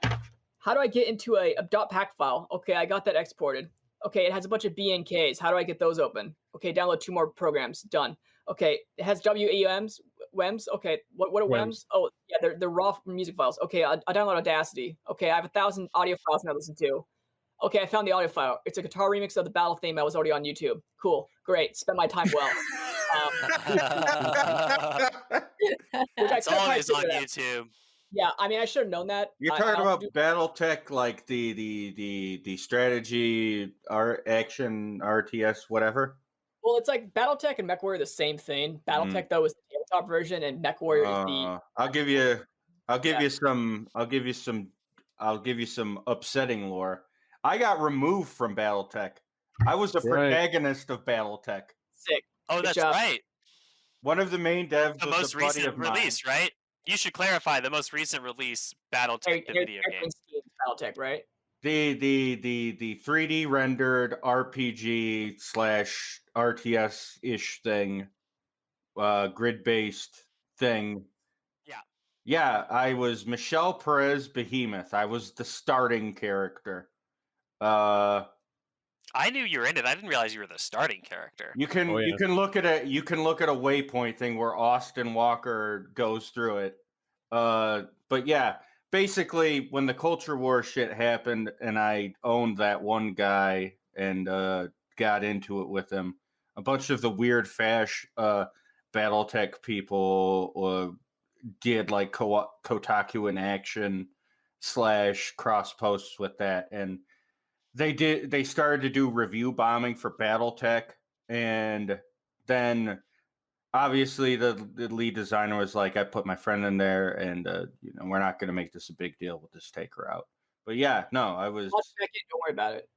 How do I get into a .pack file? Okay, I got that exported. Okay, it has a bunch of BNKs. How do I get those open? Okay, download 2 more programs. Done. Okay, it has WEMs. WEMs. Okay, what are WEMs? Oh, yeah, they're raw music files. Okay, I'll download Audacity. Okay, I have 1,000 audio files now to listen to. Okay, I found the audio file. It's a guitar remix of the battle theme that was already on YouTube. Cool, great. Spend my time well. It's always on YouTube. Yeah, I mean, I should have known that. You're talking about BattleTech, like the strategy, action, RTS, whatever. Well, it's like BattleTech and MechWarrior are the same thing. BattleTech though is the tabletop version, and MechWarrior is the. I'll give you some upsetting lore. I got removed from BattleTech. I was the protagonist of BattleTech. Sick. Oh, Good that's job. right. One of the main devs The was most a buddy recent of mine. release, right? You should clarify the most recent release, BattleTech, the video game. BattleTech, right? The 3D rendered RPG / RTS ish thing, grid based thing. Yeah. Yeah, I was Michelle Perez Behemoth. I was the starting character. I knew you were in it. I didn't realize you were the starting character. You can look at a waypoint thing where Austin Walker goes through it. But yeah, basically when the culture war shit happened and I owned that one guy and got into it with him, a bunch of the weird fash BattleTech people did like Kotaku in action / cross posts with that, and they started to do review bombing for BattleTech, and then obviously the lead designer was like, I put my friend in there, and we're not going to make this a big deal. We'll just take her out. But yeah, no, I was. Don't worry about it.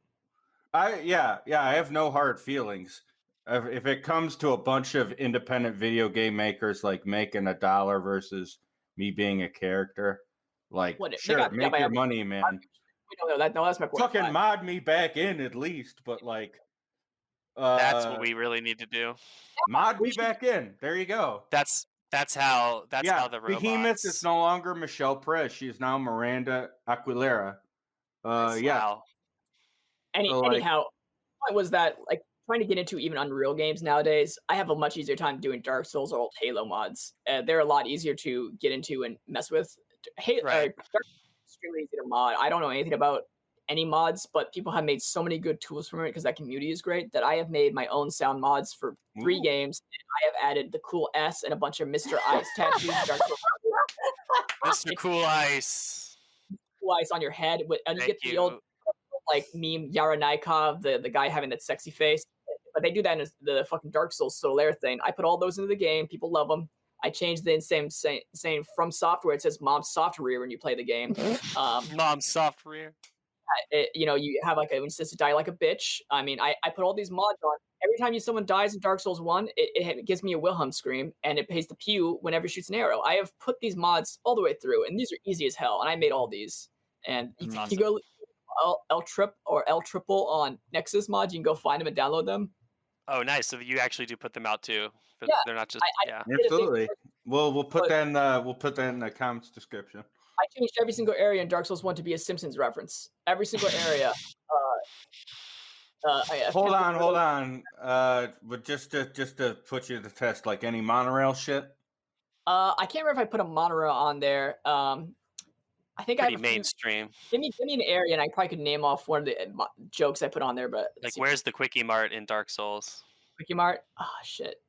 I have no hard feelings. If it comes to a bunch of independent video game makers like making $1 versus me being a character, like sure, make your money, man. No, that's my point. Fucking mod me back in at least, but like, that's what we really need to do. Mod me back in. There you go. That's how the robots. Behemoth is no longer Michelle Perez. She is now Miranda Aguilera. Yeah. Anyhow, point was that like trying to get into even Unreal games nowadays, I have a much easier time doing Dark Souls or old Halo mods. They're a lot easier to get into and mess with. Dark Souls is extremely easy to mod. I don't know anything about any mods, but people have made so many good tools from it because that community is great that I have made my own sound mods for 3 games. And I have added the cool S and a bunch of Mr. Ice tattoos. Mr. Cool Ice. Cool Ice on your head, and you get the old like meme Yara Naikov, the guy having that sexy face. But they do that in the fucking Dark Souls Solaire thing. I put all those into the game. People love them. I changed the insane saying from software. It says Mom Software when you play the game. Mom Software. You have like when says to die like a bitch. I mean, I put all these mods on. Every time someone dies in Dark Souls 1, it gives me a Wilhelm scream, and it pays the pew whenever it shoots an arrow. I have put these mods all the way through, and these are easy as hell. And I made all these. And you go L Triple on Nexus mods. You can go find them and download them. Oh, nice! So you actually do put them out too. But they're not just Absolutely. We'll put that in the comments description. I changed every single area in Dark Souls 1 to be a Simpsons reference. Every single area. Hold on. But just to put you to the test, like any monorail shit. I can't remember if I put a monorail on there. I think I Pretty have a few. mainstream. Give me an area, and I probably could name off one of the jokes I put on there. But Like, where's the Quickie Mart in Dark Souls? Quickie Mart? Oh shit.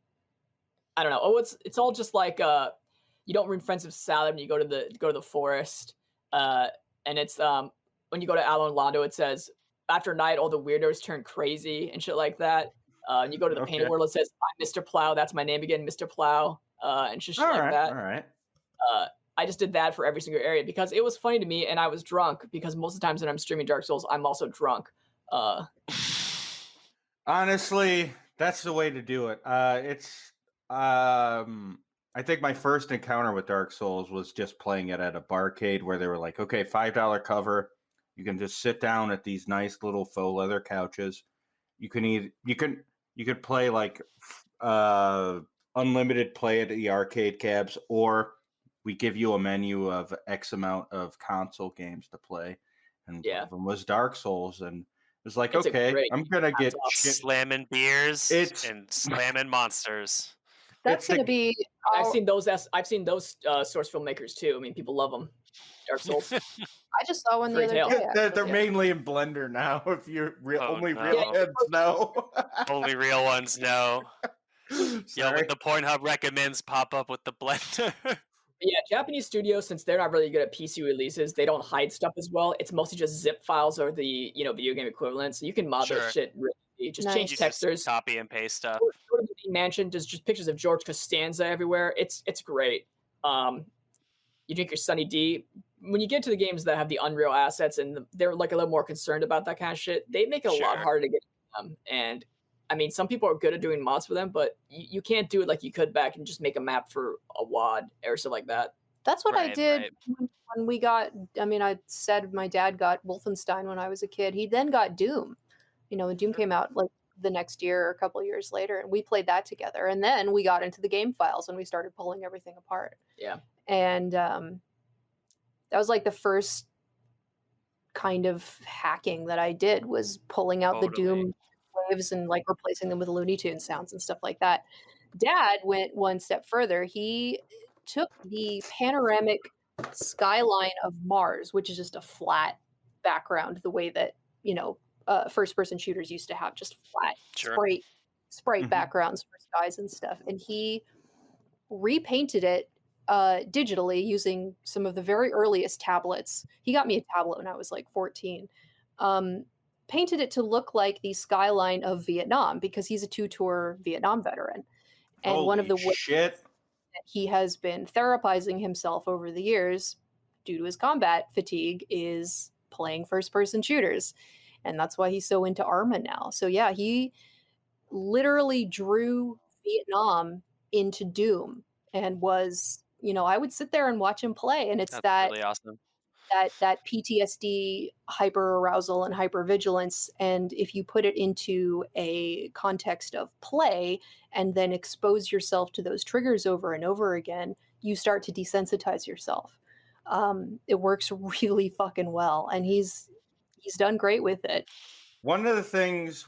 I don't know. Oh, it's all just like you don't ruin friends with salad when you go to the forest. And it's when you go to Alon Londo, it says after night all the weirdos turn crazy and shit like that. And you go to the painted world, it says I'm Mr. Plow, that's my name again, Mr. Plow, and shit like that. All right. I just did that for every single area because it was funny to me, and I was drunk because most of the times when I'm streaming Dark Souls, I'm also drunk. Honestly, that's the way to do it. I think my first encounter with Dark Souls was just playing it at a barcade where they were like, okay, $5 cover. You can just sit down at these nice little faux leather couches. You could play like unlimited play at the arcade cabs, or we give you a menu of X amount of console games to play. And one of them was Dark Souls, and it was like, It's a okay, great I'm gonna get slamming beers and slamming monsters. That's going to be. I've seen those source filmmakers too. I mean, people love them. Dark Souls. I just saw one the other day. They're mainly in Blender now. If you're real heads know. Only real ones know. Yeah, when the Pornhub recommends pop up with the Blender. Yeah, Japanese studios, since they're not really good at PC releases, they don't hide stuff as well. It's mostly just zip files or the video game equivalent. So you can mod that shit really easy. Just change textures, copy and paste stuff. Go to the mansion, just pictures of George Costanza everywhere. It's great. You drink your Sunny D. When you get to the games that have the Unreal assets and they're like a little more concerned about that kind of shit, they make it a lot harder to get them. And I mean, some people are good at doing mods for them, but you can't do it like you could back and just make a map for a WAD or something like that. That's what I did when we got. I mean, I said my dad got Wolfenstein when I was a kid. He then got Doom. And Doom came out like the next year or a couple of years later, and we played that together. And then we got into the game files and we started pulling everything apart. Yeah. And that was like the first kind of hacking that I did, was pulling out the Doom waves and like replacing them with Looney Tunes sounds and stuff like that. Dad went one step further. He took the panoramic skyline of Mars, which is just a flat background, the way that first-person shooters used to have, just flat sprite backgrounds for skies and stuff. And he repainted it digitally using some of the very earliest tablets. He got me a tablet when I was like 14. Painted it to look like the skyline of Vietnam because he's a 2-tour Vietnam veteran. And one of the ways that he has been therapizing himself over the years due to his combat fatigue is playing first-person shooters. And that's why he's so into Arma now. So yeah, he literally drew Vietnam into Doom and was, I would sit there and watch him play. And it's That's really awesome. That PTSD, hyper arousal and hypervigilance. And if you put it into a context of play and then expose yourself to those triggers over and over again, you start to desensitize yourself. It works really fucking well. And he's done great with it. One of the things,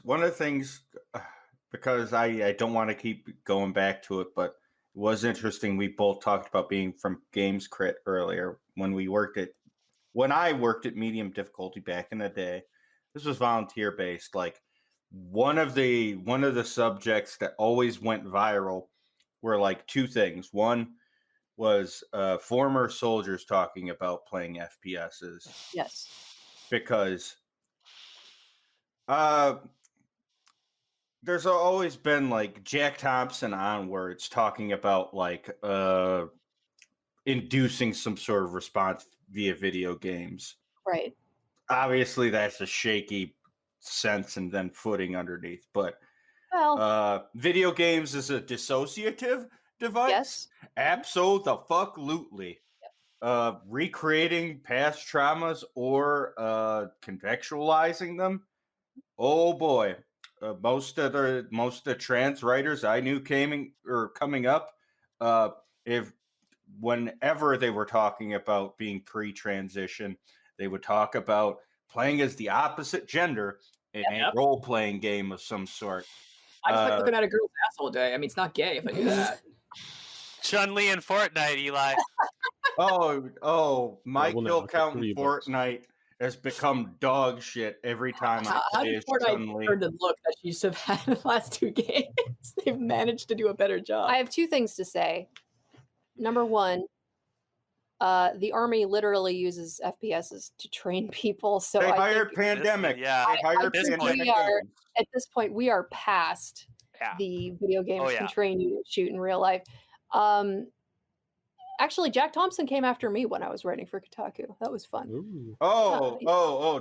because I don't want to keep going back to it, but it was interesting. We both talked about being from Games Crit earlier when I worked at medium difficulty back in the day. This was volunteer based. Like one of the subjects that always went viral were like two things. One was former soldiers talking about playing FPSs. Yes. Because there's always been like Jack Thompson onwards talking about like inducing some sort of response via video games. Right. Obviously, that's a shaky sense and then footing underneath. But video games is a dissociative device. Yes. Absolutely. Recreating past traumas or contextualizing them. Oh boy, most of the trans writers I knew coming up, if whenever they were talking about being pre-transition, they would talk about playing as the opposite gender in a role-playing game of some sort. I just like looking at a girl's ass all day. I mean, it's not gay if I do that. Chun-Li in Fortnite, Eli. My Well, no, kill it's count in $3. Fortnite has become dog shit every time I How play did as Fortnite Chun-Li. turn the look that she should have had in the last 2 games? They've managed to do a better job. I have 2 things to say. Number 1, the army literally uses FPSs to train people, so They I hired think Pandemic. Yeah. They hired this point- Pandemic we are- Games. at this point we are past Yeah. the video games yeah. can train you to shoot in real life. Actually, Jack Thompson came after me when I was writing for Kotaku. That was fun. Ooh.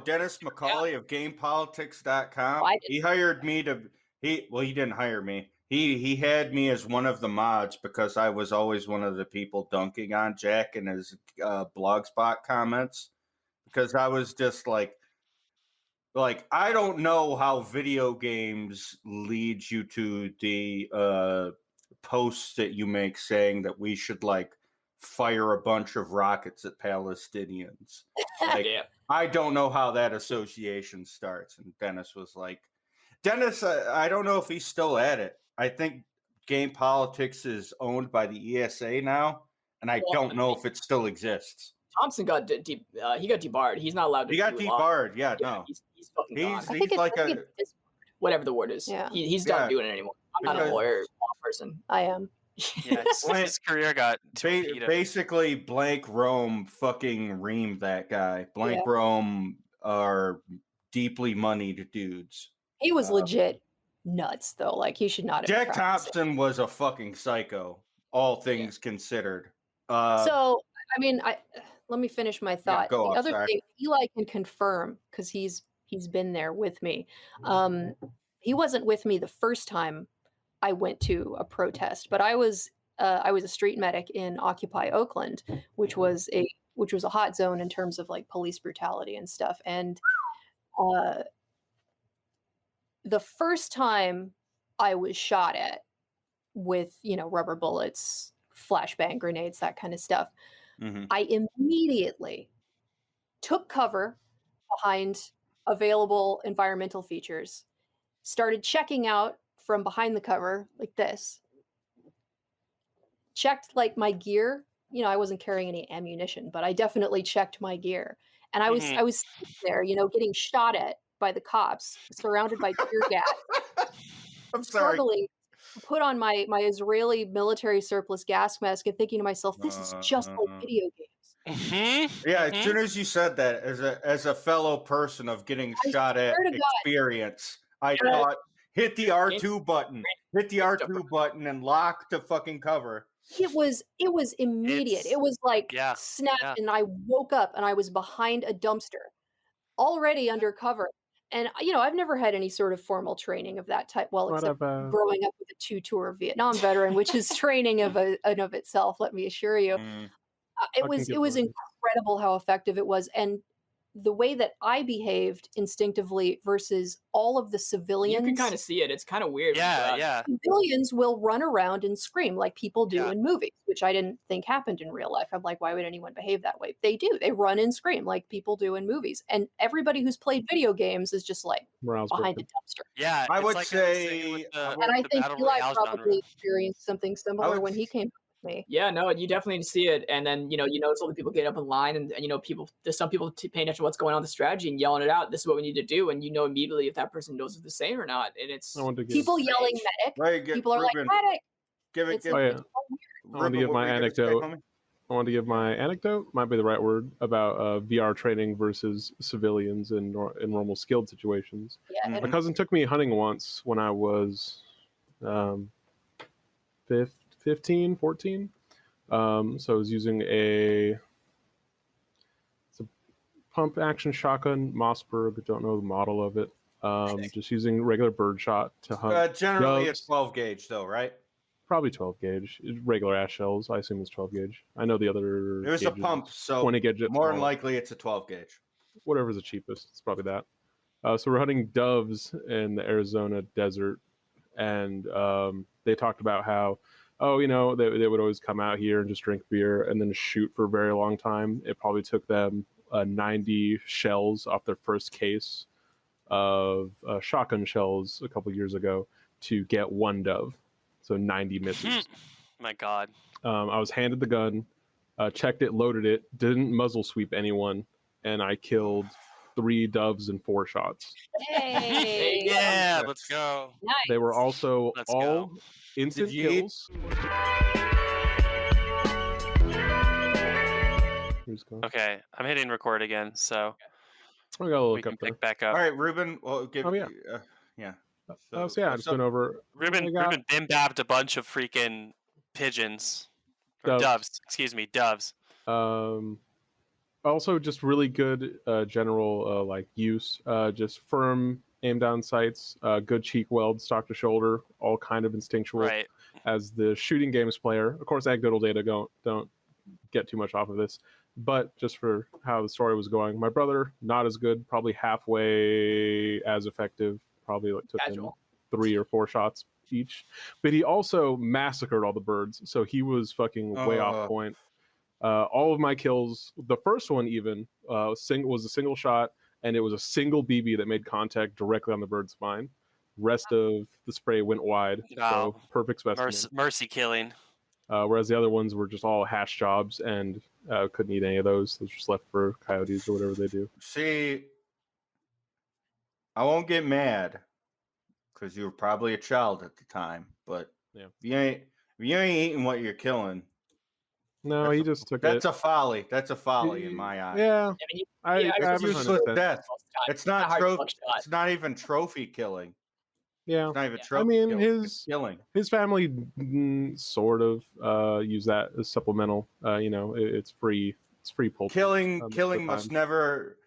Dennis McCauley of GamePolitics.com. I didn't- He hired me to. He didn't hire me. He had me as one of the mods because I was always one of the people dunking on Jack in his Blogspot comments, because I was just like I don't know how video games lead you to the posts that you make saying that we should like fire a bunch of rockets at Palestinians. Like, Yeah. I don't know how that association starts. And Dennis was like, I don't know if he's still at it. I think Game Politics is owned by the ESA now, and I don't know if it still exists. Thompson got he got debarred. He's not allowed to. He got do a lot. debarred. Yeah, Yeah, no. he's fucking gone. I think like it's Discord. Whatever the word is. Yeah. He's done Yeah. doing it anymore. I'm not a Because- lawyer law person. I am. Yeah, his career got torpedoed. Basically, Blank Rome fucking reamed that guy. Blank Yeah. Rome are deeply moneyed dudes. He was legit nuts, though. Like, he should not have Jack practiced it. Thompson was a fucking psycho, all things considered. So, I mean, let me finish my thought. go The off, other sorry. thing, Eli can confirm, because he's been there with me. He wasn't with me the first time I went to a protest, but I was a street medic in Occupy Oakland, which was a hot zone in terms of like police brutality and stuff. And the first time I was shot at with, rubber bullets, flashbang grenades, that kind of stuff, Mhm. I immediately took cover behind available environmental features, started checking out from behind the cover like this, checked like my gear. I wasn't carrying any ammunition, but I definitely checked my gear. And I was sitting there, getting shot at by the cops, surrounded by tear gas, I'm sorry. struggling to put on my Israeli military surplus gas mask and thinking to myself, this is just like video games. Yeah, as soon as you said that, as a fellow person of getting I shot at swear to God. experience, I thought, hit the R2 button, and lock to fucking cover. It was immediate. It's- It was like yeah, snap, yeah. and I woke up and I was behind a dumpster, already undercover. And I've never had any sort of formal training of that type. Well, except Whatever. growing up with a 2-tour Vietnam veteran, which is training of itself. Let me assure you, it can was get it was bored. incredible how effective it was, and the way that I behaved instinctively versus all of the You civilians. can kind of see it. It's kind of weird. Yeah. Civilians will run around and scream like people do Yeah. in movies, which I didn't think happened in real life. I'm like, why would anyone behave that way? They do. They run and scream like people do in movies. And everybody who's played video games is just like Morale's behind a broken. dumpster. Yeah, I it's would like I was saying say- with the, And I the think Battle Eli Royale probably genre. experienced something similar would when he came with me. Yeah, no, you definitely see it, and then you notice all the people get up in line, and there's some people paying attention to what's going on in the strategy and yelling it out. This is what we need to do, and immediately if that person knows it's the same or not, and it's I want to give, People yelling medic. Right, People are Ruben, like medic. give it. It's Give, Oh, yeah. it's so weird. I want to Ruben, give what my were you gonna say, anecdote. homie? I want to give my anecdote, might be the right word, about VR training versus civilians in normal skilled situations. Yeah, Mhm. and My cousin took me hunting once when I was 15, 14. So I was using it's a pump action shotgun, Mossberg. Don't know the model of it. Just using regular birdshot to hunt. Generally, doves. a 12 gauge, though, right? Probably 12 gauge. Regular ash shells. I assume it's 12 gauge. I know the other. There's a gauges, pump, so 20 gauge. more than likely it's a 12 gauge. Whatever's the cheapest. It's probably that. So we're hunting doves in the Arizona desert, and they talked about how, they would always come out here and just drink beer and then shoot for a very long time. It probably took them 90 shells off their first case of shotgun shells a couple years ago to get one dove. So 90 misses. My God. I was handed the gun, checked it, loaded it, didn't muzzle sweep anyone, and I killed 3 doves in 4 shots. Hey. Yeah, let's go. Nice. They were also Let's all go. instant Did you eat- kills. Who's going? Okay, I'm hitting record again, so I got a little we can up there. pick back All up. right, Ruben. Well, give. Oh, yeah. Yeah. So yeah, I what's just up? went over. Ruben bim babbed a bunch of freaking pigeons. Or doves. Excuse me, doves. Also, just really good general like use. Just firm aim down sights, good cheek weld, stock to shoulder, all kind of instinctual. Right. As the shooting games player, of course, anecdotal data don't get too much off of this, but just for how the story was going, my brother not as good, probably halfway as effective. Probably like took him 3 or 4 shots each, but he also massacred all the birds, so he was fucking way off point. All of my kills, the first one even was a single shot, and it was a single BB that made contact directly on the bird's spine. Rest of the spray went wide, Wow. so perfect specimen. Mercy killing. Whereas the other ones were just all hash jobs, and couldn't eat any of those. Those were just left for coyotes or whatever they do. See, I won't get mad because you were probably a child at the time, but Yeah. if you ain't eating what you're killing. No, he just took That's it. a folly. That's a folly in my eyes. Yeah, I It's haven't useless understood. death. It's not hard trophy. fuck shot. It's not even trophy killing. Yeah, It's not even trophy. I mean killing. It's killing. his family sort of use that as supplemental. It's free. It's free poultry. Killing must never.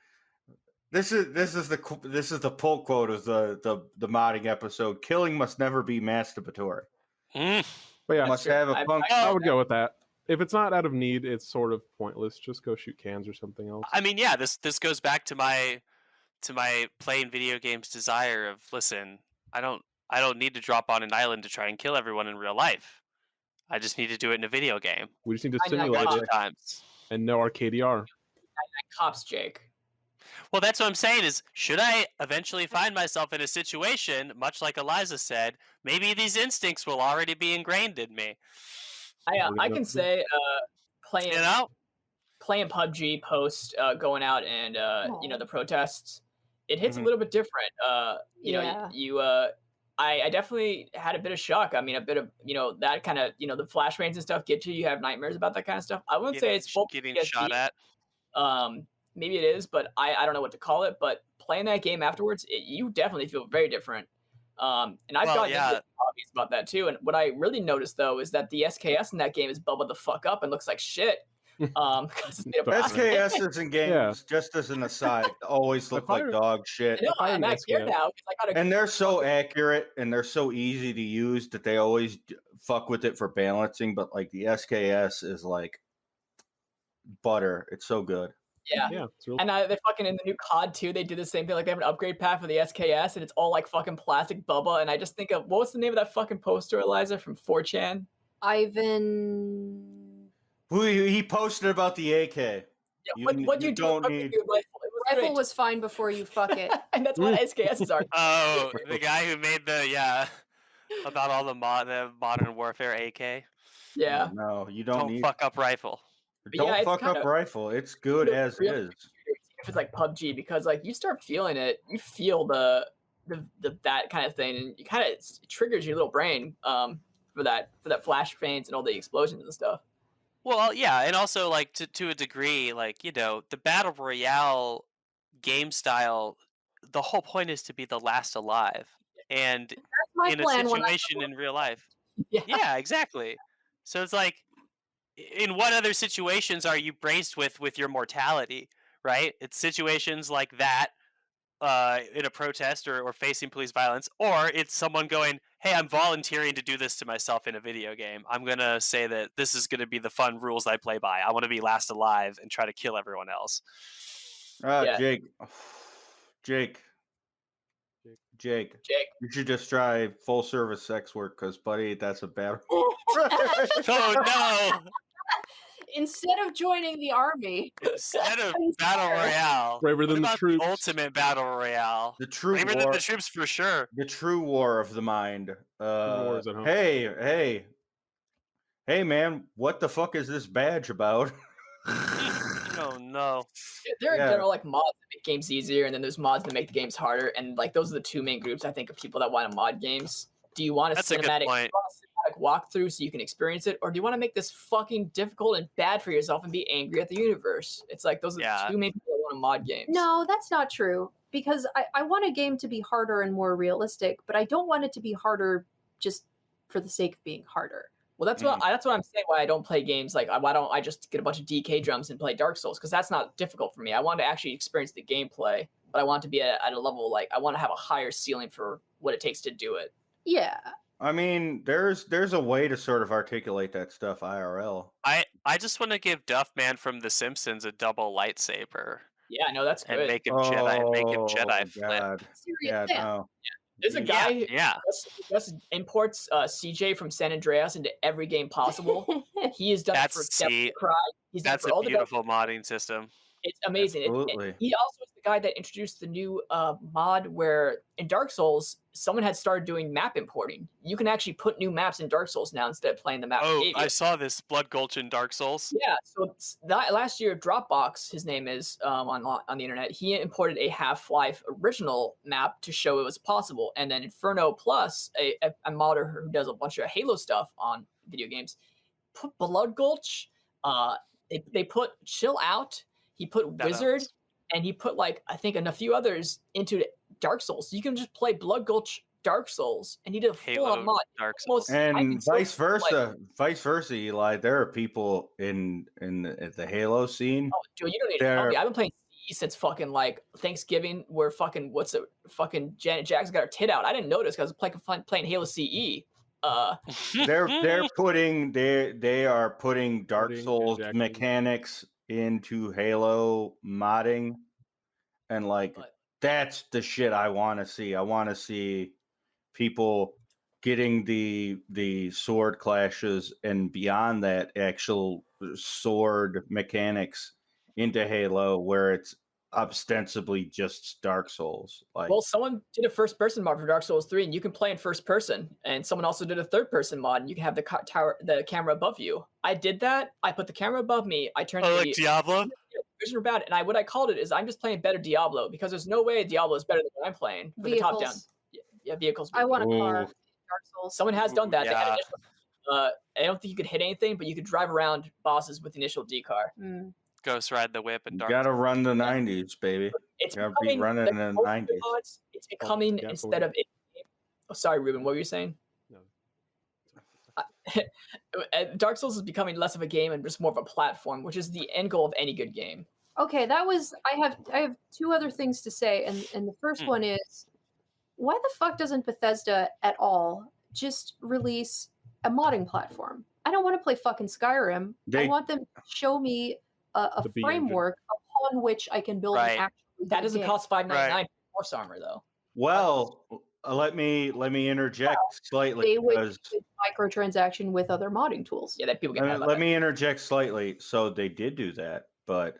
This is the pull quote of the modding episode. Killing must never be masturbatory. But yeah, Must have a function. I would go with that. If it's not out of need, it's sort of pointless. Just go shoot cans or something else. I mean, yeah, this goes back to my playing video games desire of, listen, I don't need to drop on an island to try and kill everyone in real life. I just need to do it in a video game. We just need to simulate it times. And no RKDR. Cops, Jake. Well, that's what I'm saying is, should I eventually find myself in a situation, much like Eliza said, maybe these instincts will already be ingrained in me. I can say playing PUBG post going out and the protests, it hits a little bit different. I definitely had a bit of shock. I mean, a bit of that kind of the flashbangs and stuff get to you. You have nightmares about that kind of stuff. I wouldn't say it's full getting PTSD. shot at. Maybe it is, but I don't know what to call it. But playing that game afterwards, you definitely feel very different. And I've gotten into hobbies about that too. And what I really noticed though is that the SKS in that game is bubbled the fuck up and looks like shit. SKSs in games, just as an aside, always look like dog shit. I know, I'm back here now. And they're so accurate and they're so easy to use that they always fuck with it for balancing. But like the SKS is like butter. It's so good. Yeah. And they fucking in the new COD 2, they do the same thing. Like they have an upgrade pack for the SKS, and it's all like fucking plastic bubba. And I just think of what's the name of that fucking poster, Eliza, from 4chan? Ivan. He posted about the AK. Yeah, what do you do? Don't need. Rifle was fine before you fuck it. And that's what SKSs are. Oh, the guy who made about all the modern warfare AK. Yeah. No, you don't need. Fuck up rifle. Don't fuck up rifle. It's good as is. If it's like PUBG, because like you start feeling it, you feel the that kind of thing, and you kind of it triggers your little brain for that flashbangs and all the explosions and stuff. Well, yeah, and also like to a degree, like the battle royale game style. The whole point is to be the last alive, and in a situation in real life. Yeah, exactly. So it's like, in what other situations are you braced with your mortality, right? It's situations like that in a protest or facing police violence, or it's someone going, hey, I'm volunteering to do this to myself in a video game. I'm going to say that this is going to be the fun rules I play by. I want to be last alive and try to kill everyone else. Jake, you should just try full service sex work because, buddy, that's a bad. Oh, no. Instead of joining the army. Instead of battle royale. Braver than the troops. Ultimate battle royale. The true braver war, than the troops for sure. The true war of the mind. Wars at home. Hey. hey man, what the fuck is this badge about? Oh no. There are Yeah. general like mods that make games easier, and then there's mods that make the games harder. And like those are the two main groups I think of people that want to mod games. Do you want That's a good point. cinematic walkthrough so you can experience it, or do you want to make this fucking difficult and bad for yourself and be angry at the universe? It's like those are Yeah. the two main people that want to mod games. No, that's not true. Because I want a game to be harder and more realistic, but I don't want it to be harder just for the sake of being harder. Well, that's what I'm saying. Why I don't play games like why don't I just get a bunch of DK drums and play Dark Souls? Because that's not difficult for me. I want to actually experience the gameplay, but I want to be at a level like I want to have a higher ceiling for what it takes to do it. Yeah. I mean, there's a way to sort of articulate that stuff IRL. I just want to give Duffman from The Simpsons a double lightsaber Yeah, I know that's and good. make him Jedi flip. God. Serious Yeah, fan. no. There's a guy who Yeah. just imports CJ from San Andreas into every game possible. He has done it for Devil May Cry. He's done it That's for a all the beautiful modding system. It's amazing. Absolutely. He also is the guy that introduced the new mod where in Dark Souls, someone had started doing map importing. You can actually put new maps in Dark Souls now instead of playing the map. Oh, I saw this Blood Gulch in Dark Souls. Yeah, so that last year, Dropbox, his name is on the internet, he imported a Half-Life original map to show it was possible. And then Inferno Plus, a modder who does a bunch of Halo stuff on video games, put Blood Gulch, they put Chill Out, he put Wizard, and he put like I think and a few others into Dark Souls. So you can just play Blood Gulch Dark Souls, and he did a full-on mod. Dark Souls. And vice versa, Eli. There are people in the Halo scene. Oh, dude, you don't need to tell me. I've been playing CE since fucking like Thanksgiving, where fucking Janet Jackson got her tit out. I didn't notice because I was playing Halo CE. They are putting Dark Souls mechanics into Halo modding, and like that's the shit I want to see. I want to see people getting the sword clashes and beyond that actual sword mechanics into Halo, where it's ostensibly just Dark Souls. Like, well, someone did a first-person mod for Dark Souls 3, and you can play in first person. And someone also did a third-person mod, and you can have the camera above you. I did that. I put the camera above me. I turned like Diablo. Vision about it, and what I called it is I'm just playing better Diablo because there's no way Diablo is better than what I'm playing with the top down. Yeah, vehicles. I want a car. Dark Souls. Someone has done that. Yeah. I don't think you could hit anything, but you could drive around bosses with the initial D car. Ghost Ride the Whip and you Dark gotta Souls. run the 90s, baby. It's gotta be running in the 90s. It's becoming instead of. Oh, sorry, Ruben. What were you saying? No. Dark Souls is becoming less of a game and just more of a platform, which is the end goal of any good game. Okay, that was I have two other things to say, and the first one is, why the fuck doesn't Bethesda at all just release a modding platform? I don't want to play fucking Skyrim. I want them to show me a framework upon which I can build an actual that doesn't cost $5.99 Force Armor though. Well, let me interject slightly because microtransaction with other modding tools. Yeah, that people get. Let me interject slightly. So they did do that, but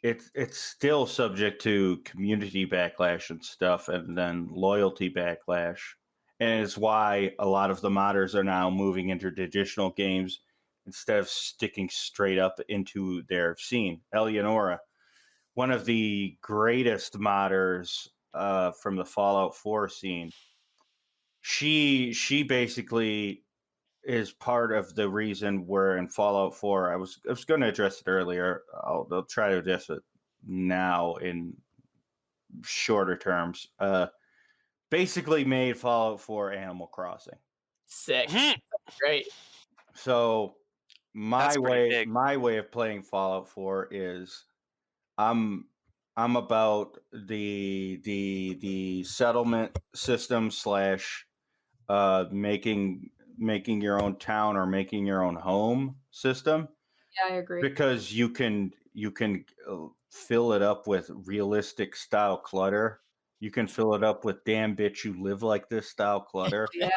it's still subject to community backlash and stuff, and then loyalty backlash, and it's why a lot of the modders are now moving into traditional games instead of sticking straight up into their scene. Eleonora, one of the greatest modders from the Fallout 4 scene, she basically is part of the reason we're in Fallout 4. I was going to address it earlier. I'll try to address it now in shorter terms. Basically made Fallout 4 Animal Crossing. Sick. Great. So my way of playing Fallout 4 is I'm about the settlement system / making your own town or making your own home system. Yeah, I agree. Because you can fill it up with realistic style clutter. You can fill it up with damn bitch you live like this style clutter. Yeah.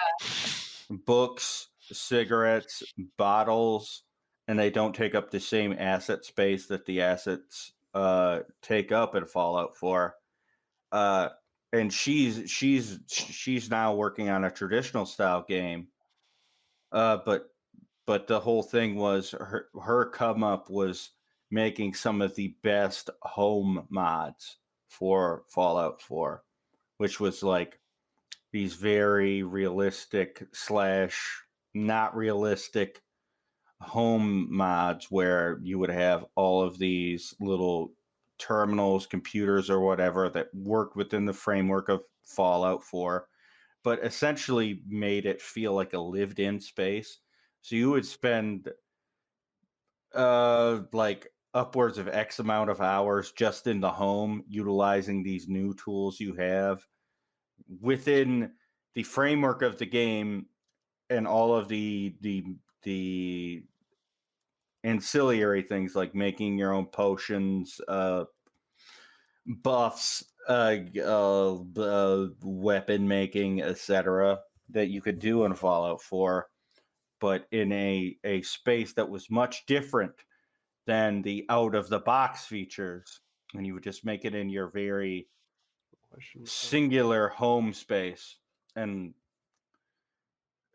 Books, cigarettes, bottles, and they don't take up the same asset space that the assets take up in Fallout 4. And she's now working on a traditional style game. But but the whole thing was her come up was making some of the best home mods for Fallout 4, which was like these very realistic / not realistic home mods where you would have all of these little terminals, computers, or whatever that worked within the framework of Fallout 4, but essentially made it feel like a lived-in space. So you would spend like upwards of X amount of hours just in the home utilizing these new tools you have within the framework of the game and all of the ancillary things like making your own potions, buffs, weapon making, etc. that you could do in Fallout 4, but in a space that was much different than the out of the box features, and you would just make it in your very singular home space. And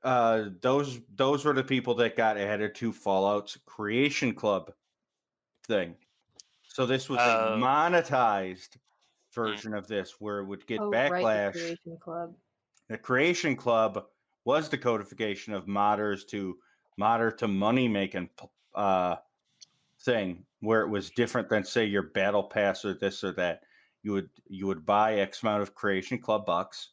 those were the people that got added to Fallout's Creation Club thing. So this was a monetized version of this where it would get backlash. Right, the Creation Club. The Creation Club was the codification of modder to money making thing, where it was different than, say, your battle pass or this or that. You would buy X amount of Creation Club bucks.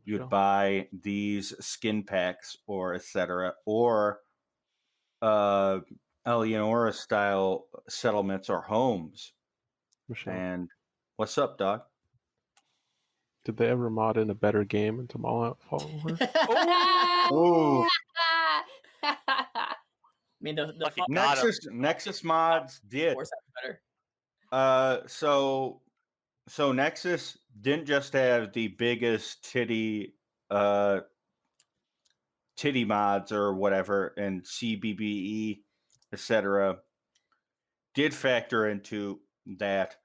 You'd buy these skin packs or etc. or Eleonora style settlements or homes. Michelle, And what's up, dog? did they ever mod in a better game into Fallout 4? Ooh. I mean, the Lucky Nexus mods did. Better. So Nexus didn't just have the biggest titty mods or whatever, and CBBE, etc. did factor into that.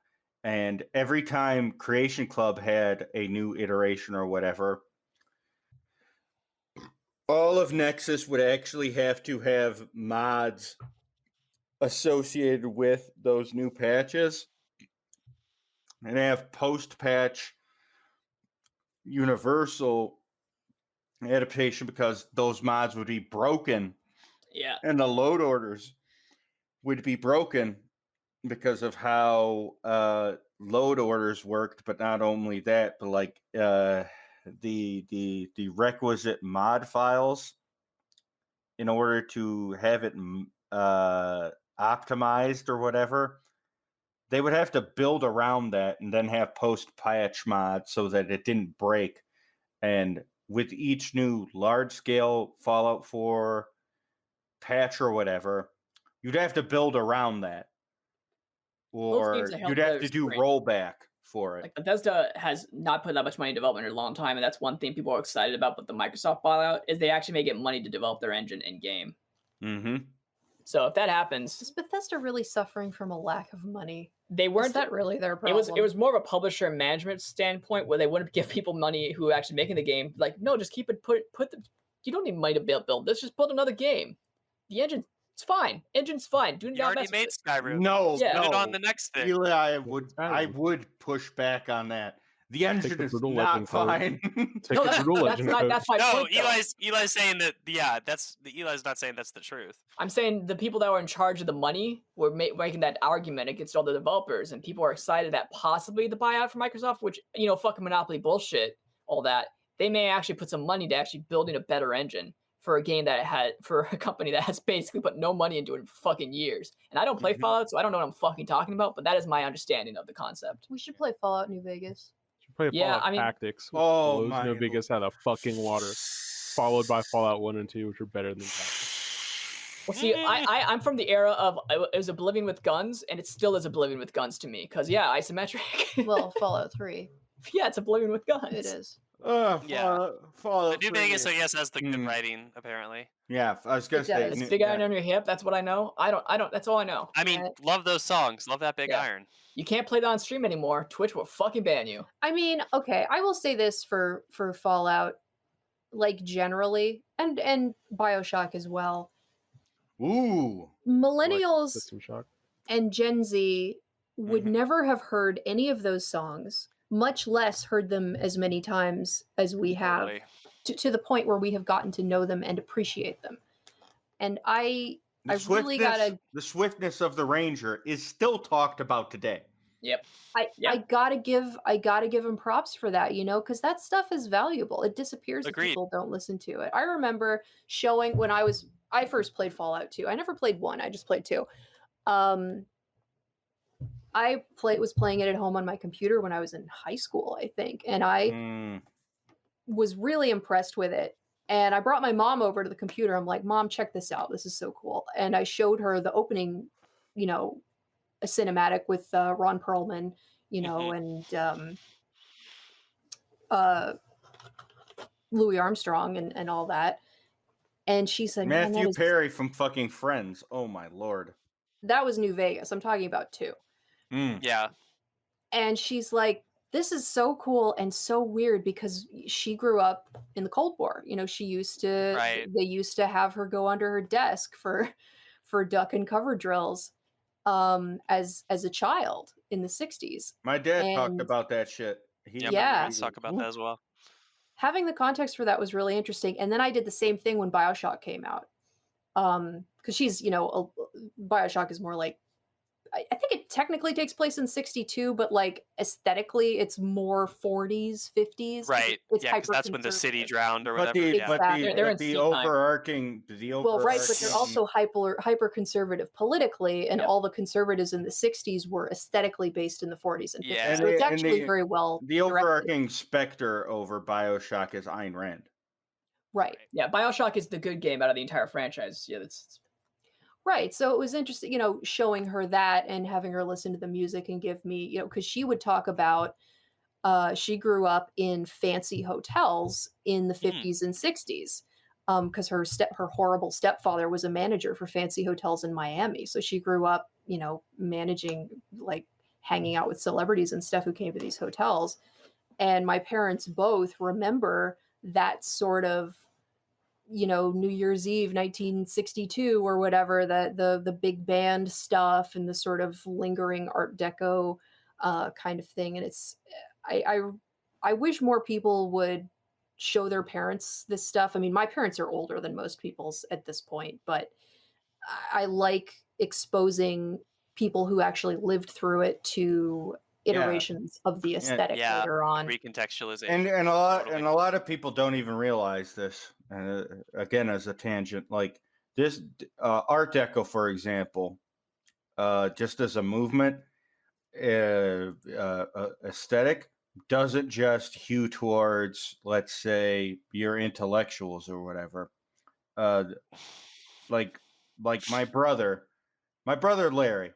And every time Creation Club had a new iteration or whatever, all of Nexus would actually have to have mods associated with those new patches and have post-patch universal adaptation, because those mods would be broken. Yeah. And the load orders would be broken because of how load orders worked. But not only that, but like the requisite mod files in order to have it optimized or whatever, they would have to build around that and then have post-patch mods so that it didn't break. And with each new large-scale Fallout 4 patch or whatever, you'd have to build around that. Or you'd have to do rollback for it. Like, Bethesda has not put that much money in development in a long time, and that's one thing people are excited about with the Microsoft Fallout, is they actually may get money to develop their engine in-game. Mm-hmm. So if that happens... Is Bethesda really suffering from a lack of money? They weren't. Is that really their problem? It was more of a publisher and management standpoint where they wouldn't give people money who are actually making the game. Like, no, just keep it. You don't need money to build this. Just build another game. The engine, it's fine. Engine's fine. Do You not already made Skyrim. No, Yeah. Put no. it on the next thing. Eli, I would push back on that. The engine is not fine. No, that's my No, point, though. Eli's saying that. Yeah, Eli's not saying that's the truth. I'm saying the people that were in charge of the money were making that argument against all the developers, and people are excited that possibly the buyout from Microsoft, which, fucking monopoly bullshit, all that, they may actually put some money to actually building a better engine for a game for a company that has basically put no money into it in fucking years. And I don't play Fallout, so I don't know what I'm fucking talking about, but that is my understanding of the concept. We should play Fallout New Vegas. Play Fallout Tactics. Oh my! No biggest out of fucking water, followed by Fallout 1 and 2, which are better than Tactics. Well, see, I'm from the era of it was Oblivion with guns, and it still is Oblivion with guns to me. Because isometric. Well, Fallout 3. Yeah, it's Oblivion with guns. It is. Fallout. New Vegas, I guess, has the good writing apparently. Yeah, I was gonna say. It's Big Iron on your hip. That's what I know. I don't. That's all I know. I mean, love those songs. Love that Big Iron. You can't play that on stream anymore. Twitch will fucking ban you. I mean, okay, I will say this for Fallout, like generally, and BioShock as well. Ooh. Millennials System Shock. and Gen Z would Mhm. never have heard any of those songs, much less heard them as many times as we have, Totally. to the point where we have gotten to know them and appreciate them. And I really gotta The swiftness of the Ranger is still talked about today. Yep. I Yeah. gotta give him props for that, because that stuff is valuable. It disappears if Agreed. people don't listen to it. I remember showing when I first played Fallout 2. I never played 1, I just played 2. I was playing it at home on my computer when I was in high school, I think, and I Mm. was really impressed with it. And I brought my mom over to the computer. I'm like, "Mom, check this out. This is so cool." And I showed her the opening, a cinematic with Ron Perlman, Mhm. and uh, Louis Armstrong and all that. And she said, "Man, Matthew Perry from fucking Friends. Oh my lord. that was New Vegas. I'm talking about 2." Mm. Yeah. And she's like, "This is so cool and so weird," because she grew up in the Cold War. She used to Right. they used to have her go under her desk for duck and cover drills as a child in the 60s. My dad talked And about that shit. Yep. Yeah. Let's talk about that as well. having the context for that was really interesting. And then I did the same thing when BioShock came out. Because she's, BioShock is more like, I think it technically takes place in 62, but like aesthetically, it's more 40s, 50s. Right. It's Yeah, because that's when the city drowned or whatever. Yeah. Exactly. They're in the sea time. overarching Well, right, but they're also hyper conservative politically, and Yep. all the conservatives in the 60s were aesthetically based in the 40s and 50s. Yeah. So it's And actually the- very well the directed. overarching specter over BioShock is Ayn Rand. Right. Yeah, BioShock is the good game out of the entire franchise. Yeah, that's Right. So it was interesting, showing her that and having her listen to the music and give me, because she would talk about she grew up in fancy hotels in the 50s and 60s. Because her horrible stepfather was a manager for fancy hotels in Miami. So she grew up, managing, like hanging out with celebrities and stuff who came to these hotels. And my parents both remember that sort of, New Year's Eve 1962 or whatever, the big band stuff and the sort of lingering Art Deco kind of thing. And I wish more people would show their parents this stuff. I mean, my parents are older than most people's at this point, but I like exposing people who actually lived through it to iterations of the aesthetic Yeah. later on. Recontextualization. And a Totally. lot of people don't even realize this. Again, as a tangent, like this Art Deco, for example, just as a movement, aesthetic doesn't just hew towards, let's say, your intellectuals or whatever. Like my brother Larry,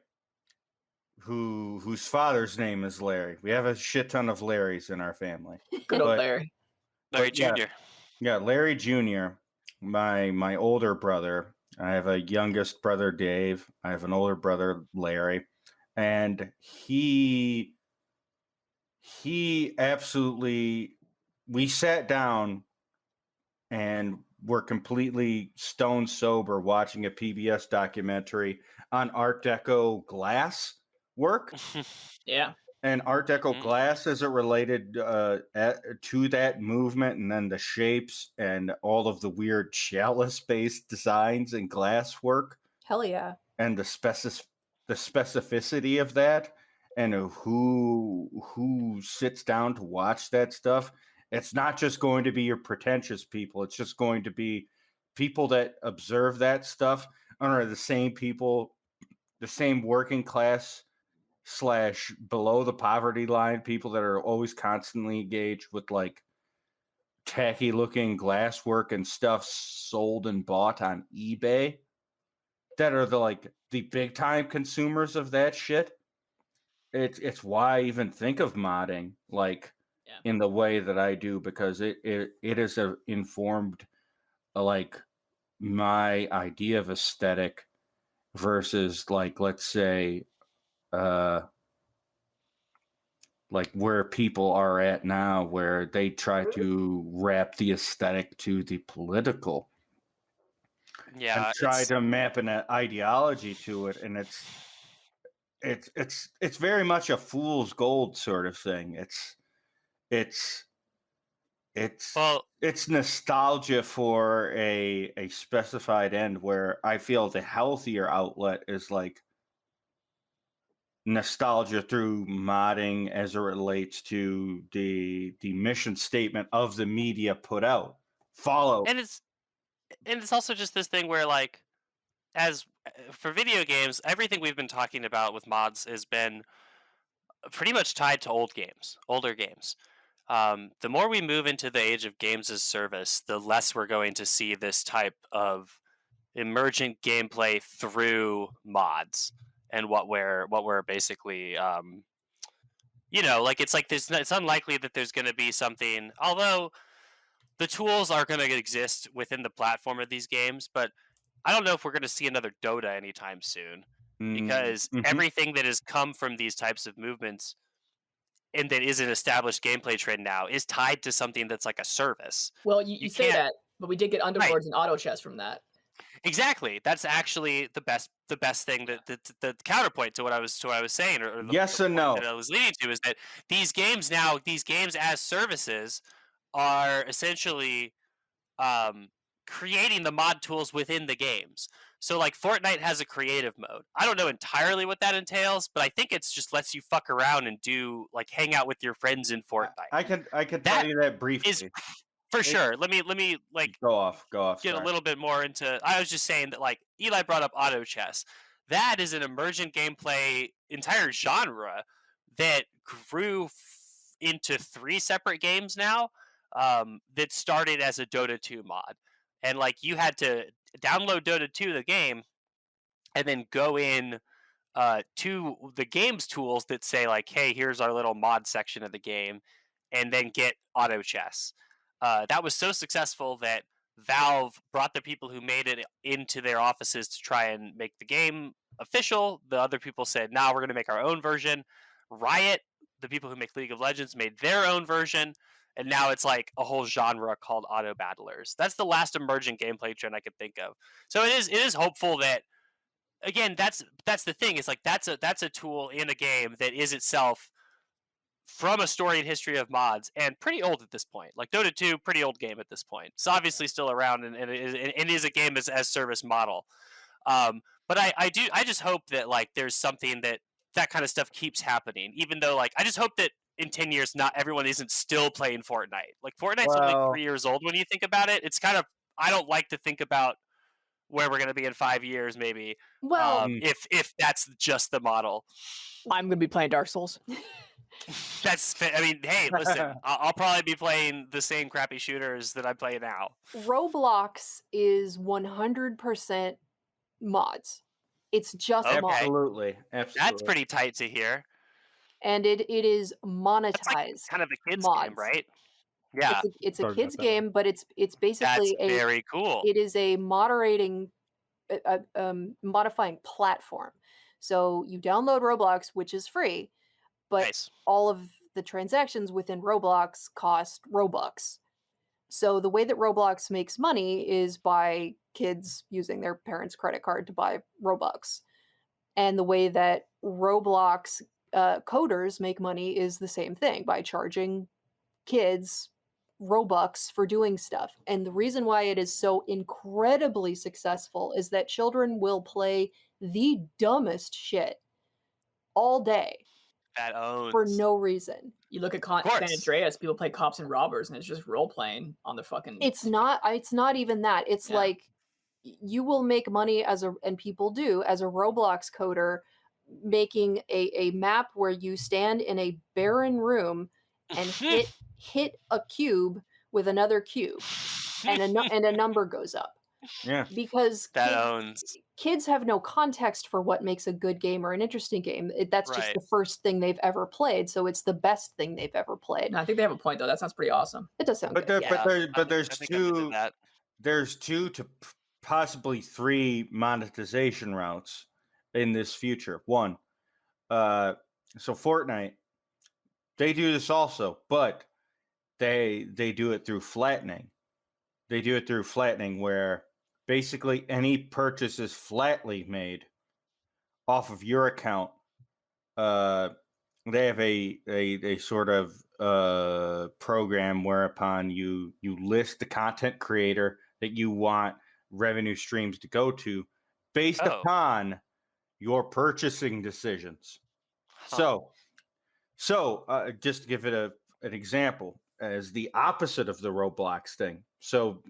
whose father's name is Larry. We have a shit ton of Larrys in our family. good old But- Larry. Larry but yeah. Jr. Yeah, Larry Jr., my older brother. I have a youngest brother, Dave. I have an older brother, Larry. And he absolutely, we sat down and were completely stone sober watching a PBS documentary on Art Deco glass work. Yeah. And Art Deco glass as it related to that movement, and then the shapes and all of the weird chalice-based designs and glass work, Hell yeah. and the specificity of that, and who sits down to watch that stuff. It's not just going to be your pretentious people. It's just going to be people that observe that stuff and are the same people, the same working class / below the poverty line people that are always constantly engaged with like tacky looking glasswork and stuff sold and bought on eBay, that are the big time consumers of that shit. It's why I even think of modding in the way that I do, because it is informed like my idea of aesthetic versus let's say like where people are at now, where they try to wrap the aesthetic to the political. Yeah, try it's to map an ideology to it, and it's very much a fool's gold sort of thing. It's well, it's nostalgia for a specified end, where I feel the healthier outlet is like nostalgia through modding as it relates to the mission statement of the media put out. Follow. and it's also just this thing where like as for video games, everything we've been talking about with mods has been pretty much tied to older games. The more we move into the age of games as service, the less we're going to see this type of emergent gameplay through mods and what we're basically like it's unlikely that there's going to be something, although the tools are going to exist within the platform of these games, but I don't know if we're going to see another Dota anytime soon, because Mhm. everything that has come from these types of movements and that is an established gameplay trend now is tied to something that's like a service. Well, you You say can't that, but we did get right. underboards and auto chess from that. Exactly. That's actually the best thing, that the counterpoint to what I was saying, or Yes the and point no. that I was leading to, is that these games as services are essentially um, creating the mod tools within the games. So like Fortnite has a creative mode. I don't know entirely what that entails, but I think it's just lets you fuck around and do like hang out with your friends in Fortnite. I could tell That you that is briefly. for It- sure. Let me like Go off. get a Sorry. little bit more into. I was just saying that like Eli brought up auto chess. That is an emergent gameplay entire genre that grew into 3 separate games now. That started as a Dota 2 mod, and like you had to download Dota 2 the game, and then go in to the game's tools that say like, "Hey, here's our little mod section of the game," and then get auto chess. That was so successful that Valve brought the people who made it into their offices to try and make the game official. The other people said, "Now we're going to make our own version." Riot, the people who make League of Legends, made their own version, and now it's like a whole genre called auto battlers. That's the last emergent gameplay trend I could think of. So it is hopeful that, again, that's the thing. It's like that's a tool in a game that is itself from a storied history of mods, and pretty old at this point. Like Dota 2, pretty old game at this point. It's obviously still around, and it is a game as service model. But I just hope that like there's something that kind of stuff keeps happening. Even though like I just hope that in 10 years not everyone isn't still playing Fortnite. Like Fortnite's only Well, 3 years old when you think about it. It's kind of, I don't like to think about where we're going to be in 5 years, maybe. Well, If that's just the model. I'm gonna be playing Dark Souls. I mean, hey, listen, I'll probably be playing the same crappy shooters that I play now. Roblox is 100% mods. It's just Okay. mods. absolutely. That's pretty tight to hear. And it is That's like monetized kind of a kids mods. game, right? Yeah, It's a Started kids that way. game, but it's that's basically very cool. it is a modifying platform. So you download Roblox, which is free, but Nice. all of the transactions within Roblox cost Robux. So the way that Roblox makes money is by kids using their parents' credit card to buy Robux. And the way that Roblox coders make money is the same thing, by charging kids Robux for doing stuff. And the reason why it is so incredibly successful is that children will play the dumbest shit all day That for owns. no reason. You look at Of San course. Andreas, people play cops and robbers, and it's just role playing on the fucking. It's not even that. It's Yeah. like you will make money and people do, as a Roblox coder, making a map where you stand in a barren room and hit a cube with another cube, and a number goes up. Yeah. Because That owns. kids have no context for what makes a good game or an interesting game. That's just Right. the first thing they've ever played, so it's the best thing they've ever played. No, I think they have a point though. That sounds pretty awesome. It does sound But good. there, Yeah. but there's I think I'm into two. that. There's 2 to possibly 3 monetization routes in this future. One, so Fortnite, they do this also, but they do it through flattening. They do it through flattening, where basically any purchases flatly made off of your account, they have a sort of program whereupon you list the content creator that you want revenue streams to go to based Oh. upon your purchasing decisions. Huh. So just to give it an example as the opposite of the Roblox thing. So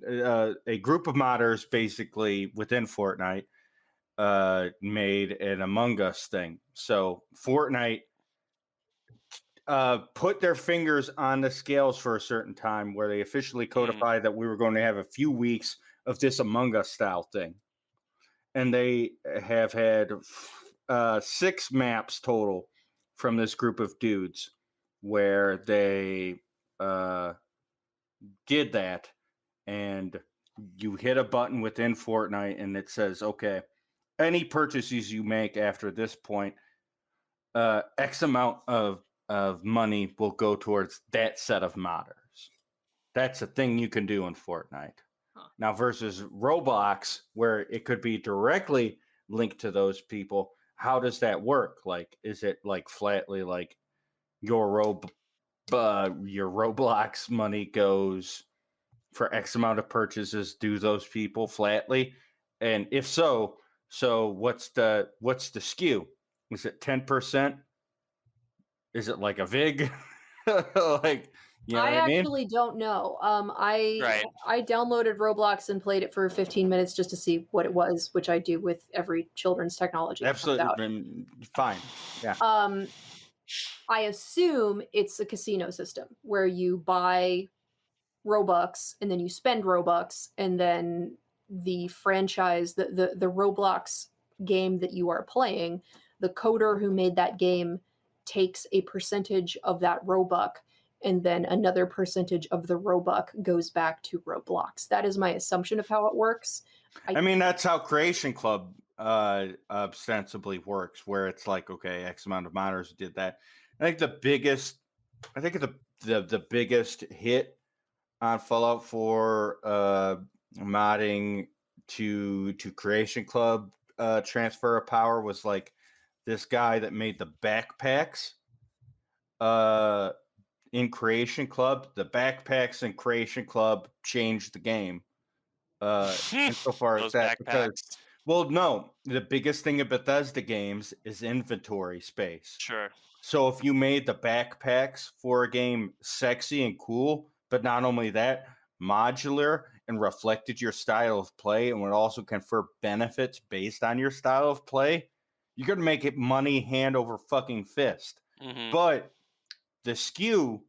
a group of modders basically within Fortnite made an Among Us thing. So Fortnite put their fingers on the scales for a certain time where they officially codified that we were going to have a few weeks of this Among Us style thing. And they have had 6 maps total from this group of dudes where they did that. And you hit a button within Fortnite and it says, okay, any purchases you make after this point, X amount of money will go towards that set of modders. That's a thing you can do in Fortnite. Huh. Now versus Roblox, where it could be directly linked to those people, how does that work? Like, is it like flatly like your Roblox money goes for X amount of purchases, do those people flatly? And if so, what's the skew? Is it 10%? Is it like a VIG? Like, you know I what I mean? actually don't know. Right. I downloaded Roblox and played it for 15 minutes just to see what it was, which I do with every children's technology that comes out. Absolutely fine. Yeah. I assume it's a casino system where you buy Robux and then you spend Robux, and then the franchise, the Roblox game that you are playing, the coder who made that game takes a percentage of that Robux, and then another percentage of the Robux goes back to Roblox. That is my assumption of how it works. I mean, that's how Creation Club ostensibly works, where it's like, okay, X amount of modders did that. I think the biggest hit on Fallout 4 modding to Creation Club transfer of power was like this guy that made the backpacks in Creation Club. The backpacks in Creation Club changed the game. Insofar as Those that, because, backpacks. well, no, the biggest thing in Bethesda games is inventory space. Sure. So if you made the backpacks for a game sexy and cool, but not only that, modular and reflected your style of play and would also confer benefits based on your style of play, you're going to make it money hand over fucking fist. Mhm. But the skew,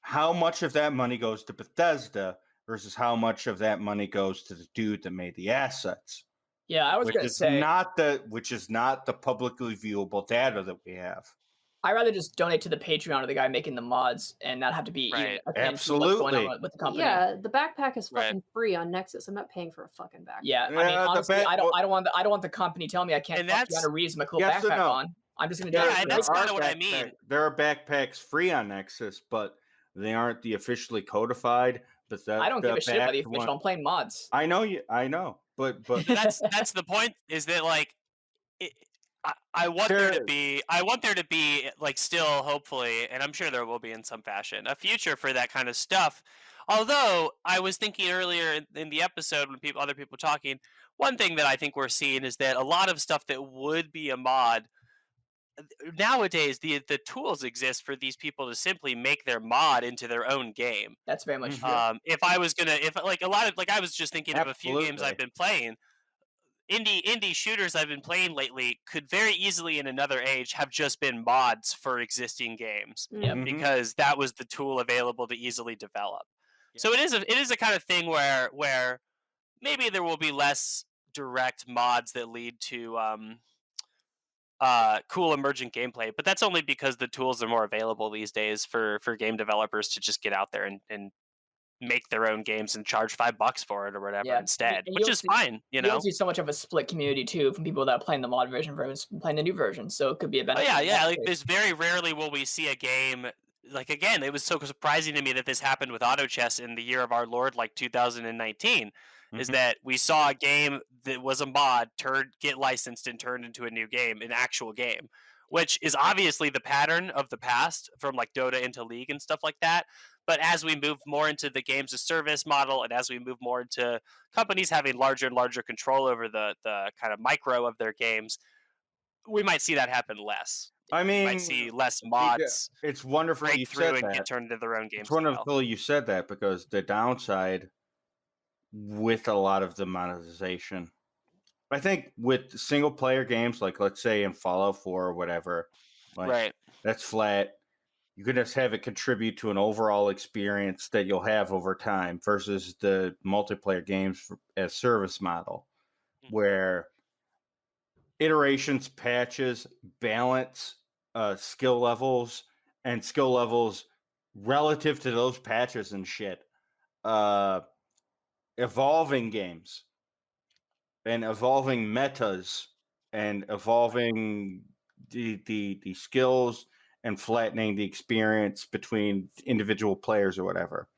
how much of that money goes to Bethesda versus how much of that money goes to the dude that made the assets? Yeah, I was Which gonna is say not the publicly viewable data that we have. I'd rather just donate to the Patreon of the guy making the mods and not have to be even Right. attentive to what's going Absolutely. on with the company. Yeah, the backpack is Right. fucking free on Nexus. I'm not paying for a fucking backpack. Yeah, I mean, Yeah, the honestly, back- I don't want the company telling me I can't And fuck that's- Keanu Reeves with my cool Yes or backpack no? on. I'm just gonna Yeah, donate. and to that's it. kinda what I mean. There are backpacks free on Nexus, but they aren't the officially codified. But I don't give a shit about the official. I'm playing mods. I know, but That's the point. Is that like, I want there to be like still hopefully, and I'm sure there will be in some fashion, a future for that kind of stuff. Although I was thinking earlier in the episode when other people were talking, one thing that I think we're seeing is that a lot of stuff that would be a mod nowadays, the tools exist for these people to simply make their mod into their own game. That's very much true. If I was gonna, if like a lot of like I was just thinking of a few games Absolutely. I've been playing. Indie shooters I've been playing lately could very easily in another age have just been mods for existing games Yep. Mhm. because that was the tool available to easily develop. So it is a kind of thing where maybe there will be less direct mods that lead to cool emergent gameplay, but that's only because the tools are more available these days for game developers to just get out there and make their own games and charge $5 for it or whatever Yeah, instead, and which you'll is see- fine, you You know. don't see so much of a split community too from people that are playing the mod version versus playing the new version, so it could be a Oh benefit. yeah, in yeah. that Like case. there's very rarely will we see a game like again, it was so surprising to me that this happened with auto chess in the year of our Lord, like 2019. Is Mhm. that we saw a game that was a mod get licensed and turned into a new game, an actual game, which is obviously the pattern of the past from like Dota into League and stuff like that. But as we move more into the games of service model, and as we move more into companies having larger and larger control over the kind of micro of their games, we might see that happen less. I We might mean, see less yeah, mods it's wonderful break you through said and get that. turned into their own game It's style. wonderful you said that because the downside with a lot of the monetization, I think with single player games, like let's say in Fallout 4 or whatever, like Right. that's flat. You can just have it contribute to an overall experience that you'll have over time versus the multiplayer games as service model, where iterations, patches, balance, skill levels, and skill levels relative to those patches and shit. Uh, Evolving games and evolving metas and evolving the skills and flattening the experience between individual players or whatever.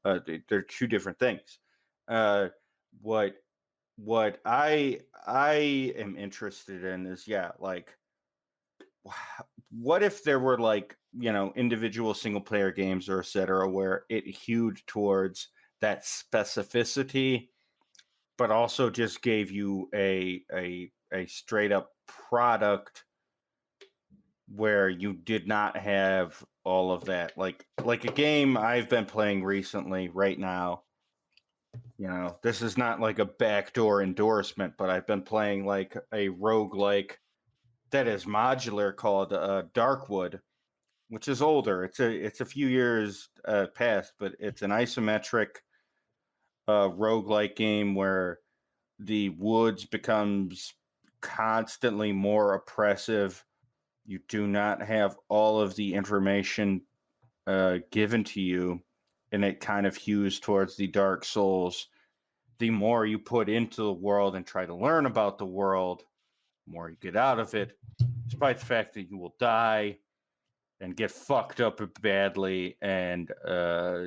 They're two different things. Uh, what what I am interested in is like what if there were like individual single player games or etc where it hewed towards that specificity but also just gave you a straight up product where you did not have all of that like a game I've been playing recently right now. This is not like a backdoor endorsement, but I've been playing like a roguelike that is modular called Darkwood, which is older. It's a few years past, but it's an isometric roguelike game where the woods becomes constantly more oppressive. You do not have all of the information given to you, and it kind of hews towards the Dark Souls. The more you put into the world and try to learn about the world, the more you get out of it, despite the fact that you will die and get fucked up badly, and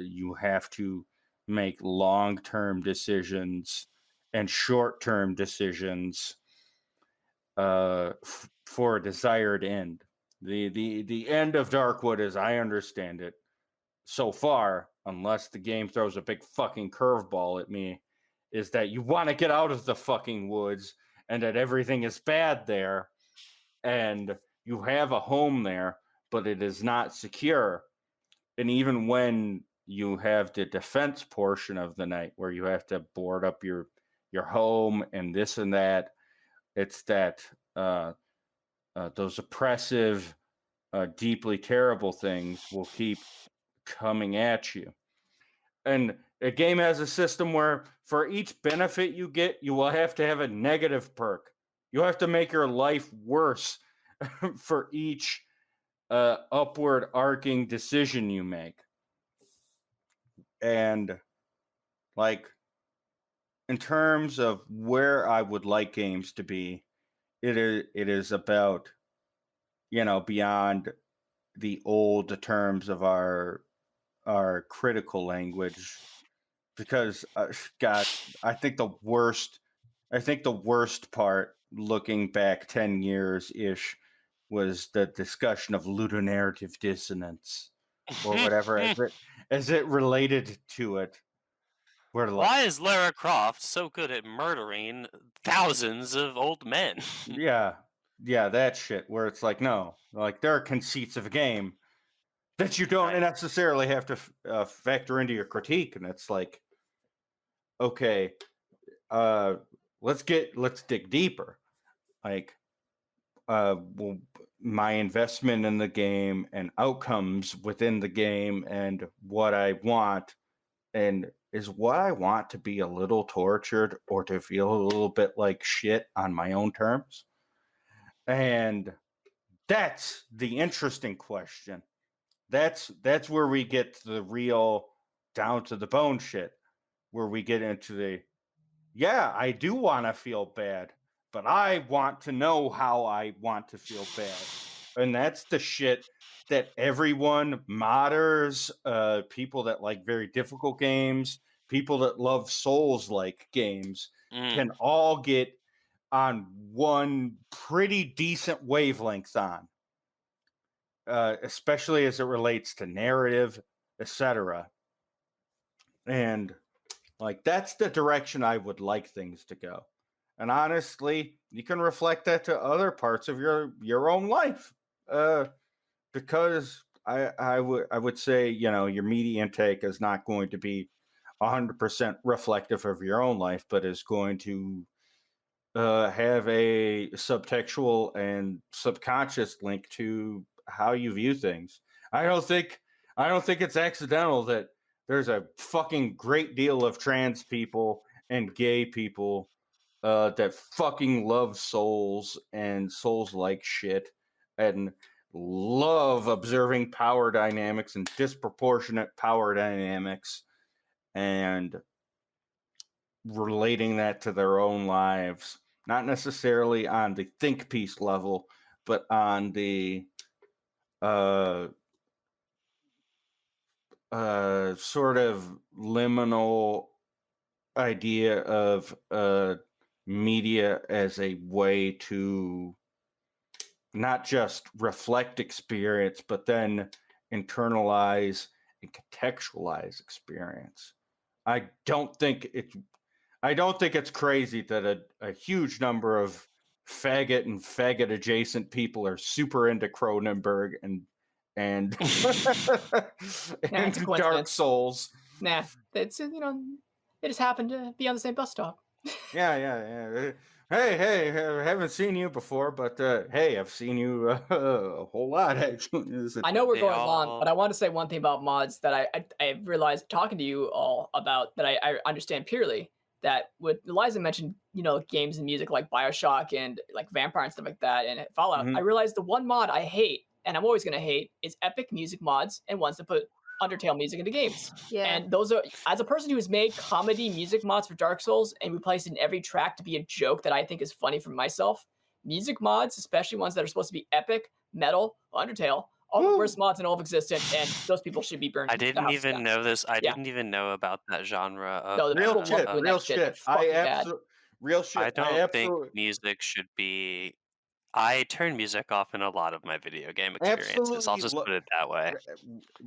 you have to make long-term decisions and short-term decisions for a desired end. The end of Darkwood, as I understand it, so far, unless the game throws a big fucking curveball at me, is that you want to get out of the fucking woods and that everything is bad there, and you have a home there, but it is not secure. And even when you have the defense portion of the night where you have to board up your home and this and that, it's that those oppressive, deeply terrible things will keep coming at you. And a game has a system where for each benefit you get, you will have to have a negative perk. You have to make your life worse for each upward arcing decision you make. And like in terms of where I would like games to be, it is about beyond the old terms of our critical language, because God, I think the worst part looking back 10 years ish was the discussion of ludonarrative dissonance or whatever as it related to it, where like Why is Lara Croft so good at murdering thousands of old men? yeah that shit where it's like no, like there are conceits of a game that you don't Right. necessarily have to factor into your critique, and it's like okay, let's dig deeper. Like well, my investment in the game and outcomes within the game and what I want, and is what I want to be a little tortured or to feel a little bit like shit on my own terms. And that's the interesting question. That's where we get to the real down to the bone shit, where we get into the yeah, I do want to feel bad, but I want to know how I want to feel bad. And that's the shit that everyone, modders, people that like very difficult games, people that love Souls-like games, can all get on one pretty decent wavelength on, especially as it relates to narrative, etc. And like that's the direction I would like things to go. And honestly, you can reflect that to other parts of your own life, because I would say, you know, your media intake is not going to be 100% reflective of your own life, but is going to have a subtextual and subconscious link to how you view things. I don't think it's accidental that there's a fucking great deal of trans people and gay people that fucking love Souls and Souls-like shit and love observing power dynamics and disproportionate power dynamics and relating that to their own lives, not necessarily on the think piece level, but on the sort of liminal idea of media as a way to not just reflect experience, but then internalize and contextualize experience. I don't think it's crazy that a huge number of faggot and faggot adjacent people are super into Cronenberg and and Dark Souls. Nah, it's, you know, they just happened to be on the same bus stop. Yeah. Hey, I haven't seen you before, but hey, I've seen you a whole lot, actually. I know we're going long, but I want to say one thing about mods that I realized talking to you all about that I understand purely. That what Eliza mentioned, you know, games and music like Bioshock and like Vampire and stuff like that and Fallout. I realized the one mod I hate, and I'm always going to hate, is epic music mods and ones that put Undertale music into games. Yeah. And those are, as a person who has made comedy music mods for Dark Souls and replaced in every track to be a joke that I think is funny for myself, music mods, especially ones that are supposed to be epic, metal, Undertale, all the worst mods in all of existence, and those people should be burned. I didn't even know this. I didn't even know about that genre of No, real shit. I don't think music should be. I turn music off in a lot of my video game experiences. I'll just put it that way.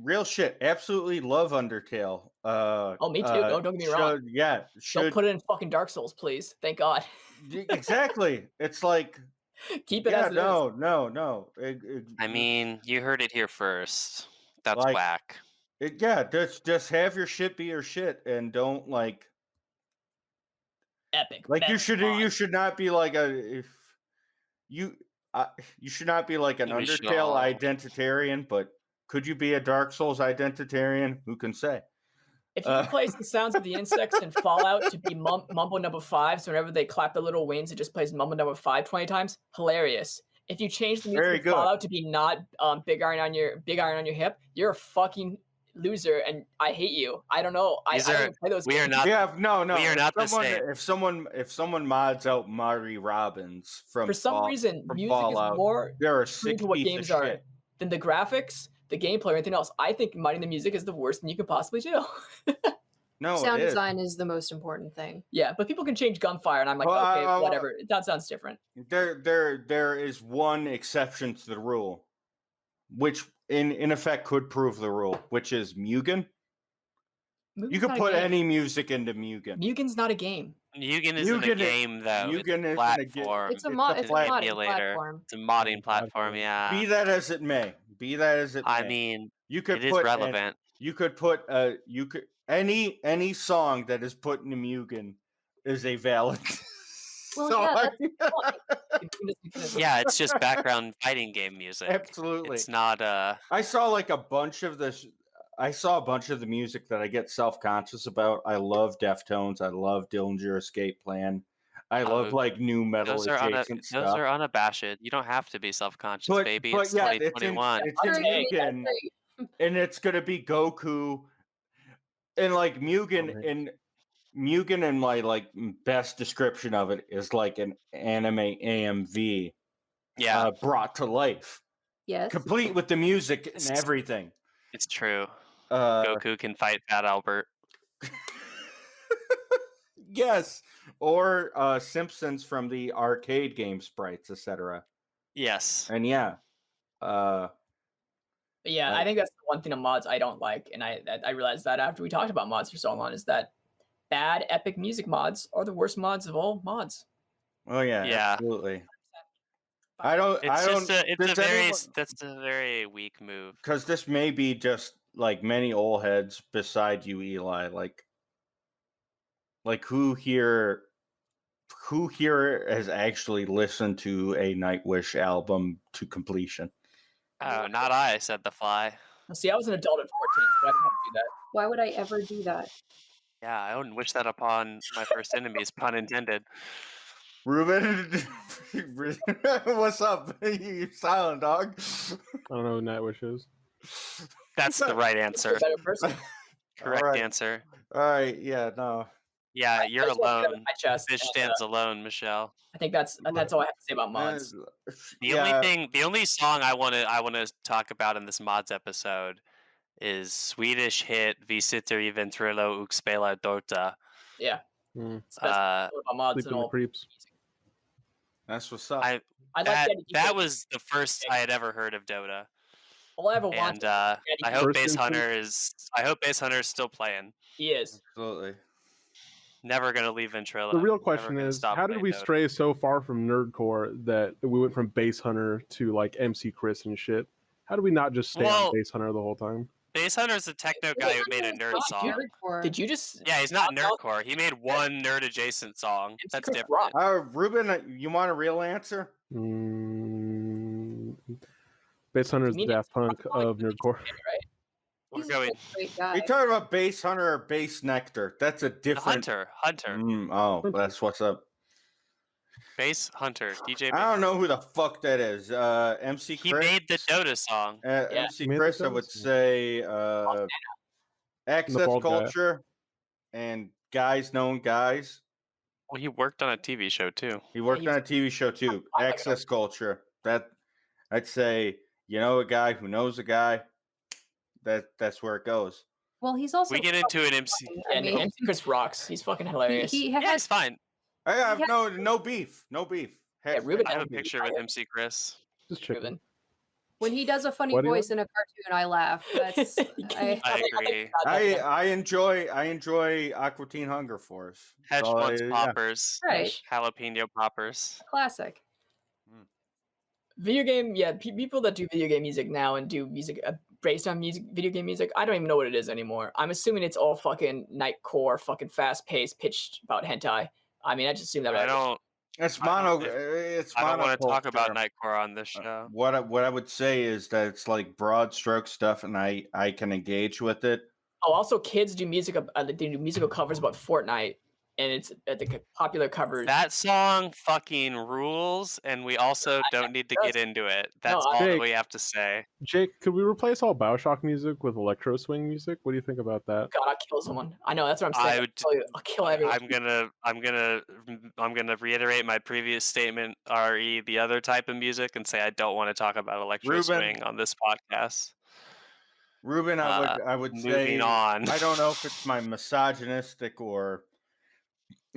Real shit. Absolutely love Undertale. Oh, me too. Don't get me wrong. Yeah. Don't put it in fucking Dark Souls, please. Thank God. Exactly. It's like keep it as it is. No. I mean, you heard it here first. That's like, whack. Just have your shit be your shit, and don't like epic. Like you should not be like you should not be like an Undertale identitarian, but could you be a Dark Souls identitarian? Who can say? If you replace the sounds of the insects in Fallout to be Mumbo number 5, so whenever they clap the little wings, it just plays Mumbo number 5 20 times, hilarious. If you change the music in Fallout to be not big iron on your hip, you're a fucking loser, and I hate you. I don't know. I don't play those games. No. We are not the same. If someone mods out Marty Robbins for some reason, music Fallout, is more true to what games are than the graphics, the gameplay, or anything else. I think modding the music is the worst thing you can possibly do. No, sound design is the most important thing. Yeah, but people can change gunfire, and I'm like, okay, whatever. That sounds different. There is one exception to the rule, which in effect could prove the rule, which is Mugen. You could put any music into Mugen. Mugen's not a game. Mugen isn't a game, though. Mugen is platform. It's a modding platform. It's a modding platform, yeah. Be that as it may. I mean, you could it is relevant. You could put any song that is put into Mugen is a valid song. Yeah, it's just background fighting game music. Absolutely. It's not I saw a bunch of the music that I get self-conscious about. I love Deftones. I love Dillinger Escape Plan. I love like new metal adjacent stuff. Those are unabashed. You don't have to be self-conscious, baby. It's 2021. It's in Mugen, and it's gonna be Goku, and like Mugen and my like best description of it is like an anime AMV, brought to life. Yes. complete with the music and It's- everything. It's true. Uh, Goku can fight Fat Albert. yes, or Simpsons from the arcade game sprites, etc. Yes. And yeah, But yeah, I Uh, think that's the one thing of mods I don't like, and I realized that after we talked about mods for so long, is that bad epic music mods are the worst mods of all mods. oh yeah, Yeah. absolutely. I don't. That's a very weak move. Because this may be just like many old heads beside you, Eli. Like who here has actually listened to a Nightwish album to completion? Oh, not I, said the fly. See, I was an adult at 14, so I didn't have to do that. Why would I ever do that? Yeah, I wouldn't wish that upon my first enemies, pun intended. Ruben, what's up? You silent dog. I don't know who Nightwish is. That's the right answer. Better person. Correct Alright. answer. All right, yeah, no. Yeah, you're I just wanna get it off alone. my chest, Fish and, stands alone, Michelle. I think that's all I have to say about mods. The only song I wanna talk about in this mods episode is Swedish hit Vi sitter I ventrilo och spelar Dota. Yeah, Mm. it's the best part about mods Sleeping and the all. creeps. That's what's up. I'd like Daddy That Geek. was the first I had ever heard of Dota. All I ever And wanted. I hope First Base instance- Hunter is still playing. He is. Absolutely. Never gonna leave Ventrilo. The real Never question gonna is, stop how did playing we Dota. stray so far from nerdcore that we went from Base Hunter to like MC Chris and shit? How do we not just stay Well, on Base Hunter the whole time? Base Hunter's a techno guy who made a nerd song. Did you just? Yeah, he's not Shout out- nerdcore. He made one nerd adjacent song. MC That's Chris different. rock. Ruben, you want a real answer? Base Hunter is the mean Daft it's Punk of nerdcore. Right? We're He's going a great guy. You talking about Base Hunter or Base Nectar? That's a different. Hunter. Oh, that's what's up. Base Hunter. DJ. I don't know who the fuck that is. MC He Chris. made the Dota song. MC He made the Chris, I Dota would song. say Access bald guy. Culture and Guys Known Guys. Well, he worked on a TV show too. He worked he's- on a TV show too. I like Access Culture. That I'd say, you know, a guy who knows a guy. That's where it goes. Well, he's also. We get into an MC. I And mean, MC Chris rocks. He's fucking hilarious. he Yeah, has it's fine. I have He no beef. No beef. Yeah, Ruben I have a Ruben. picture with MC Chris. Just chicken. Ruben. when he does a funny What do you voice in a cartoon, I laugh. That's I agree. I enjoy Aqua Teen Hunger Force. Hedge So, wants yeah. poppers. right. Jalapeno poppers. Classic. Video game, yeah. People that do video game music now and do music based on video game music, I don't even know what it is anymore. I'm assuming it's all fucking nightcore, fucking fast paced, pitched about hentai. I mean, I just assume that. I don't. It's I don't- mono. It's I don't want to talk monoculture. about Nightcore on this show. What I would say is that it's like broad stroke stuff, and I can engage with it. Oh, also, kids do music. They do musical covers about Fortnite, and it's the popular covers. That song fucking rules, and we also don't need to get into it. That's all that Jake. we have to say. Jake, could we replace all Bioshock music with electro swing music? What do you think about that? God, I'll kill someone. I know that's what I'm saying. I'll kill everyone. I'm gonna reiterate my previous statement. Re the other type of music, and say I don't want to talk about electro Ruben. swing on this podcast. Ruben, I would say. Moving on. I don't know if it's my misogynistic or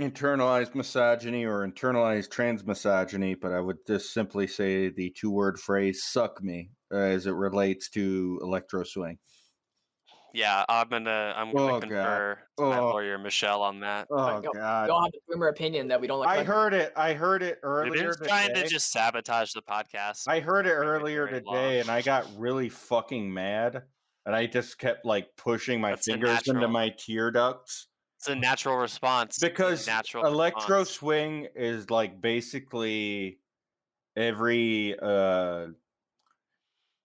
internalized misogyny or internalized trans misogyny, but I would just simply say the two-word phrase "suck me" as it relates to electro swing. Yeah, I'm gonna Oh, God. confer to my Oh. lawyer Michelle on that. Oh go. God! We all have the boomer opinion that we don't like. I heard it earlier Dude's trying today. to just sabotage the podcast. I heard it very, earlier very today, and I got really fucking mad, and I just kept like pushing my That's a fingers into natural- my tear ducts It's a natural response. It's a because natural electro response. swing is like basically every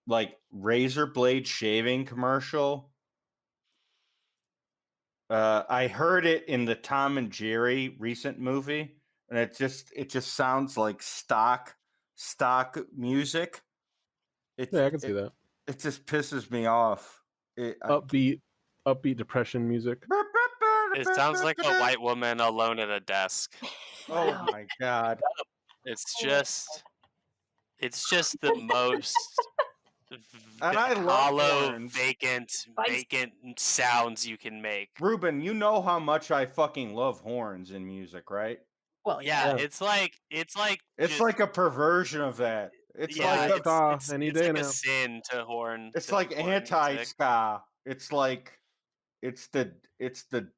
like razor blade shaving commercial. I heard it in the Tom and Jerry recent movie, and it just sounds like stock music. Yeah, I can see that. It just pisses me off. Upbeat depression music. It sounds like a white woman alone at a desk. Oh my god! It's just the most And I love hollow, horns. vacant sounds you can make. Ruben, you know how much I fucking love horns in music, right? Well, Yeah, Yeah. it's like It's just, like a perversion of that. It's yeah, like it's any it's day like now. a sin to horn. it's to like horn music. anti-ska. It's like it's the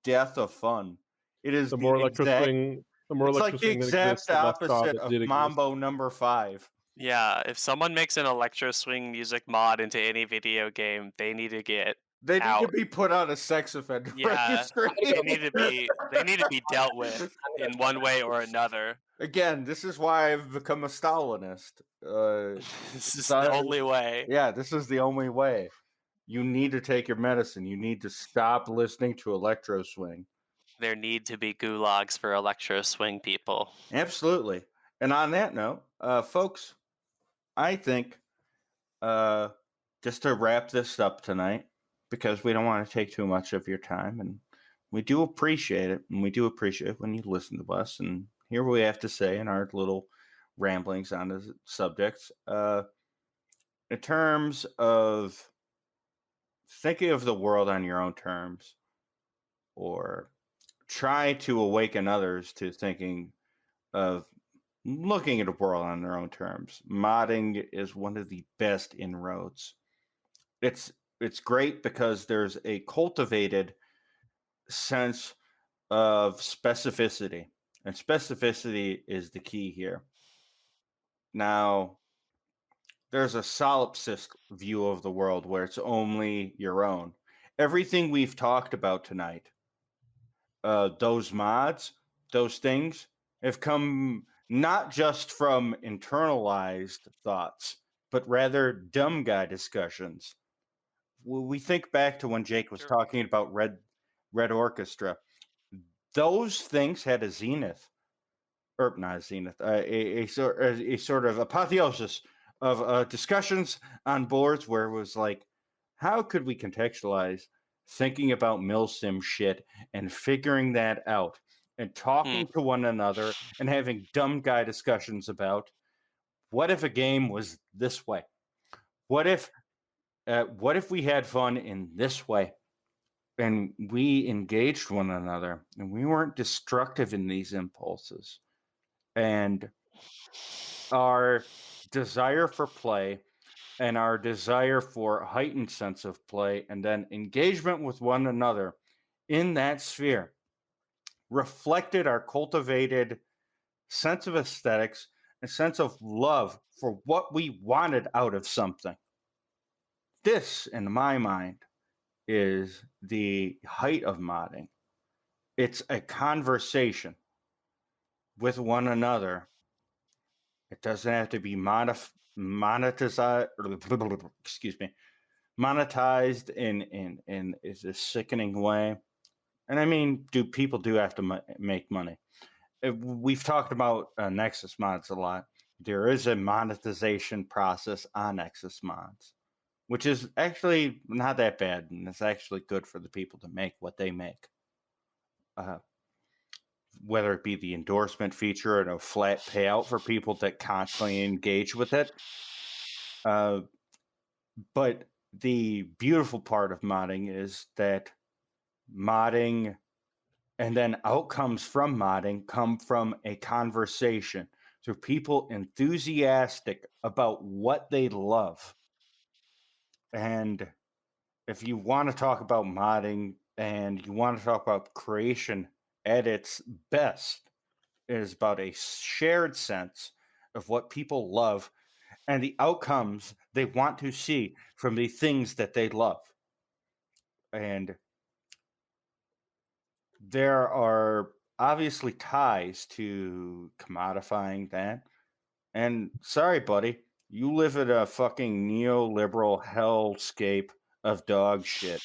death of fun. It is The more electro exact. swing, the more It's electro like the swing that exists, exact the less ska opposite that of did exist. Mambo number 5. Yeah, if someone makes an electro swing music mod into any video game, they need to get They need to out. be put on a sex offender Yeah, registry. they need to be dealt with in one way or another. Again, this is why I've become a Stalinist. This is the only way. Yeah, this is the only way. You need to take your medicine. You need to stop listening to electro swing. There need to be gulags for electro swing people. Absolutely. And on that note, folks, I think just to wrap this up tonight, because we don't want to take too much of your time, and we do appreciate it, and we do appreciate when you listen to us and hear what we have to say in our little ramblings on the subjects. In terms of thinking of the world on your own terms, or try to awaken others to thinking of looking at the world on their own terms, modding is one of the best inroads. It's great because there's a cultivated sense of specificity, and specificity is the key here. Now, there's a solipsist view of the world where it's only your own. Everything we've talked about tonight, those mods, those things have come not just from internalized thoughts, but rather dumb guy discussions. We think back to when Jake was Sure. talking about Red Orchestra. Those things had a zenith, or not a zenith, a sort of apotheosis of discussions on boards where it was like, how could we contextualize thinking about milsim shit and figuring that out and talking to one another and having dumb guy discussions about what if a game was this way? What if we had fun in this way? And we engaged one another and we weren't destructive in these impulses. And our desire for play and our desire for a heightened sense of play and then engagement with one another in that sphere reflected our cultivated sense of aesthetics and sense of love for what we wanted out of something. This, in my mind, is the height of modding. It's a conversation with one another. It doesn't have to be monetized in is a sickening way. And I mean, people do have to make money. We've talked about Nexus mods a lot. There is a monetization process on Nexus mods, which is actually not that bad, and it's actually good for the people to make what they make. Whether it be the endorsement feature and a flat payout for people that constantly engage with it. But the beautiful part of modding is that modding and then outcomes from modding come from a conversation. So people enthusiastic about what they love. And if you want to talk about modding and you want to talk about creation at its best, it is about a shared sense of what people love and the outcomes they want to see from the things that they love. And there are obviously ties to commodifying that. And sorry, buddy, you live in a fucking neoliberal hellscape of dog shit.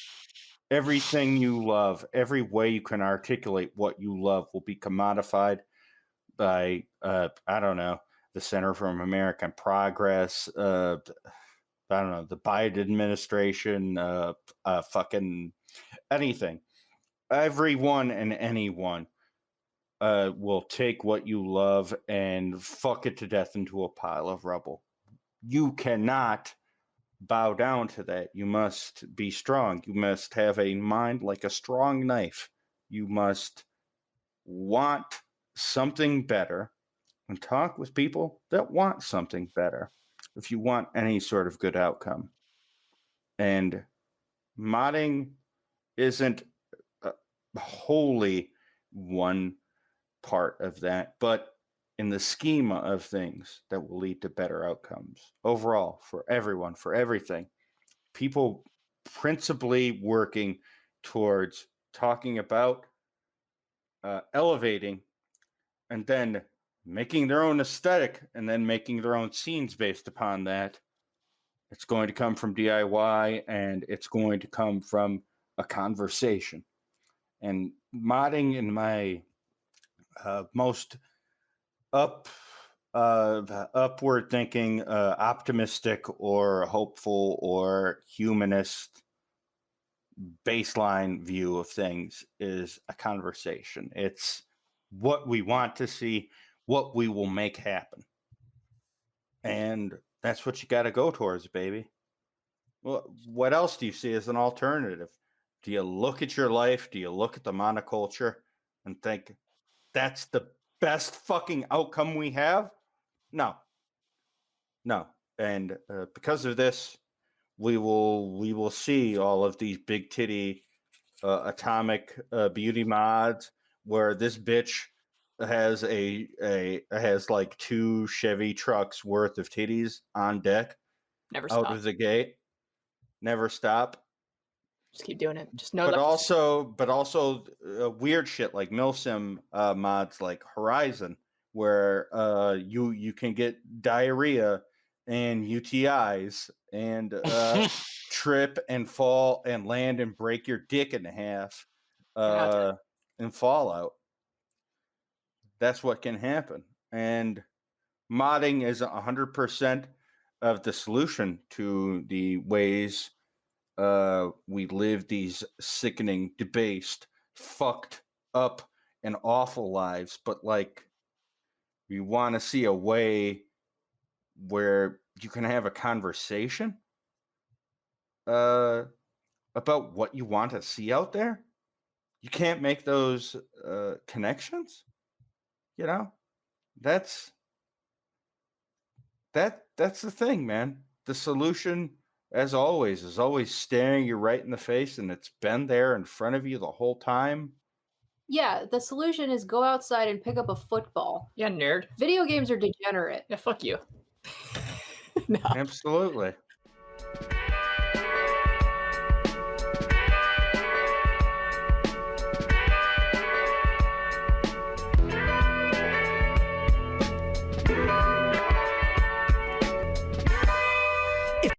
Everything you love, every way you can articulate what you love will be commodified by, I don't know, the Center for American Progress, I don't know, the Biden administration, fucking anything. Everyone and anyone will take what you love and fuck it to death into a pile of rubble. You cannot bow down to that. You must be strong. You must have a mind like a strong knife. You must want something better and talk with people that want something better if you want any sort of good outcome. And modding isn't wholly one part of that, but in the schema of things that will lead to better outcomes overall for everyone, for everything. People principally working towards talking about elevating and then making their own aesthetic and then making their own scenes based upon that. It's going to come from DIY and it's going to come from a conversation. And modding in my most upward thinking, optimistic or hopeful or humanist baseline view of things is a conversation. It's what we want to see, what we will make happen. And that's what you got to go towards, baby. Well, what else do you see as an alternative? Do you look at your life? Do you look at the monoculture and think that's the best fucking outcome we have? No. And because of this, we will see all of these big titty atomic beauty mods where this bitch has has like 2 Chevy trucks worth of titties on deck. Never out stop. of the gate. Never stop. Just keep doing it. Just know But that. also weird shit like milsim mods like Horizon, where you can get diarrhea and UTIs and trip and fall and land and break your dick in half in Fallout. That's what can happen. And modding is 100% of the solution to the ways we live these sickening, debased, fucked up, and awful lives. But like, we want to see a way where you can have a conversation about what you want to see out there. You can't make those connections. You know, that's the thing, man. The solution, as always, is always staring you right in the face, and it's been there in front of you the whole time. Yeah, the solution is go outside and pick up a football. Yeah, nerd. Video games are degenerate. Yeah, fuck you. No. Absolutely.